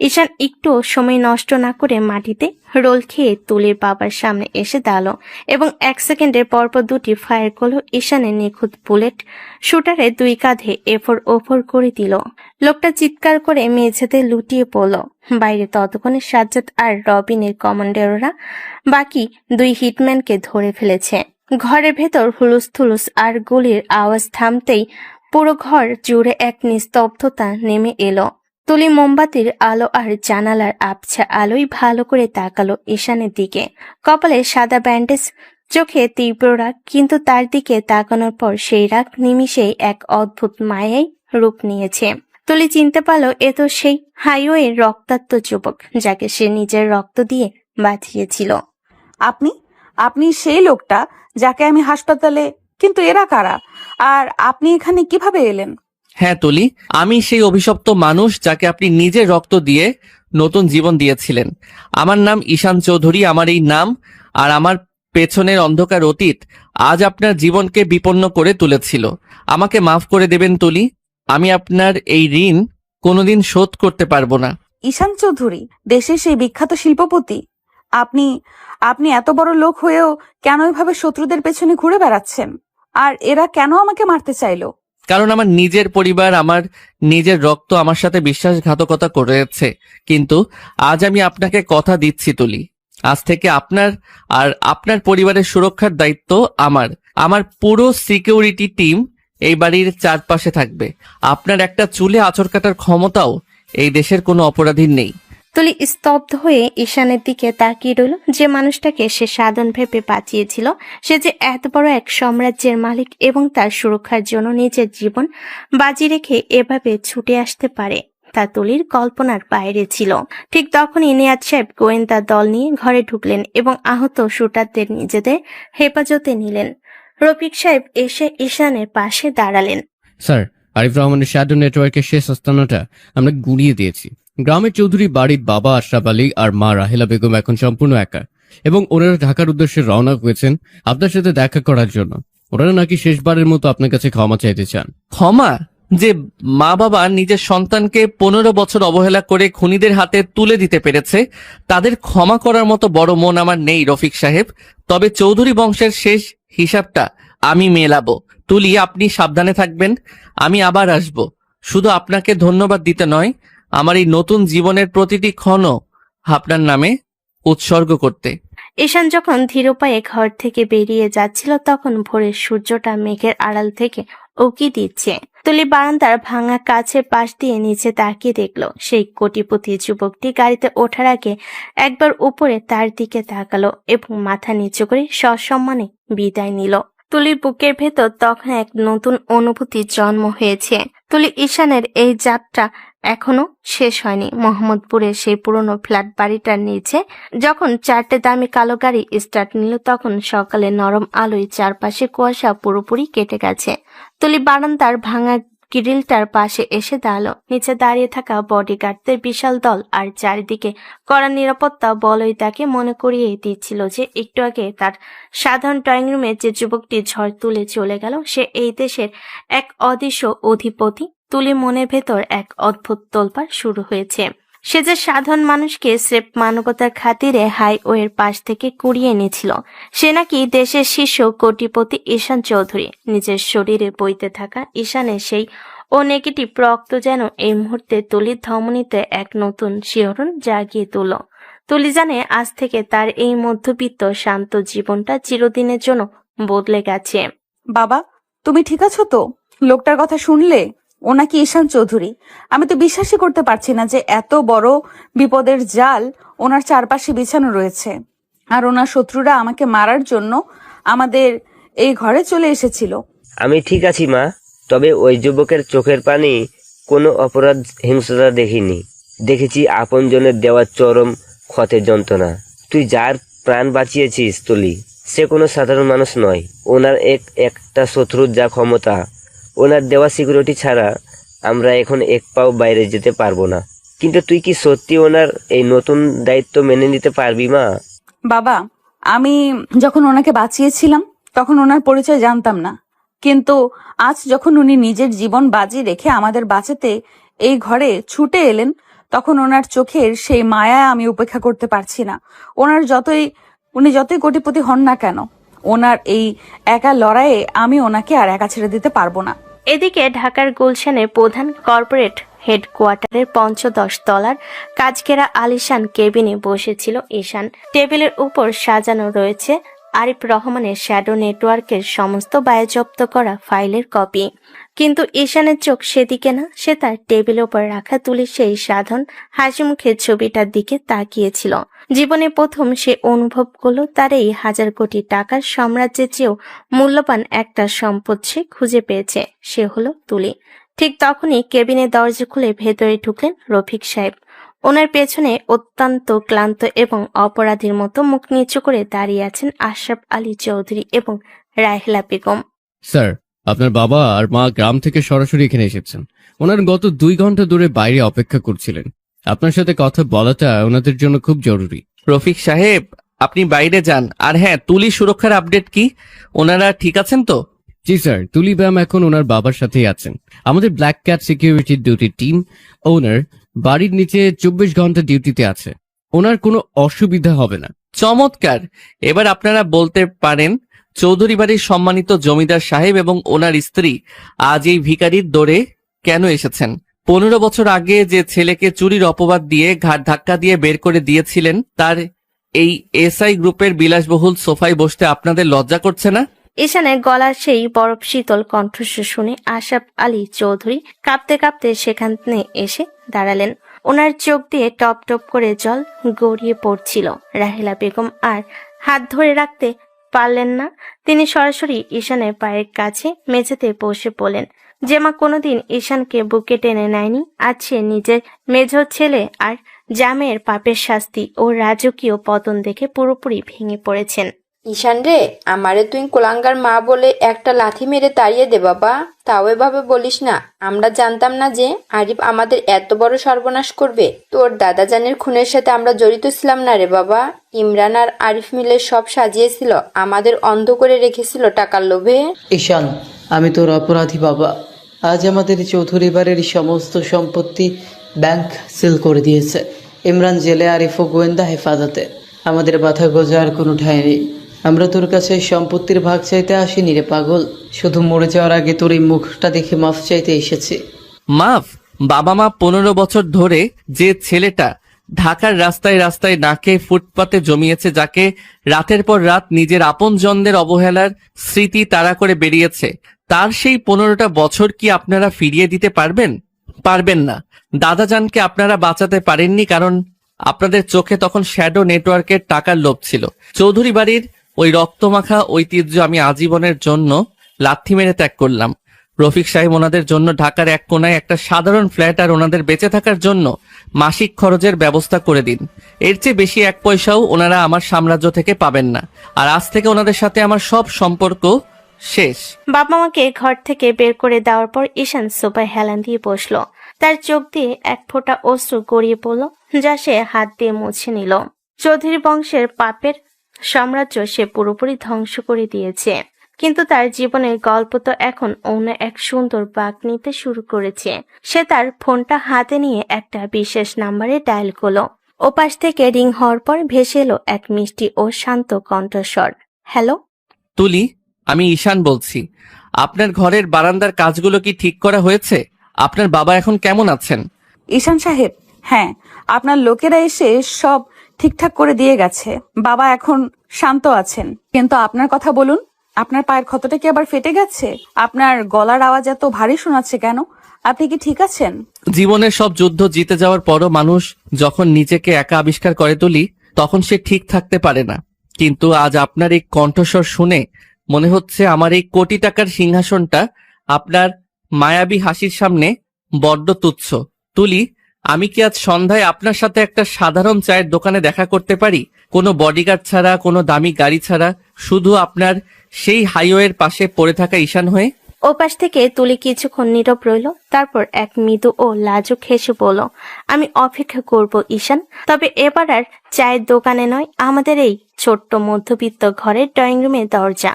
ঈশান একটু সময় নষ্ট না করে মাটিতে রোল খেয়ে তুলির বাবার সামনে এসে দাঁড়ালো এবং 1 সেকেন্ডের পরপর দুটি ফায়ার করলো ঈশানের নিখুঁত বুলেট শুটারে 2 কাঁধে এফোর ওফর করে দিল। লোকটা চিৎকার করে মেঝেতে লুটিয়ে পড়ল। বাইরে ততক্ষণে সাজ্জাদ আর রবিনের কমান্ডাররা বাকি 2 হিটম্যানকে ধরে ফেলেছে। ঘরের ভেতর হুলুস আর গুলির আওয়াজ থামতেই পুরো ঘর জুড়ে এক নিস্তব্ধতা নেমে এলো। তুলি মোমবাতির আলো আর জানালার আবছা আলোয় ভালো করে তাকালো ঈশানের দিকে। কপালে সাদা ব্যান্ডেজ, চোখে তীব্র রাগ, কিন্তু তার দিকে তাকানোর পর সেই রাগ নিমিষেই এক অদ্ভুত মায়ায় রূপ নিয়েছে। তুলি চিনতে পারল এ তো সেই হাইওয়ের রক্তাক্ত যুবক যাকে সে নিজের রক্ত দিয়ে বাঁচিয়েছিল। আপনি সেই লোকটা যাকে আমি হাসপাতালে, কিন্তু এরা কারা? আর আপনি এখানে কিভাবে এলেন? হ্যাঁ তুলি, আমি সেই অভিশপ্ত মানুষ যাকে আপনি নিজের রক্ত দিয়ে নতুন জীবন দিয়েছিলেন। আমার নাম ঈশান চৌধুরী, আমার এই নাম আর আমার পেছনের অন্ধকার অতীত আজ আপনার জীবনকে বিপন্ন করে তুলেছিল। আমাকে মাফ করে দেবেন তুলি, আমি আপনার এই ঋণ কোনোদিন শোধ করতে পারবো না। ঈশান চৌধুরী, দেশের সেই বিখ্যাত শিল্পপতি, আপনি এত বড় লোক হয়েও কেন এভাবে শত্রুদের পেছনে ঘুরে বেড়াচ্ছেন? আর এরা কেন আমাকে মারতে চাইলো? কারণ আমার নিজের পরিবার, আমার নিজের রক্ত আমার সাথে বিশ্বাসঘাতকতা করেছে। কিন্তু আজ আমি আপনাকে কথা দিচ্ছি তুলি, আজ থেকে আপনার আর আপনার পরিবারের সুরক্ষার দায়িত্ব আমার পুরো সিকিউরিটি টিম এই বাড়ির চারপাশে থাকবে। আপনার একটা চুলে আঁচড় কাটার ক্ষমতাও এই দেশের কোনো অপরাধীর নেই। তুলি স্তব্ধ হয়ে ঈশানের দিকে তাকিয়ে রইল। যে মানুষটাকে সে সাধন ভেবে বাঁচিয়েছিল, সে যে এত বড় এক সাম্রাজ্যের মালিক এবং তার সুরক্ষার জন্য নিজের জীবন বাজি রেখে এভাবে ছুটে আসতে পারে, তা তুলির কল্পনার বাইরে ছিল। ঠিক তখনই নিয়াজ সাহেব গোয়েন্দা দল নিয়ে ঘরে ঢুকলেন এবং আহত শুটারদের নিজেদের হেফাজতে নিলেন। রফিক সাহেব এসে ঈশানের পাশে দাঁড়ালেন। স্যার, আরিফ রহমানের শ্যাডো নেটওয়ার্কের শেষ আস্তানাটা আমরা গুড়িয়ে দিয়েছি। গ্রামের চৌধুরী বাড়ির বাবা আশরাফ আলী আর মা রাহেলা বেগম এখন সম্পূর্ণ একা, এবং ওনারা ঢাকার উদ্দেশ্যে রওনা হয়েছেন আপনার সাথে দেখা করার জন্য। ওনারা নাকি শেষবারের মতো আপনার কাছে ক্ষমা চাইতে চান। ক্ষমা? যে মা বাবা নিজের সন্তানকে 15 বছর অবহেলা করে খুনিদের হাতে তুলে দিতে পেরেছে, তাদের ক্ষমা করার মতো বড় মন আমার নেই রফিক সাহেব। তবে চৌধুরী বংশের শেষ হিসাবটা আমি মেলাবো। তুলি, আপনি সাবধানে থাকবেন, আমি আবার আসব। শুধু আপনাকে ধন্যবাদ দিতে নয়, আমার এই নতুন জীবনের প্রতিটি ক্ষণও আপনার নামে উৎসর্গ করতে। ঈশান যখন ধীর পায়ে ঘর থেকে বেরিয়ে যাচ্ছিল, তখন ভোরের সূর্যটা মেঘের আড়াল থেকে উকি দিচ্ছে। তুলি বারান্দার ভাঙা কাছের পাশ দিয়ে নিচে তাকিয়ে দেখলো সেই কোটিপতি যুবকটি গাড়িতে ওঠার আগে একবার উপরে তার দিকে তাকালো এবং মাথা নিচু করে সসম্মানে বিদায় নিল। তুলির বুকের ভেতর তখন এক নতুন অনুভূতির জন্ম হয়েছে। তুলি ঈশানের এই যাত্রা এখনো শেষ হয়নি। মোহাম্মদপুরের সেই পুরনো ফ্ল্যাট বাড়িটার নিচে যখন 4টে দামি কালো গাড়ি স্টার্ট নিল, তখন সকালে নরম আলোয় চারপাশে কুয়াশা পুরোপুরি কেটে গেছে। তুলি বারান্দার ভাঙা গ্রিলটার পাশে এসে দাঁড়ালো। নিচে দাঁড়িয়ে থাকা বডিগার্ডদের বিশাল দল আর চারিদিকে কড়া নিরাপত্তা বলয় তাকে মনে করিয়ে দিচ্ছিল যে একটু আগে তার সাধারণ ড্রয়িং রুমে যে যুবকটি ঝড় তুলে চলে গেল, সে এই দেশের এক অদৃশ্য অধিপতি। তুলি মনের ভেতর এক অদ্ভুত তোলপাড় শুরু হয়েছে। সে যে সাধারণ মানুষকে স্রেফ মানবতার খাতিরে হাইওয়ের পাশ থেকে কুড়িয়ে এনেছিল, সে নাকি দেশের শীর্ষ কোটিপতি ঈশান চৌধুরী। নিজের শরীরে বইতে থাকা ঈশানের সেই ও নেগেটিভ রক্ত যেন এই মুহূর্তে তুলির ধমনীতে এক নতুন শিহরণ জাগিয়ে তুলল। তুলি জানে আজ থেকে তার এই মধ্যবিত্ত শান্ত জীবনটা চিরদিনের জন্য বদলে গেছে। বাবা, তুমি ঠিক আছো তো? লোকটার কথা শুনলে? ও নাকি ঈশান চৌধুরী। আমি তো বিশ্বাসই করতে পারছি না যে এত বড় বিপদের জাল ওনার চারপাশে বিছানো রয়েছে, আর ওনার শত্রুরা আমাকে মারার জন্য আমাদের এই ঘরে চলে এসেছিল। আমি ঠিক আছি মা, তবে ওই যুবকের চোখের পানি কোনো অপরাধ হিংস্রতা দেখিনি। দেখেছি আপনজনের দেওয়া চরম ক্ষতের যন্ত্রণা। তুই যার প্রাণ বাঁচিয়েছিস তুলি, সে কোনো সাধারণ মানুষ নয়। ওনার একটা শত্রুর যা ক্ষমতা, ওনার দেওয়া সিকিউরিটি ছাড়া আমরা এখন এক পাও বাইরে যেতে পারবো না। কিন্তু তুই কি সত্যি ওনার এই নতুন দায়িত্ব মেনে নিতে পারবি মা? বাবা, আমি যখন ওনাকে বাঁচিয়েছিলাম তখন ওনার পরিচয় জানতাম না। কিন্তু আজ যখন উনি নিজের জীবন বাজি রেখে আমাদের বাঁচাতে এই ঘরে ছুটে এলেন, তখন ওনার চোখের সেই মায়া আমি উপেক্ষা করতে পারছি না। উনি যতই কোটিপতি হন না কেন, ওনার এই একা লড়াইয়ে আমি ওনাকে আর একা ছেড়ে দিতে পারবো না। এদিকে ঢাকার গুলশানের প্রধান কর্পোরেট হেডকোয়ার্টারের ৫০ তলার কাজঘেরা আলিশান কেবিনে বসেছিল ঈশান। টেবিলের উপর সাজানো রয়েছে আরিফ রহমানের শ্যাডো নেটওয়ার্কের সমস্ত বাজেয়াপ্ত করা ফাইলের কপি। কিন্তু ঈশানের চোখ সেদিকে না, সে তার টেবিলের উপর রাখা তুলে সেই সাধারণ হাসি মুখের ছবিটার দিকে তাকিয়েছিল। জীবনে প্রথম সে অনুভব করলো তার এই ১,০০০ কোটি টাকার সাম্রাজ্যের চেয়েও মূল্যবান একটা সম্পদ সে খুঁজে পেয়েছে, সে হলো তুলি। ঠিক তখনই কেবিনের দরজা খুলে ভেতরে ঢুকলেন রফিক সাহেব। ওনার পেছনে অত্যন্ত ক্লান্ত এবং অপরাধীর মতো মুখ নিচু করে দাঁড়িয়ে আছেন আশরাফ আলী চৌধুরী এবং রাহেলা বেগম। স্যার, আপনার বাবা আর মা গ্রাম থেকে সরাসরি এখানে এসেছেন। ওনার গত 2 ঘন্টা ধরে বাইরে অপেক্ষা করছিলেন। আপনার সাথে কথা বলাটা ওনাদের জন্য খুব জরুরি। রফিক সাহেব, আপনি বাইরে যান। আর হ্যাঁ, তুলি সুরক্ষার আপডেট কি? ওনারা ঠিক আছেন তো? জি স্যার, তুলি ম্যাম এখন ওনার বাবার সাথেই আছেন। আমাদের black cat security duty team ওনার বাড়ির নিচে 24 ঘন্টা ডিউটিতে আছে। ওনার কোনো অসুবিধা হবে না। চমৎকার। এবার আপনারা বলতে পারেন চৌধুরী বাড়ির সম্মানিত জমিদার সাহেব এবং ওনার স্ত্রী আজ এই ভিখারির দৌড়ে কেন এসেছেন। 15 বছর আগে যে ছেলেকে চুরির অপবাদ দিয়ে ঘাট ধাক্কা দিয়ে বের করে দিয়েছিলেন, তার এই এসআই গ্রুপের বিলাসবহুল সোফায় বসতে আপনাদের লজ্জা করছে না? ঈশানের গলার সেই বরফ শীতল কণ্ঠস্বর শুনে আশরাফ আলী চৌধুরী কাঁপতে কাঁপতে সেখানে এসে দাঁড়ালেন। ওনার চোখ দিয়ে টপ টপ করে জল গড়িয়ে পড়ছিল। রাহেলা বেগম আর হাত ধরে রাখতে পারলেন না। তিনি সরাসরি ঈশানের পায়ের কাছে মেঝেতে বসে পড়লেন। যে মা কোনোদিন ঈশানকে বুকে টেনে নেয়নি, আজ সে নিজের মেজ ছেলে আর জামের পাপের শাস্তি ও রাজকীয় পতন দেখে পুরোপুরি ভেঙে পড়েছেন। ঈশান রে, আমারে তুই কোলাঙ্গার মা বলে একটা লাথি মেরে তাড়িয়ে দে বাবা। তাও এভাবে বলিস না। আমরা জানতাম না যে আরিফ আমাদের এত বড় সর্বনাশ করবে। তোর দাদাজানের খুনের সাথে আমরা জড়িত ছিলাম না রে বাবা। ইমরান আর আরিফ মিলে সব সাজিয়েছিল, আমাদের অন্ধ করে রেখেছিল টাকার লোভে। ঈশান, আমি তোর অপরাধী বাবা। আজ আমাদের চৌধুরী বাড়ির সমস্ত সম্পত্তি ব্যাংক সিল করে দিয়েছে। ইমরান জেলে, আরিফ ও গোয়েন্দা হেফাজতে। আমাদের বাধা গোজার কোনো ঠাঁই নেই। আমরা তোর কাছে সম্পত্তির ভাগ চাইতে আসিনি রে পাগল, শুধু মরে যাওয়ার আগে তোর এই মুখটা দেখে মাফ চাইতে এসেছি। মাফ? বাবা মা 15 বছর ধরে যে ছেলেটা ঢাকার রাস্তায় রাস্তায় নাকে ফুটপাতে জমিয়েছে, যাকে রাতের পর রাত নিজের আপনজনদের অবহেলার স্মৃতি তাড়া করে বেরিয়েছে, তার সেই 15টা বছর কি আপনারা ফিরিয়ে দিতে পারবেন? পারবেন না। দাদাজানকে আপনারা বাঁচাতে পারেননি, কারণ আপনাদের চোখে তখন শ্যাডো নেটওয়ার্কের টাকার লোভ ছিল। চৌধুরী বাড়ির ওই রক্তমাখা ঐতিহ্য আমি আজীবনের জন্য লাথি মেরে ত্যাগ করলাম। রফিক সাহেব, ওনাদের জন্য ঢাকার এক কোনায় একটা সাধারণ ফ্ল্যাট আর ওনাদের বেঁচে থাকার জন্য মাসিক খরচের ব্যবস্থা করে দিন। এর চেয়ে বেশি 1 পয়সাও ওনারা আমার সাম্রাজ্য থেকে পাবেন না। আর আজ থেকে ওনাদের সাথে আমার সব সম্পর্ক শেষ। বাবা মাকে ঘর থেকে বের করে দেওয়ার পর ঈশান সোফায় হেলান দিয়ে বসলো। তার চোখ দিয়ে এক ফোঁটা অশ্রু গড়িয়ে পড়ল, যা সে হাত দিয়ে মুছে নিল। চৌধুরী বংশের পাপের সাম্রাজ্য সে পুরোপুরি ধ্বংস করে দিয়েছে, কিন্তু তার জীবনের গল্প তো এখন অন্য এক সুন্দর বাঁক নিতে শুরু করেছে। সে তার ফোনটা হাতে নিয়ে একটা বিশেষ নাম্বারে ডায়াল করলো। ওপাশ থেকে রিং হওয়ার পর ভেসে এলো এক মিষ্টি ও শান্ত কণ্ঠস্বর। হ্যালো তুলি, আমি ঈশান বলছি। আপনার ঘরের বারান্দার কাজগুলো কি ঠিক করা হয়েছে? আপনার বাবা এখন কেমন আছেন? ঈশান সাহেব, হ্যাঁ, আপনার লোকেরা এসে সব ঠিকঠাক করে দিয়ে গেছে। বাবা এখন শান্ত আছেন। কিন্তু আপনার কথা বলুন, আপনার পায়ের ক্ষতটা কি আবার ফেটে গেছে? আপনার গলার আওয়াজ এত ভারী শোনাচ্ছে কেন? আপনি কি ঠিক আছেন? জীবনের সব যুদ্ধ জিতে যাওয়ার পরও মানুষ যখন নিজেকে একা আবিষ্কার করে তুলি, তখন সে ঠিক থাকতে পারে না। কিন্তু আজ আপনার এই কণ্ঠস্বর শুনে মনে হচ্ছে আমার এই কোটি টাকার সিংহাসনটা আপনার মায়াবী হাসির সামনে বড্ড তুচ্ছ। তুলি, আমি কি আজ সন্ধ্যায় আপনার সাথে একটা সাধারণ চায়ের দোকানে দেখা করতে পারি? কোনো বডিগার্ড ছাড়া, কোনো দামি গাড়ি ছাড়া, শুধু আপনার সেই হাইওয়ের পাশে পড়ে থাকা ঈশান হয়ে? ওপাশ থেকে তুলি কিছুক্ষণ নীরব রইল, তারপর এক মৃদু ও লাজুক হেসে বলল, আমি অপেক্ষা করব ঈশান, তবে এবার আর চায়ের দোকানে নয়, আমাদের এই ছোট্ট মধ্যবিত্ত ঘরের ড্রয়িং রুমের দরজা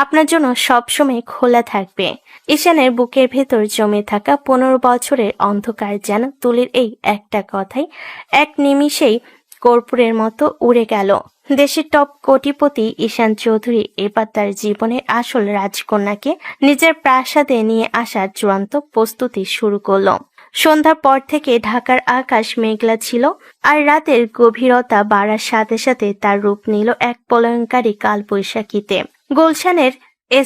আপনার জন্য সবসময় খোলা থাকবে। ঈশানের বুকের ভেতর জমে থাকা 15 বছরের অন্ধকার যেন তুলির এই একটা কথাই এক নিমিষেই কর্পূরের মতো উড়ে গেল। দেশের টপ কোটিপতি ঈশান চৌধুরী এবার তার জীবনের আসল রাজকন্যাকে নিজের প্রাসাদে নিয়ে আসার চূড়ান্ত প্রস্তুতি শুরু করল। সন্ধ্যার পর থেকে ঢাকার আকাশ মেঘলা ছিল, আর রাতের গভীরতা বাড়ার সাথে সাথে তার রূপ নিল এক প্রলয়ঙ্কারী কালবৈশাখীতে। গুলশানের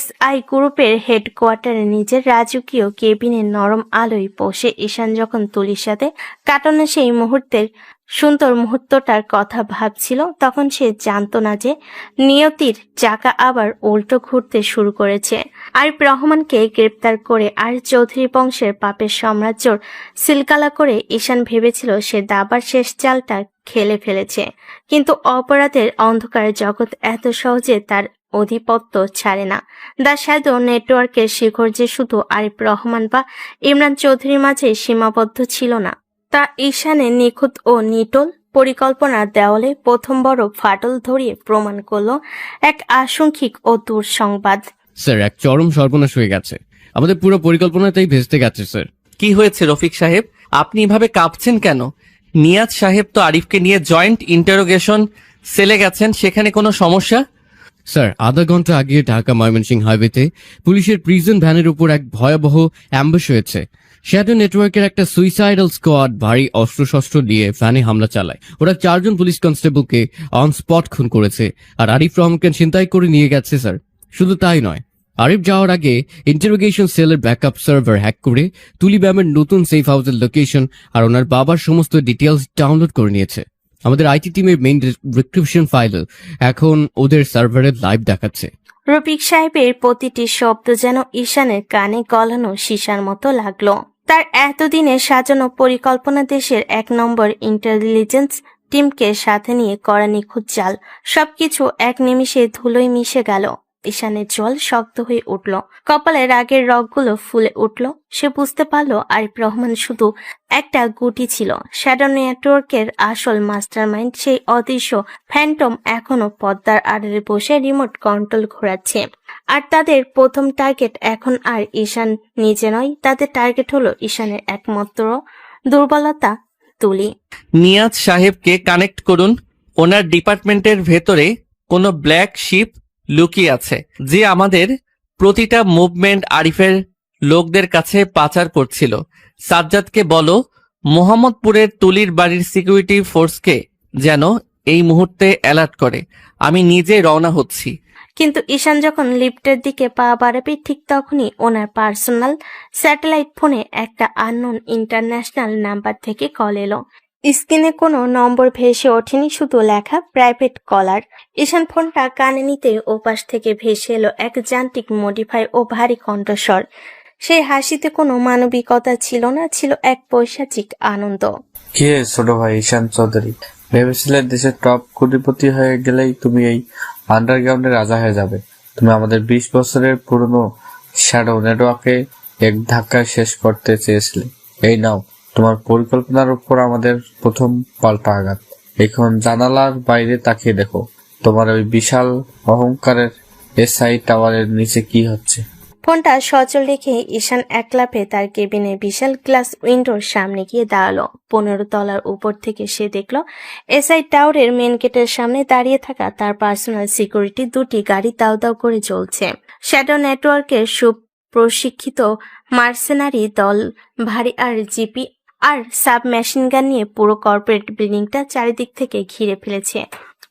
SI গ্রুপের হেডকোয়ার্টারে নিজের রাজকীয় কেবিনের নরম আলোয় বসে ঈশান যখন তুলির সাথে কাটানো সেই সুন্দর মুহূর্তটার কথা ভাবছিল, তখন সে জানতো না যে নিয়তির চাকা আবার উল্টো ঘুরতে শুরু করেছে। আরিফ রহমানকে গ্রেপ্তার করে আর চৌধুরী বংশের পাপের সাম্রাজ্যর সিলগালা করে ঈশান ভেবেছিল সে দাবার শেষ চালটা খেলে ফেলেছে, কিন্তু অপরাধের অন্ধকার জগৎ এত সহজে তার অধিপত্য ছাড়ে না। দ্য শ্যাডো নেটওয়ার্কের শিখর যে শুধু আরিফ রহমান বা ইমরান চৌধুরীর মাঝে সীমাবদ্ধ ছিল না, তা ঈশানের নিখুঁত ও নিটোল পরিকল্পনার দেওয়ালে প্রথম বড় ফাটল ধরিয়ে প্রমাণ করল এক আশঙ্কিক ও দুঃসংবাদ। স্যার, এক চরম সর্বনাশ হয়ে গেছে। আমাদের পুরো পরিকল্পনাটাই ভেস্তে গেছে স্যার। কি হয়েছে রফিক সাহেব? আপনি এভাবে কাঁপছেন কেন? নিয়াজ সাহেব তো আরিফকে নিয়ে জয়েন্ট ইন্টারোগেশন সেলে গেছেন, সেখানে কোনো সমস্যা? স্যার, আধা ঘন্টা আগে ঢাকা ময়মনসিংহ হাইওয়েতে পুলিশের প্রিজন ভ্যানের উপর এক ভয়াবহ অ্যাম্বুশ হয়েছে। শ্যাডো নেটওয়ার্কের একটা সুইসাইডাল স্কোয়াড ভারী অস্ত্রশস্ত্র দিয়ে ভ্যানে হামলা চালায়। ওরা 4 জন পুলিশ কনস্টেবলকে অন স্পট খুন করেছে আর আরিফ রহমানকে ছিনতাই করে নিয়ে গেছে স্যার। শুধু তাই নয়, আরিফ যাওয়ার আগে ইন্টারোগেশন সেলের ব্যাকআপ সার্ভার হ্যাক করে তুলি ব্যামের নতুন সেফ হাউসের লোকেশন আর ওনার বাবার সমস্ত ডিটেলস ডাউনলোড করে নিয়েছে। আমাদের আইটি টিমের মেইন রিক্রিপশন ফাইল এখন ওদের সার্ভারে লাইভ দেখাচ্ছে। রফিক সাহেবের প্রতিটি শব্দ যেন ঈশানের কানে গলানো সীসার মতো লাগলো। তার এতদিনে সাজানো পরিকল্পনা দেশের 1 নম্বর ইন্টেলিজেন্স টিমকে সাথে নিয়ে করা নিখুঁত চাল, সবকিছু এক নিমিষে ধুলোয় মিশে গেল। ঈশানের জল শক্ত হয়ে উঠল, কপালে রাগের রগগুলো ফুলে উঠল। সে বুঝতে পারল আরিফ রহমান শুধু একটা গুটি ছিল। শ্যাডো নেটওয়ার্কের আসল মাস্টারমাইন্ড, সেই অদৃশ্য ফ্যান্টম এখনো পদ্মার আড়ালে বসে রিমোট কন্ট্রোল ঘোরাচ্ছে। আর তাদের প্রথম টার্গেট এখন আর ঈশান নিজে নয়, তাদের টার্গেট হলো ঈশানের একমাত্র দুর্বলতা, তুলি। নিয়াজ সাহেবকে কানেক্ট করুন। ওনার ডিপার্টমেন্টের ভেতরে কোনো ব্ল্যাক শিপ লুকিয়ে আছে, যে আমাদের প্রতিটা মুভমেন্ট আরিফের লোকদের কাছে পাচার করছিল। সাজ্জাদকে বলো মোহাম্মদপুরের তুলির বাড়ির সিকিউরিটি ফোর্সকে যেন এই মুহূর্তে অ্যালার্ট করে। আমি নিজে রওনা হচ্ছি। কিন্তু ঈশান যখন লিফটের দিকে পা বাড়াবে, ঠিক তখনই ওনার পার্সোনাল স্যাটেলাইট ফোনে একটা আননোন ইন্টারন্যাশনাল নাম্বার থেকে কল এলো। স্ক্রিনে কোনো নম্বর ভেসে ওঠেনি, শুধু লেখা প্রাইভেট কলার। ঈশান ফোনটা কানে নিতে ওপাশ থেকে ভেসে এলো এক যান্ত্রিক মডিফাই ও ভারী কণ্ঠস্বর। সেই হাসিতে কোনো মানবিকতা ছিল না, ছিল এক পৈশাচিক আনন্দ। কে ছোট ভাই ঈশান চৌধুরী? ভেবেছিলে দেশের টপ কোটিপতি হয়ে গেলেই তুমি এই আন্ডারগ্রাউন্ডের রাজা হয়ে যাবে। তুমি আমাদের 20 বছরের পুরনো শ্যাডো নেটওয়ার্কে এক ধাক্কায় শেষ করতে চেয়েছিলে। এই নাও তোমার পরিকল্পনার উপর আমাদের প্রথম পাল্টা আঘাত। এখন জানালার বাইরে তাকিয়ে দেখো, তোমার ওই বিশাল অহংকারের SI টাওয়ারের নিচে কি হচ্ছে। ফোনটা সচল রেখে ঈশান একলাফে তার কেবিনের বিশাল গ্লাস উইন্ডোর সামনে গিয়ে দাঁড়ালো। 15 তলার উপর থেকে সে দেখল SI টাওয়ারের মেন গেটের সামনে দাঁড়িয়ে থাকা তার পার্সোনাল সিকিউরিটি 2টি গাড়ি দাউ দাউ করে চলছে। শ্যাডো নেটওয়ার্কের সুপ্রশিক্ষিত মার্সেনারি দল ভারী আর জিপি আর সাব মেশিন গান নিয়ে পুরো কর্পোরেট বিল্ডিংটা চারিদিক থেকে ঘিরে ফেলেছে।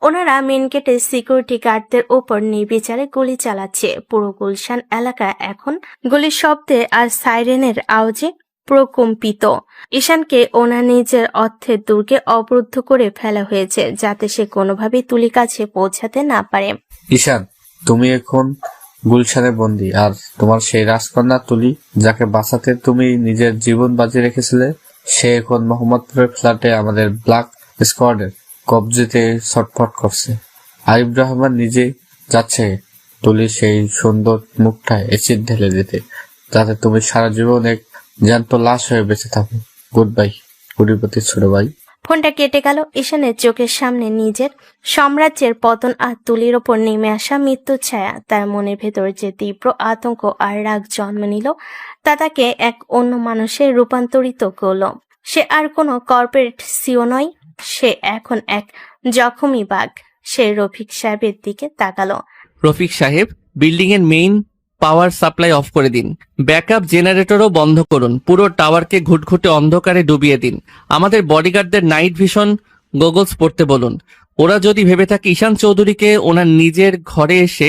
ওনারা মেন গেটে সিকিউরিটি গার্ডদের ওপর নির্বিচারে গুলি চালাচ্ছে। পুরো গুলশান এলাকা এখন গুলির শব্দে আর সাইরেনের আওয়াজে প্রকম্পিত। ঈশানকে ওনার নিজের অর্থের দুর্গে অবরুদ্ধ করে ফেলা হয়েছে, যাতে সে কোনোভাবেই তুলি কাছে পৌঁছাতে না পারে। ঈশান, তুমি এখন গুলশানে বন্দী, আর তোমার সেই রাজকন্যা তুলি, যাকে বাঁচাতে তুমি নিজের জীবন বাজি রেখেছিলে, সে এখন মোহাম্মদপুরের ফ্ল্যাটে আমাদের ব্ল্যাক স্কোয়াডের কবজিতে ছটফট করছে। আরিফ রহমান নিজে যাচ্ছে তুলির সেই সুন্দর মুখটায় এসিড ঢেলে দিতে। যাতে তুমি সারা জীবন এক জ্যান্ত লাশ হয়ে বেঁচে থাকো। গুড বাই কোটিপতি ছোট ভাই। ফোনটা কেটে গেল। ঈশানের চোখের সামনে নিজের সাম্রাজ্যের পতন আর তুলির ওপর নেমে আসা মৃত্যুর ছায়া। তার মনের ভেতর যে তীব্র আতঙ্ক আর রাগ জন্ম নিল তা তাকে এক অন্য মানুষে রূপান্তরিত করল। সে আর কোনো কর্পোরেট সিও নয়, সে এখন এক জখমি বাঘ। সে রফিক সাহেবের দিকে তাকালো। রফিক সাহেব, বিল্ডিং এর মেইন পাওয়ার সাপ্লাই অফ করে দিন, ব্যাকআপ জেনারেটরও বন্ধ করুন, পুরো টাওয়ারকে ঘুটঘুটে অন্ধকারে ডুবিয়ে দিন। আমাদের বডিগার্ডদের নাইট ভিশন গগলস পড়তে বলুন। ওরা যদি ভেবে থাকে ঈশান চৌধুরীকে ওনার নিজের ঘরে এসে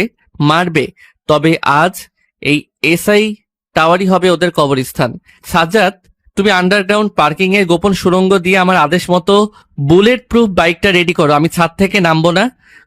মারবে, তবে আজ এই এসআই টাওয়ারই হবে ওদের কবরস্থান। সাজ্জাদ, তুমি আন্ডারগ্রাউন্ড পার্কিং এর গোপন সুড়ঙ্গ দিয়ে আমার আদেশ মতো বুলেট প্রুফ বাইকটা রেডি করো। আমি ছাদ থেকে নামবো না,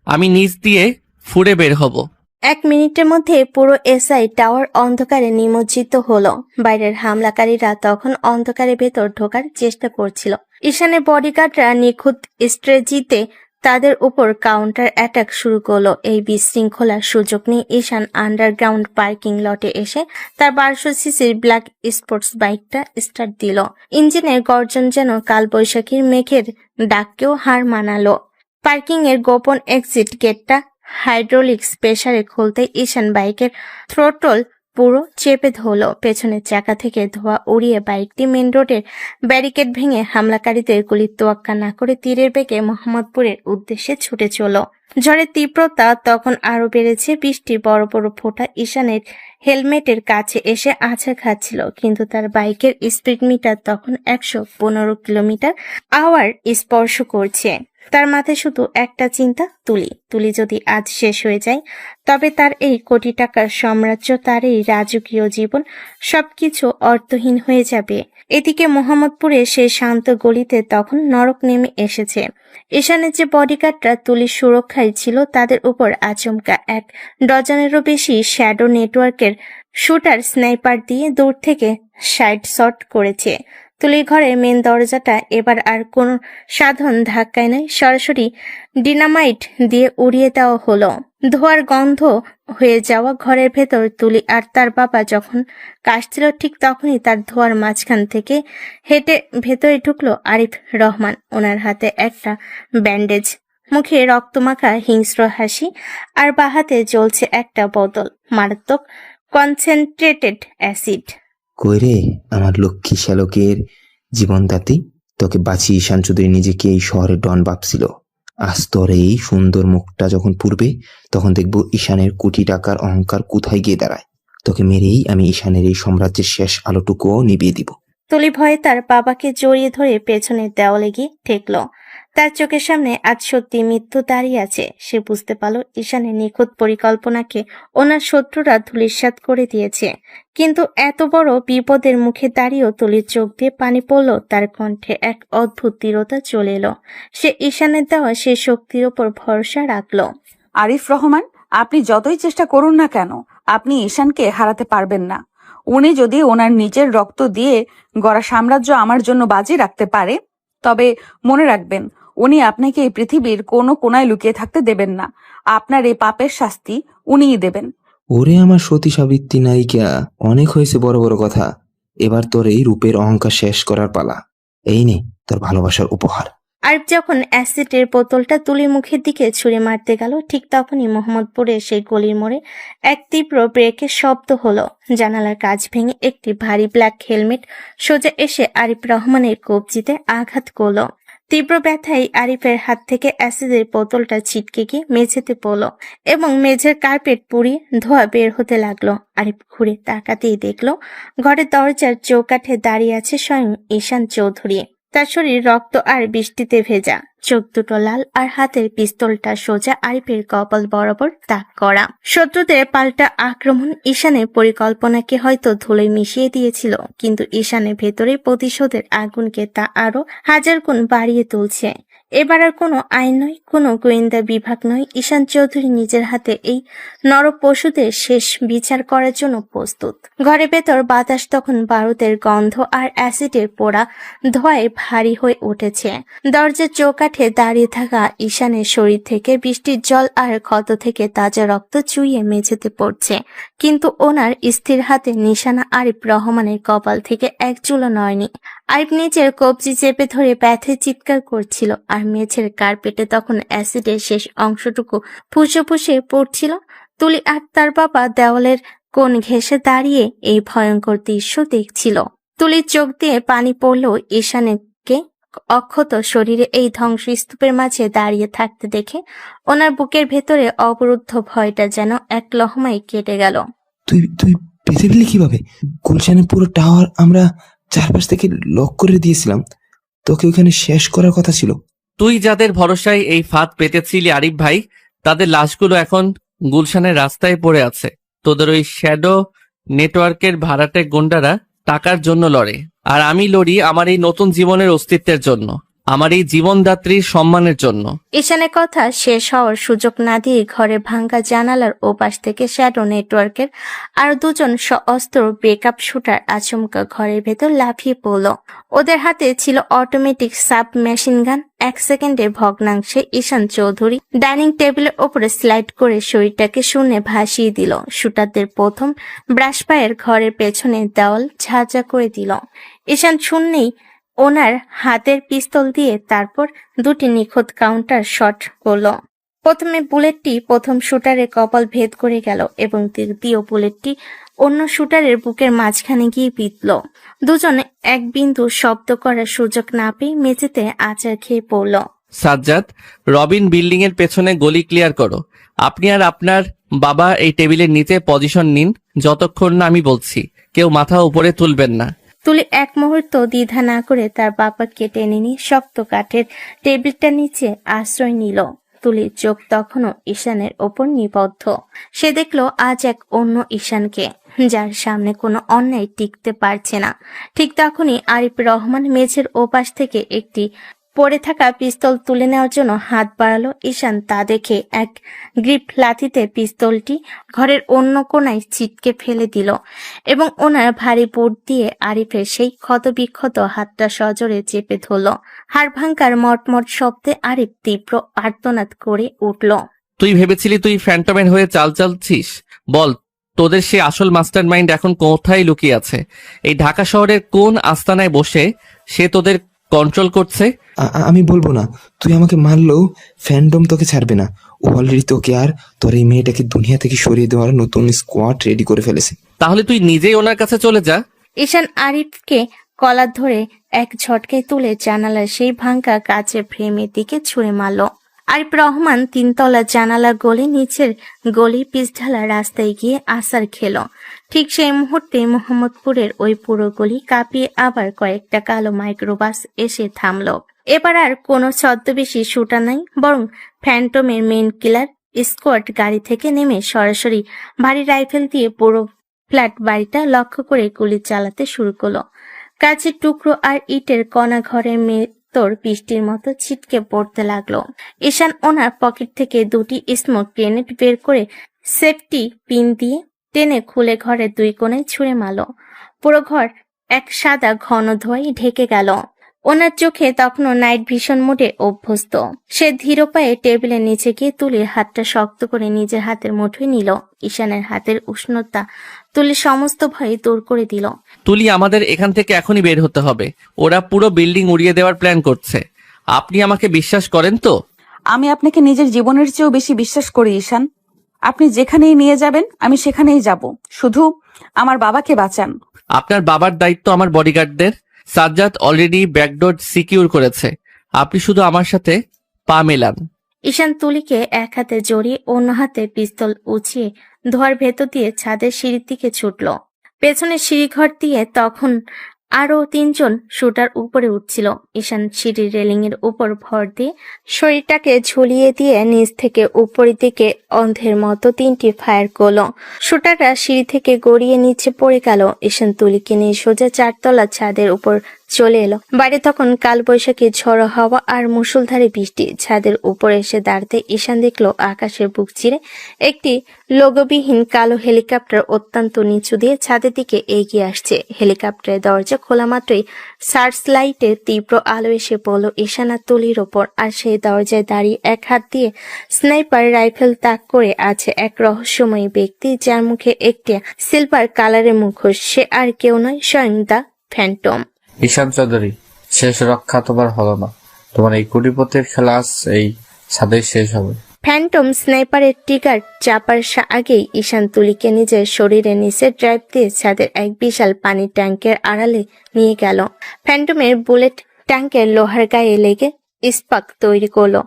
আমি নিচ দিয়ে ফুড়ে বের হব। 1 মিনিটের মধ্যে পুরো এসআই টাওয়ার অন্ধকারে নিমজ্জিত হলো। বাইরের হামলাকারীরা তখন অন্ধকারের ভেতর ঢোকার চেষ্টা করছিল। ঈশানের বডিগার্ডরা নিখুঁত স্ট্র্যাটেজিতে তাদের উপর কাউন্টার অ্যাটাক শুরু করলো। এই বিশৃঙ্খলার সুযোগ নিয়ে ঈশান আন্ডারগ্রাউন্ড পার্কিং লটে এসে তার 1200 সিসির ব্ল্যাক স্পোর্টস বাইকটা স্টার্ট দিল। ইঞ্জিনের গর্জন যেন কালবৈশাখীর মেঘের ডাককেও হার মানালো। পার্কিং এর গোপন এক্সিট গেটটা হাইড্রোলিক্স প্রেসারে খুলতে ঈশান বাইকের থ্রোটল পুরো চেপে ধরল। পেছনের চাকা থেকে ধোঁয়া উড়িয়ে বাইকটি মেন রোডের ব্যারিকেড ভেঙে হামলাকারীদের গুলির তোয়াক্কা না করে তীরের বেগে মোহাম্মদপুরের উদ্দেশ্যে ছুটে চলল। ঝড়ের তীব্রতা তখন আরো বেড়েছে। বৃষ্টি বড় বড় ফোঁটা ঈশানের হেলমেটের কাছে এসে আছাড় খাচ্ছিল, কিন্তু তার বাইকের স্পিড মিটার তখন 115 কিলোমিটার আওয়ার স্পর্শ করছে। তার মাথায় শুধু একটা চিন্তা, তুলি যদি আজ শেষ হয়ে যায়, তবে তার এই কোটি টাকার সাম্রাজ্য, তার এই রাজকীয় জীবন সবকিছু অর্থহীন হয়ে যাবে। এদিকে মোহাম্মদপুরে সেই শান্ত গলিতে তখন নরক নেমে এসেছে। ঈশানের যে বডিগার্ডরা তুলির সুরক্ষায় ছিল, তাদের উপর আচমকা 1 ডজনেরও বেশি শ্যাডো নেটওয়ার্কের শুটার স্নাইপার দিয়ে দূর থেকে সাইড শট করেছে। তুলির ঘরের মেন দরজাটা এবার আর কোনো সাধারণ ধাক্কায় নয়, সরাসরি ডিনামাইট দিয়ে উড়িয়ে দেওয়া হলো। ধোয়ার গন্ধ হয়ে যাওয়া ঘরের ভেতর তুলি আর তার বাবা যখন কাশছিল, ঠিক তখনই তার ধোয়ার মাঝখান থেকে হেঁটে ভেতরে ঢুকলো আরিফ রহমান। ওনার হাতে একটা ব্যান্ডেজ, মুখে রক্তমাখা হিংস্র হাসি, আর বাঁ হাতে জ্বলছে একটা বোতল মারাত্মক কনসেন্ট্রেটেড অ্যাসিড। কই রে আমার লক্ষ্মী শ্যালকের জীবনদাতি, তোকে বাঁচিয়ে ঈশান চৌধুরী নিজেকে এই শহরে ডন ভাবছিল। আজ তোর এই সুন্দর মুখটা যখন পুড়বে, তখন দেখবো ঈশানের কোটি টাকার অহংকার কোথায় গিয়ে দাঁড়ায়। তোকে মেরেই আমি ঈশানের এই সাম্রাজ্যের শেষ আলোটুকুও নিভিয়ে দিব। তুলি ভয়ে তার বাবাকে জড়িয়ে ধরে পেছনের দেওয়ালে গিয়ে ঠেকল। তার চোখের সামনে আজ সত্যি মৃত্যু দাঁড়িয়ে আছে। সে বুঝতে পারল ঈশানের নিখুঁত পরিকল্পনাকে ওনার শত্রুরা ধূলিসাৎ করে দিয়েছে। কিন্তু এত বড় বিপদের মুখে দাঁড়িয়েও তুলির চোখ দিয়ে পানি পড়ল। তার কণ্ঠে এক অদ্ভুত দৃঢ়তা চলে এলো। সে ঈশানের দেওয়া সে শক্তির ওপর ভরসা রাখল। আরিফ রহমান, আপনি যতই চেষ্টা করুন না কেন, আপনি ঈশানকে হারাতে পারবেন না। উনি যদি ওনার নিজের রক্ত দিয়ে গড়া সাম্রাজ্য আমার জন্য বাজি রাখতে পারে, তবে মনে রাখবেন উনি আপনাকে এই পৃথিবীর কোনো কোনায় লুকিয়ে থাকতে দেবেন না। আপনার এই পাপের শাস্তি উনিই দেবেন। ওরে আমার সতী সাবিত্রী নায়িকা, অনেক হয়েছে বড় বড় কথা। এবার তোর এই রূপের অহংকার শেষ করার পালা। এই নে তোর ভালোবাসার উপহার। আরিফ যখন অ্যাসিডের বোতলটা তুলির মুখের দিকে ছুঁড়ে মারতে গেল, ঠিক তখনই মোহাম্মদপুরে সেই গলির মোড়ে এক তীব্র ব্রেকের শব্দ হলো। জানালার কাঁচ ভেঙে একটি ভারী ব্ল্যাক হেলমেট সোজা এসে আরিফ রহমানের কবজিতে আঘাত করলো। তীব্র ব্যথায় আরিফের হাত থেকে অ্যাসিডের বোতলটা ছিটকে গিয়ে মেঝেতে পড়ল এবং মেঝের কার্পেট পুড়িয়ে ধোঁয়া বের হতে লাগলো। আরিফ ঘুরে তাকাতেই দেখলো ঘরের দরজার চৌকাঠে দাঁড়িয়ে আছে স্বয়ং ঈশান চৌধুরী। তার শরীর রক্ত আর বৃষ্টিতে ভেজা, চোখ দুটো লাল, আর হাতের পিস্তলটা সোজা আরিফের কপাল বরাবর তাক করা। শত্রুদের পাল্টা আক্রমণ ঈশানের পরিকল্পনাকে হয়তো ধুলোয় মিশিয়ে দিয়েছিল, কিন্তু ঈশানের ভেতরে প্রতিশোধের আগুনকে তা আরো 1000 গুণ বাড়িয়ে তুলছে। এবার আর কোনো আইন নয়, কোনো গোয়েন্দা বিভাগ নয়, ঈশান চৌধুরী নিজের হাতে এই নরপশুদের শেষ বিচার করার জন্য প্রস্তুত। ঘরের ভেতর বাতাস তখন বারুদের গন্ধ আর অ্যাসিডের পোড়া ধোঁয়ায় ভারী হয়ে উঠেছে। দরজার চৌকাঠে দাঁড়িয়ে থাকা ঈশানের শরীর থেকে বৃষ্টির জল আর ক্ষত থেকে তাজা রক্ত চুইয়ে মেঝেতে পড়ছে, কিন্তু ওনার স্থির হাতে নিশানা আরিফ রহমানের কপাল থেকে এক চুলও নয়নি। আরিফ নিজের কবজি চেপে ধরে ব্যথায় চিৎকার করছিল, আর মেঝের কার্পেটে তখন অ্যাসিডের শেষ অংশটুকু ফুসে ফুসে পড়ছিল। তুলি আর তার বাবা দেওয়ালের কোণ ঘেঁষে দাঁড়িয়ে এই ভয়ঙ্কর দৃশ্য দেখছিল। তুলির চোখ দিয়ে পানি পড়লেও ঈশানকে অক্ষত শরীরে এই ধ্বংসস্তূপের মাঝে দাঁড়িয়ে থাকতে দেখে ওনার বুকের ভেতরে অবরুদ্ধ ভয়টা যেন এক লহমায় কেটে গেল। তুই তুই বেঁচে গেলি কিভাবে? গুলশানের পুরো টাওয়ার আমরা চারপাশ থেকে লক করে দিয়েছিলাম, তোকে ওখানে শেষ করার কথা ছিল। তুই যাদের ভরসায় এই ফাঁদ পেতেছিলি আরিফ ভাই, তাদের লাশগুলো এখন গুলশানের রাস্তায় পড়ে আছে। তোদের ওই শ্যাডো নেটওয়ার্কের ভাড়াটে গুন্ডারা টাকার জন্য লড়ে, আর আমি লড়ি আমার এই নতুন জীবনের অস্তিত্বের জন্য, আমার এই জীবনদাত্রীর সম্মানের জন্য। ঈশানের কথা শেষ হওয়ার সুযোগ না দিয়ে ঘরে ভাঙ্গা জানালার ওপাশ থেকে শ্যাডো নেটওয়ার্কের আরো দুজন সশস্ত্র ব্রেকআপ শুটার আচমকা ঘরের ভেতর লাফিয়ে পড়ল। ওদের হাতে ছিল অটোমেটিক সাব মেশিন গান। এক সেকেন্ডে ভগ্নাংশে ঈশান চৌধুরী ডাইনিং টেবিলের ওপরে স্লাইড করে শরীরটাকে শূন্যে ভাসিয়ে দিল। শুটারদের প্রথম ব্রাশ পায়ের ঘরের পেছনে দেওয়াল ঝাঁঝা করে দিল। ঈশান শূন্যেই ওনার হাতের পিস্তল দিয়ে তারপর দুটি নিখুঁত কাউন্টার শট করল। প্রথমে বুলেটটি প্রথম শুটারের কপাল ভেদ করে গেল এবং দ্বিতীয় বুলেটটি অন্য শুটারের বুকের মাঝখানে গিয়ে বিঁধল। দুজনে এক বিন্দু শব্দ করার সুযোগ না পেয়ে মেঝেতে আছাড় খেয়ে পড়ল। সাজ্জাদ, রবিন বিল্ডিং এর পেছনে গলি ক্লিয়ার করো। আপনি আর আপনার বাবা এই টেবিলের নিচে পজিশন নিন যতক্ষণ না আমি বলছি। কেউ মাথা উপরে তুলবেন না। তুলি এক মুহূর্ত দ্বিধা না করে তার বাবাকে টেনে নিয়ে শক্ত কাঠের টেবিলটার নিচে আশ্রয় নিল। তুলির চোখ তখনও ঈশানের ওপর নিবদ্ধ। সে দেখলো আজ এক অন্য ঈশানকে, যার সামনে কোনো অন্যায় টিকতে পারছে না। ঠিক তখনই আরিফ রহমান মেঝের ওপাশ থেকে একটি পড়ে থাকা পিস্তল তুলে নেওয়ার জন্য হাত বাড়ালো। ঈশান তা দেখে এক গ্রিপ লাথিতে পিস্তলটি ঘরের অন্য কোণায় ছিটকে ফেলে দিল এবং ওনার ভারী বুট দিয়ে আরিফের সেই ক্ষতবিক্ষত হাতটা সজোরে চেপে ধরল। হাড় ভাঙ্গার মটমট শব্দে আরিফ তীব্র আর্তনাদ করে উঠল। তুই ভেবেছিলি তুই ফ্যান্টমেন হয়ে চাল চালছিস? বল, তোদের সে আসল মাস্টার মাইন্ড এখন কোথায় লুকিয়ে আছে? এই ঢাকা শহরের কোন আস্তানায় বসে সে তোদের কন্ট্রোল করছে? আমি বলবো না। তুই আমাকে মারলেও ফ্যান্ডম তোকে ছাড়বে না। ও অলরেডি তোকে আর তোর এই মেয়েটাকে দুনিয়া থেকে সরিয়ে দেওয়ার নতুন স্কোয়াড রেডি করে ফেলেছে। তাহলে তুই নিজেই ওনার কাছে চলে যা। ঈশান আরিফকে কলার ধরে এক ঝটকায় তুলে জানালার সেই ভাঙ্গা কাচের ফ্রেমের দিকে ছুঁড়ে মারল। আরিফ রহমান তিনতলা জানালা গলে নিচের গলি পিচঢালা রাস্তায় গিয়ে আছাড় খেল। ঠিক সেই মুহূর্তে মোহাম্মদপুরের ওই পুরো গলি কাঁপিয়ে আবার কয়েকটা কালো মাইক্রোবাস এসে থামল। এবার আর কোনো ছদ্মবেশী শুটার নাই, বরং ফ্যান্টমের মেন কিলার স্কোয়াড গাড়ি থেকে নেমে সরাসরি ভারী রাইফেল দিয়ে পুরো ফ্ল্যাট বাড়িটা লক্ষ্য করে গুলি চালাতে শুরু করলো। কাচের টুকরো আর ইটের কণা ঘরের তোর বৃষ্টির মতো ছিটকে পড়তে লাগলো। ঈশান ওনার পকেট থেকে দুটি স্মোক গ্রেনেড বের করে সেফটি পিন দিয়ে টেনে খুলে ঘরের দুই কোণায় ছুঁড়ে মারল। পুরো ঘর এক সাদা ঘন ধোঁয়ায় ঢেকে গেল। ওনার চোখে তখনও নাইট ভিশন মোডে অভ্যস্ত। সে ধীর পায়ে টেবিলের নিচে গিয়ে তুলির হাতটা শক্ত করে নিজের হাতের মুঠোয় নিল। ঈশানের হাতের উষ্ণতা তুলির সমস্ত ভয় দূর করে দিল। তুলি, আমাদের এখান থেকে এখনই বের হতে হবে। ওরা পুরো বিল্ডিং উড়িয়ে দেওয়ার প্ল্যান করছে। আপনি আমাকে বিশ্বাস করেন তো? আমি আপনাকে নিজের জীবনের চেয়েও বেশি বিশ্বাস করি ঈশান। আপনি যেখানেই নিয়ে যাবেন আমি সেখানেই যাব। শুধু আমার বাবাকে বাঁচান। আপনার বাবার দায়িত্ব আমার বডিগার্ডদের। সাজ্জাদ অলরেডি ব্যাকডোর সিকিউর করেছে। আপনি শুধু আমার সাথে পা মেলান। ঈশান তুলিকে এক হাতে জড়িয়ে অন্য হাতে পিস্তল উঁচিয়ে ধোয়ার ভেতর দিয়ে ছাদের সিঁড়ির দিকে ছুটল। পেছনের সিঁড়িঘর দিয়ে তখন আরো তিনজন শুটার উপরে উঠছিল। ঈশান সিঁড়ির রেলিং এর উপর ভর দিয়ে শরীরটাকে ঝুলিয়ে দিয়ে নিচ থেকে উপরের দিকে অন্ধের মতো তিনটি ফায়ার করলো। শুটাররা সিঁড়ি থেকে গড়িয়ে নিচে পড়ে গেল। ঈশান তুলিকে নিয়ে সোজা চারতলা ছাদের উপর চলে এলো। বাইরে তখন কালবৈশাখী ঝড়ো হাওয়া আর মুষলধারে বৃষ্টি। ছাদের উপরে এসে দাঁড়াতে ঈশান দেখলো আকাশের বুক চিরে একটি লোগোবিহীন কালো হেলিকপ্টার অত্যন্ত নিচু দিয়ে ছাদের দিকে এগিয়ে আসছে। হেলিকপ্টারের দরজা খোলা মাত্রই সার্চ লাইটের তীব্র আলো এসে পড়ল ঈশান আর তুলির ওপর। আর সেই দরজায় দাঁড়িয়ে এক হাত দিয়ে স্নাইপার রাইফেল তাক করে আছে এক রহস্যময়ী ব্যক্তি, যার মুখে একটি সিলভার কালারের মুখোশ। সে আর কেউ নয়, স্বয়ং দ্য ফ্যান্টম। ঈশান চৌধুরী, শেষ রক্ষা তোমার হলো না। তোমার এই কোটিপতির খেলা আজ এই ছাদেই শেষ হবে। ফ্যান্টম স্নাইপারের ট্রিগার চাপার আগেই ঈশান তুলিকে নিজের শরীরে নিচে ড্রাইভ দিয়ে ছাদের এক বিশাল পানির ট্যাঙ্কের আড়ালে নিয়ে গেল। ফ্যান্টমের বুলেট ট্যাঙ্কের লোহার গায়ে লেগে ইস্পাক তৈরি করলো।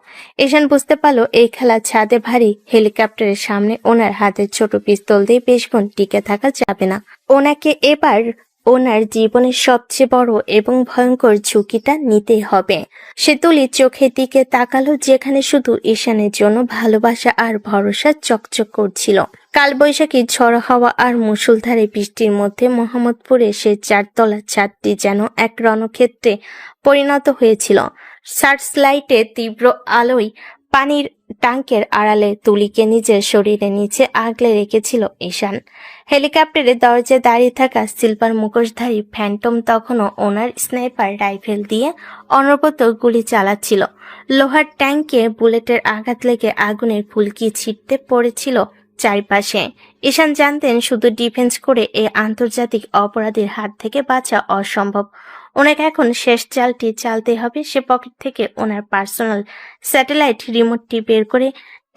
ঈশান বুঝতে পারলো এই খেলা ছাদে ভারী হেলিকপ্টারের সামনে ওনার হাতের ছোট পিস্তল দিয়ে বেশক্ষণ টিকে থাকা যাবে না। ওনাকে এবার ওনার জীবনের সবচেয়ে বড় এবং ভয়ঙ্কর ঝুঁকিটা নিতে হবে। সে তুলির চোখের দিকে তাকালো, যেখানে শুধু ঈশানের জন্য ভালোবাসা আর ভরসা চকচক করছিল। কালবৈশাখী ঝড় হাওয়া আর মুষলধারে বৃষ্টির মধ্যে মোহাম্মদপুরে সে 4 তলা ছাদটি যেন এক রণক্ষেত্রে পরিণত হয়েছিল। সার্চ লাইটের তীব্র আলোয় পানির ট্যাঙ্কের আড়ালে তুলিকে নিজের শরীরে নিচে আগলে রেখেছিল ঈশান। হেলিকপ্টারের দরজায় দাঁড়িয়ে থাকা সিলভার মুখোশধারী ফ্যান্টম তখনও ওনার স্নাইপার রাইফেল দিয়ে অনবরত গুলি চালাচ্ছিল। লোহার ট্যাঙ্কে বুলেটের আঘাত লেগে আগুনের ফুলকি ছিটতে পড়েছিল চারপাশে। ঈশান জানতেন শুধু ডিফেন্স করে এই আন্তর্জাতিক অপরাধীর হাত থেকে বাঁচা অসম্ভব। ওনাকে এখন শেষ চালটি চালতে হবে। সে পকেট থেকে ওনার পার্সোনাল স্যাটেলাইট রিমোটটি বের করে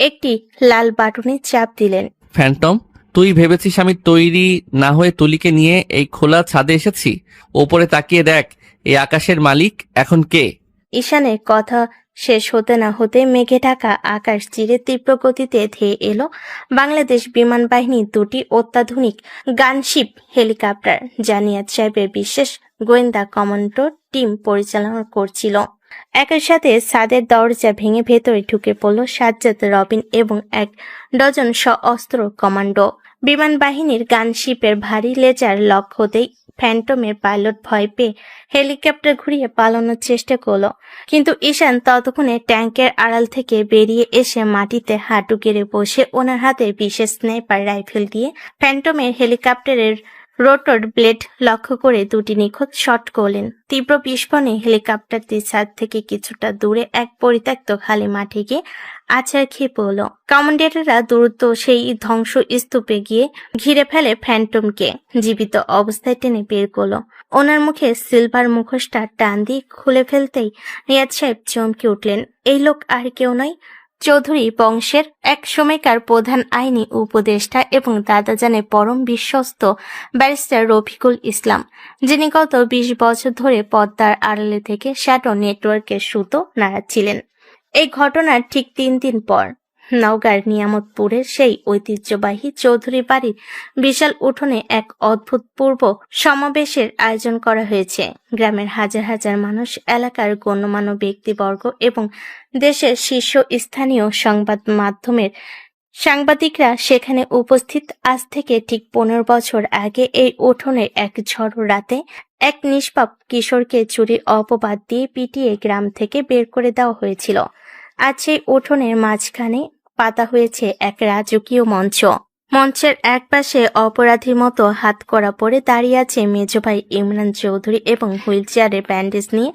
একটি লাল বাটনে চাপ দিলেন। ফ্যান্টম, তুই ভেবেছিস আমি তৈরি না হয়ে তুলিকে নিয়ে এই খোলা ছাদে এসেছি? ওপরে তাকিয়ে দেখ, এই আকাশের মালিক এখন কে? ঈশানের কথা শেষ হতে না হতে মেঘে ঢাকা আকাশ চিরে তীব্র গতিতে ধেয়ে এলো বাংলাদেশ বিমান বাহিনীর 2টি অত্যাধুনিক গানশিপ হেলিকপ্টার, যা নিয়াজ সাহেবের বিশেষ গোয়েন্দা কমান্ডো টিম পরিচালনা করছিল। একই সাথে ছাদের দরজা ভেঙে ভেতরে ঢুকে পড়ল সাজ্জাদ, রবিন এবং 1 ডজন সশস্ত্র কমান্ডো। বিমান বাহিনীর গানশিপের ভারী লেজার লক হতেই ফ্যান্টমের পাইলট ভয় পেয়ে হেলিকপ্টার ঘুরিয়ে পালানোর চেষ্টা করলো, কিন্তু ঈশান ততক্ষণে ট্যাঙ্কের আড়াল থেকে বেরিয়ে এসে মাটিতে হাঁটু গেড়ে বসে ওনার হাতে বিশেষ স্নাইপার রাইফেল দিয়ে ফ্যান্টমের হেলিকপ্টারের রোটর ব্লেড লক্ষ্য করে 2টি নিখুঁত শট করলেন। তীব্র বিস্ফোরণে হেলিকপ্টারটি ছাদ থেকে কিছুটা দূরে এক পরিত্যক্ত খালি মাঠে গিয়ে আছাড় খেয়ে পড়ল। কমান্ডাররা দ্রুত সেই ধ্বংস স্তূপে গিয়ে ঘিরে ফেলে ফ্যান্টমকে। জীবিত অবস্থায় টেনে বের করলো। ওনার মুখে সিলভার মুখোশটা টান দিয়ে খুলে ফেলতেই রিয়াজ সাহেব চমকে উঠলেন। এই লোক আর কেউ নয়, চৌধুরী বংশের এক সময়কার প্রধান আইনি উপদেষ্টা এবং দাদাজানের পরম বিশ্বস্ত ব্যারিস্টার রফিকুল ইসলাম, যিনি গত 20 বছর ধরে পদ্মার আড়ালে থেকে শ্যাডো নেটওয়ার্কের সুতো নাড়াচ্ছিলেন। এই ঘটনার ঠিক 3 দিন পর নওগাঁর নিয়ামতপুরের সেই ঐতিহ্যবাহী চৌধুরী বাড়ির বিশাল উঠোনে এক অভূতপূর্ব সমাবেশের আয়োজন করা হয়েছে। গ্রামের হাজার হাজার মানুষ, এলাকার গণ্যমান্য ব্যক্তিবর্গ এবং দেশের শীর্ষস্থানীয় সংবাদ মাধ্যমের সাংবাদিকরা সেখানে উপস্থিত। আজ থেকে ঠিক 15 বছর আগে এই উঠোনের এক ঝড়ো রাতে এক নিষ্পাপ কিশোরকে চুরির অপবাদ দিয়ে পিটিয়ে গ্রাম থেকে বের করে দেওয়া হয়েছিল। আজ সেই উঠোনের মাঝখানে পাতা হয়েছে এক রাজকীয় মঞ্চ। মঞ্চের একপাশে অপরাধীর মতো হাত করা পরে দাঁড়িয়ে আছে মেজো ভাই ইমরান চৌধুরী এবং হুইল চেয়ারে ব্যান্ডেজ নিয়ে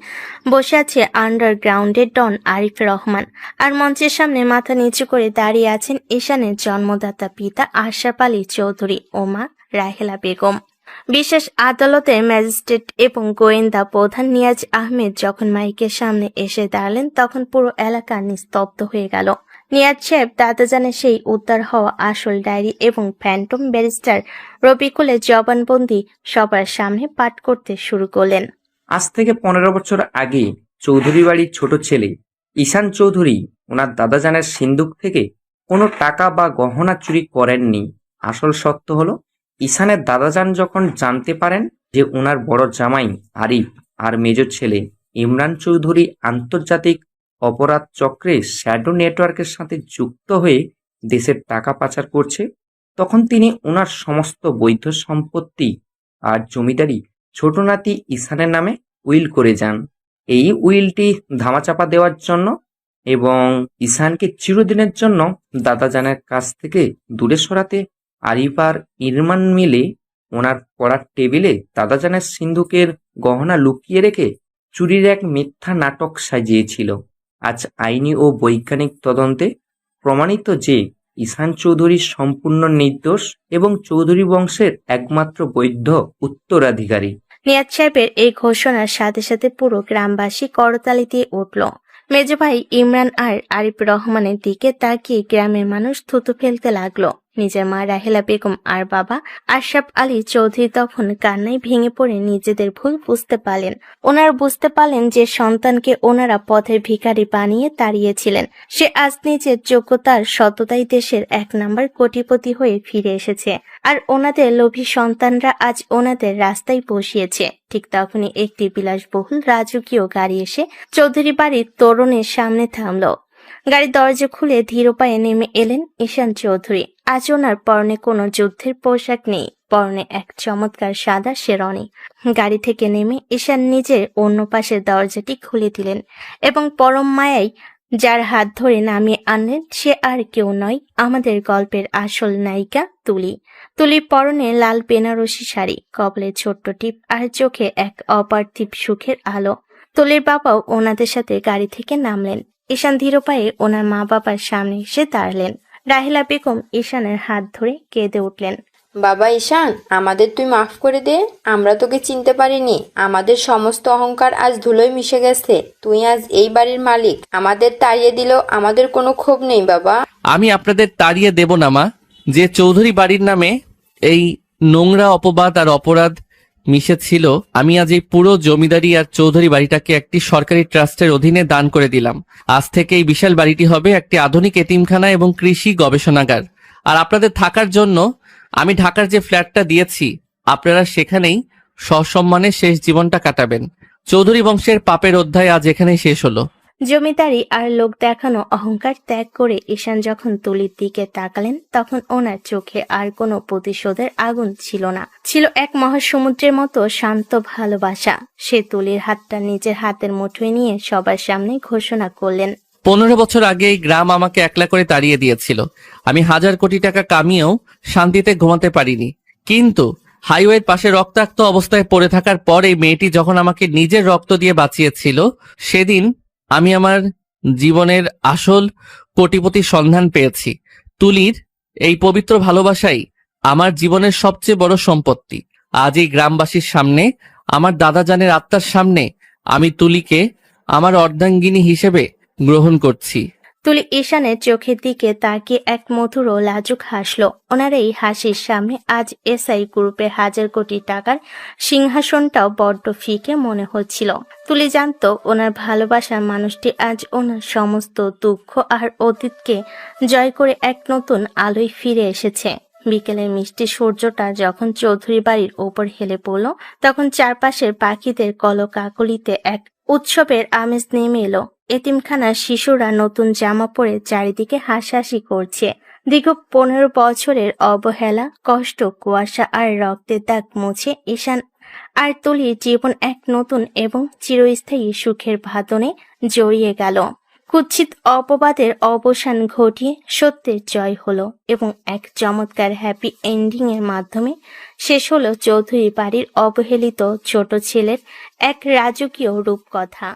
বসে আছে আন্ডারগ্রাউন্ডের ডন আরিফ রহমান। আর মঞ্চের সামনে মাথা নিচু করে দাঁড়িয়ে আছেন ঈশানের জন্মদাতা পিতা আশরাফ আলী চৌধুরী ও মা রাহেলা বেগম। বিশেষ আদালতের ম্যাজিস্ট্রেট এবং গোয়েন্দা প্রধান নিয়াজ আহমেদ যখন মাইকের সামনে এসে দাঁড়ালেন, তখন পুরো এলাকা নিস্তব্ধ হয়ে গেল। নিয়াজ সাহেব দাদাজানের সেই উদ্ধার হওয়া আসল ডায়েরি এবং ফ্যান্টম ব্যারিস্টার রফিকুলের জবানবন্দি সবার সামনে পাঠ করতে শুরু করলেন। আজ থেকে 15 বছর আগে চৌধুরী বাড়ির ছোট ছেলে ঈশান চৌধুরী ওনার দাদাজানের সিন্দুক থেকে কোনো টাকা বা গহনা চুরি করেননি। আসল সত্য হলো, ঈশানের দাদাজান যখন জানতে পারেন যে ওনার বড় জামাই আরিফ আর মেজর ছেলে ইমরান চৌধুরী আন্তর্জাতিক অপরাধ চক্রে শ্যাডো নেটওয়ার্কের সাথে যুক্ত হয়ে দেশের টাকা পাচার করছে, তখন তিনি ওনার সমস্ত বৈধ সম্পত্তি আর জমিদারি ছোট নাতি ঈশানের নামে উইল করে যান। এই উইলটি ধামাচাপা দেওয়ার জন্য এবং ঈশানকে চিরদিনের জন্য দাদাজানের কাছ থেকে দূরে সরাতে আরিফ আর ইরমান মিলে ওনার পড়ার টেবিলে দাদাজানের সিন্ধুকের গহনা লুকিয়ে রেখে চুরির এক মিথ্যা নাটক সাজিয়েছিল। আজ আইনি ও বৈজ্ঞানিক তদন্তে প্রমাণিত যে ঈশান চৌধুরী সম্পূর্ণ নির্দোষ এবং চৌধুরী বংশের একমাত্র বৈধ উত্তরাধিকারী। নিয়াজ সাহেবের এই ঘোষণার সাথে সাথে পুরো গ্রামবাসী করতালি দিয়ে উঠল। মেজ ভাই ইমরান আর আরিফ রহমানের দিকে তাকিয়ে গ্রামের মানুষ থুতু ফেলতে লাগলো। নিজের মা রাহেলা বেগম আর বাবা আশরাফ আলী চৌধুরী তখন কান্নায় ভেঙে পড়ে নিজেদের ভুল বুঝতে পারলেন। ওনারা বুঝতে পারলেন যে সন্তানকে ওনারা পথের ভিখারি বানিয়ে তাড়িয়েছিলেন, সে আজ নিজের যোগ্যতার সততাই দেশের 1 নম্বর কোটিপতি হয়ে ফিরে এসেছে, আর ওনাদের লোভী সন্তানরা আজ ওনাদের রাস্তায় বসিয়েছে। ঠিক তখনই একটি বিলাসবহুল রাজকীয় গাড়ি এসে চৌধুরী বাড়ির তোরণের সামনে থামল। গাড়ির দরজা খুলে ধীর পায়ে নেমে এলেন ঈশান চৌধুরী। আজ ওনার পরনে কোনো যুদ্ধের পোশাক নেই, পরনে এক চমৎকার সাদা শেরওয়ানি। গাড়ি থেকে নেমে ঈশান নিজের অন্য পাশের দরজাটি খুলে দিলেন এবং পরম মায়ায় যার হাত ধরে নামিয়ে আনলেন সে আর কেউ নয়, আমাদের গল্পের আসল নায়িকা তুলি। তুলির পরনে লাল বেনারসি শাড়ি, কপালে ছোট্ট টিপ আর চোখে এক অপার্থিব সুখের আলো। তুলির বাবাও ওনাদের সাথে গাড়ি থেকে নামলেন। ঈশান ধীর পায়ে ওনার মা বাবার সামনে এসে দাঁড়ালেন। রাহেলা বেগম ঈশানের হাত ধরে কেঁদে উঠলেন। বাবা ঈশান, আমাদের তুই মাফ করে দে, আমরা তোকে চিনতে পারিনি, আমাদের সমস্ত অহংকার আজ ধুলোয় মিশে গেছে, তুই আজ এই বাড়ির মালিক, আমাদের তাড়িয়ে দিল, আমাদের কোনো ক্ষোভ নেই বাবা। আমি আপনাদের তাড়িয়ে দেব না মা। যে চৌধুরী বাড়ির নামে এই নোংরা অপবাদ আর অপরাধ মিশেছিল, আমি আজ এই পুরো জমিদারি আর চৌধুরী বাড়িটাকে একটি সরকারি ট্রাস্টের অধীনে দান করে দিলাম। আজ থেকে এই বিশাল বাড়িটি হবে একটি আধুনিক এতিমখানা এবং কৃষি গবেষণাগার। আর আপনাদের থাকার জন্য আমি ঢাকার যে ফ্ল্যাটটা দিয়েছি, আপনারা সেখানেই সসম্মানে শেষ জীবনটা কাটাবেন। চৌধুরী বংশের পাপের অধ্যায় আজ এখানেই শেষ হলো। জমিদারি আর লোক দেখানো অহংকার ত্যাগ করে ঈশান যখন তুলির দিকে তাকালেন, তখন ওনার চোখে আর কোনো প্রতিশোধের আগুন ছিল না, ছিল এক মহাসমুদ্রের মতো শান্ত ভালোবাসা। সে তুলির হাতটা নিজের হাতের মুঠোয় নিয়ে সবার সামনে ঘোষণা করলেন, 15 বছর আগে এই গ্রাম আমাকে একলা করে তাড়িয়ে দিয়েছিল। আমি 1000 কোটি টাকা কামিয়েও শান্তিতে ঘুমাতে পারিনি। কিন্তু হাইওয়ের পাশে রক্তাক্ত অবস্থায় পড়ে থাকার পর এই মেয়েটি যখন আমাকে নিজের রক্ত দিয়ে বাঁচিয়েছিল, সেদিন আমি আমার জীবনের আসল কোটিপতির সন্ধান পেয়েছি। তুলির এই পবিত্র ভালোবাসাই আমার জীবনের সবচেয়ে বড় সম্পত্তি। আজ এই গ্রামবাসীর সামনে, আমার দাদাজানের আত্মার সামনে আমি তুলিকে আমার অর্ধাঙ্গিনী হিসেবে গ্রহণ করছি। তুলি ঈশানের চোখের দিকে তাকিয়ে এক মধুর ও লাজুক হাসলো। ওনার এই হাসির সামনে আজ এসআই গ্রুপের 1000 কোটি টাকার সিংহাসনটাও বড্ড ফিকে মনে হচ্ছিল। তুলি জানতো ওনার ভালোবাসার মানুষটি আজ ওনার সমস্ত দুঃখ আর অতীতকে জয় করে এক নতুন আলোয় ফিরে এসেছে। বিকেলের মিষ্টি সূর্যটা যখন চৌধুরী বাড়ির ওপর হেলে পড়ল, তখন চারপাশের পাখিদের কলকাকলিতে এক উৎসবের আমেজ নেমে এলো। এতিমখানার শিশুরা নতুন জামা পরে চারিদিকে হাসাহাসি করছে। দীর্ঘ 15 বছরের অবহেলা, কষ্ট, কুয়াশা আর রক্তের দাগ মুছে ঈশান আর তুলির জীবন এক নতুন এবং চিরস্থায়ী সুখের বাঁধনে জড়িয়ে গেল। কুৎসিত অপবাদের অবসান ঘটিয়ে সত্যের জয় হলো এবং এক চমৎকার হ্যাপি এন্ডিং এর মাধ্যমে শেষ হলো চৌধুরী বাড়ির অবহেলিত ছোট ছেলের এক রাজকীয় রূপকথা।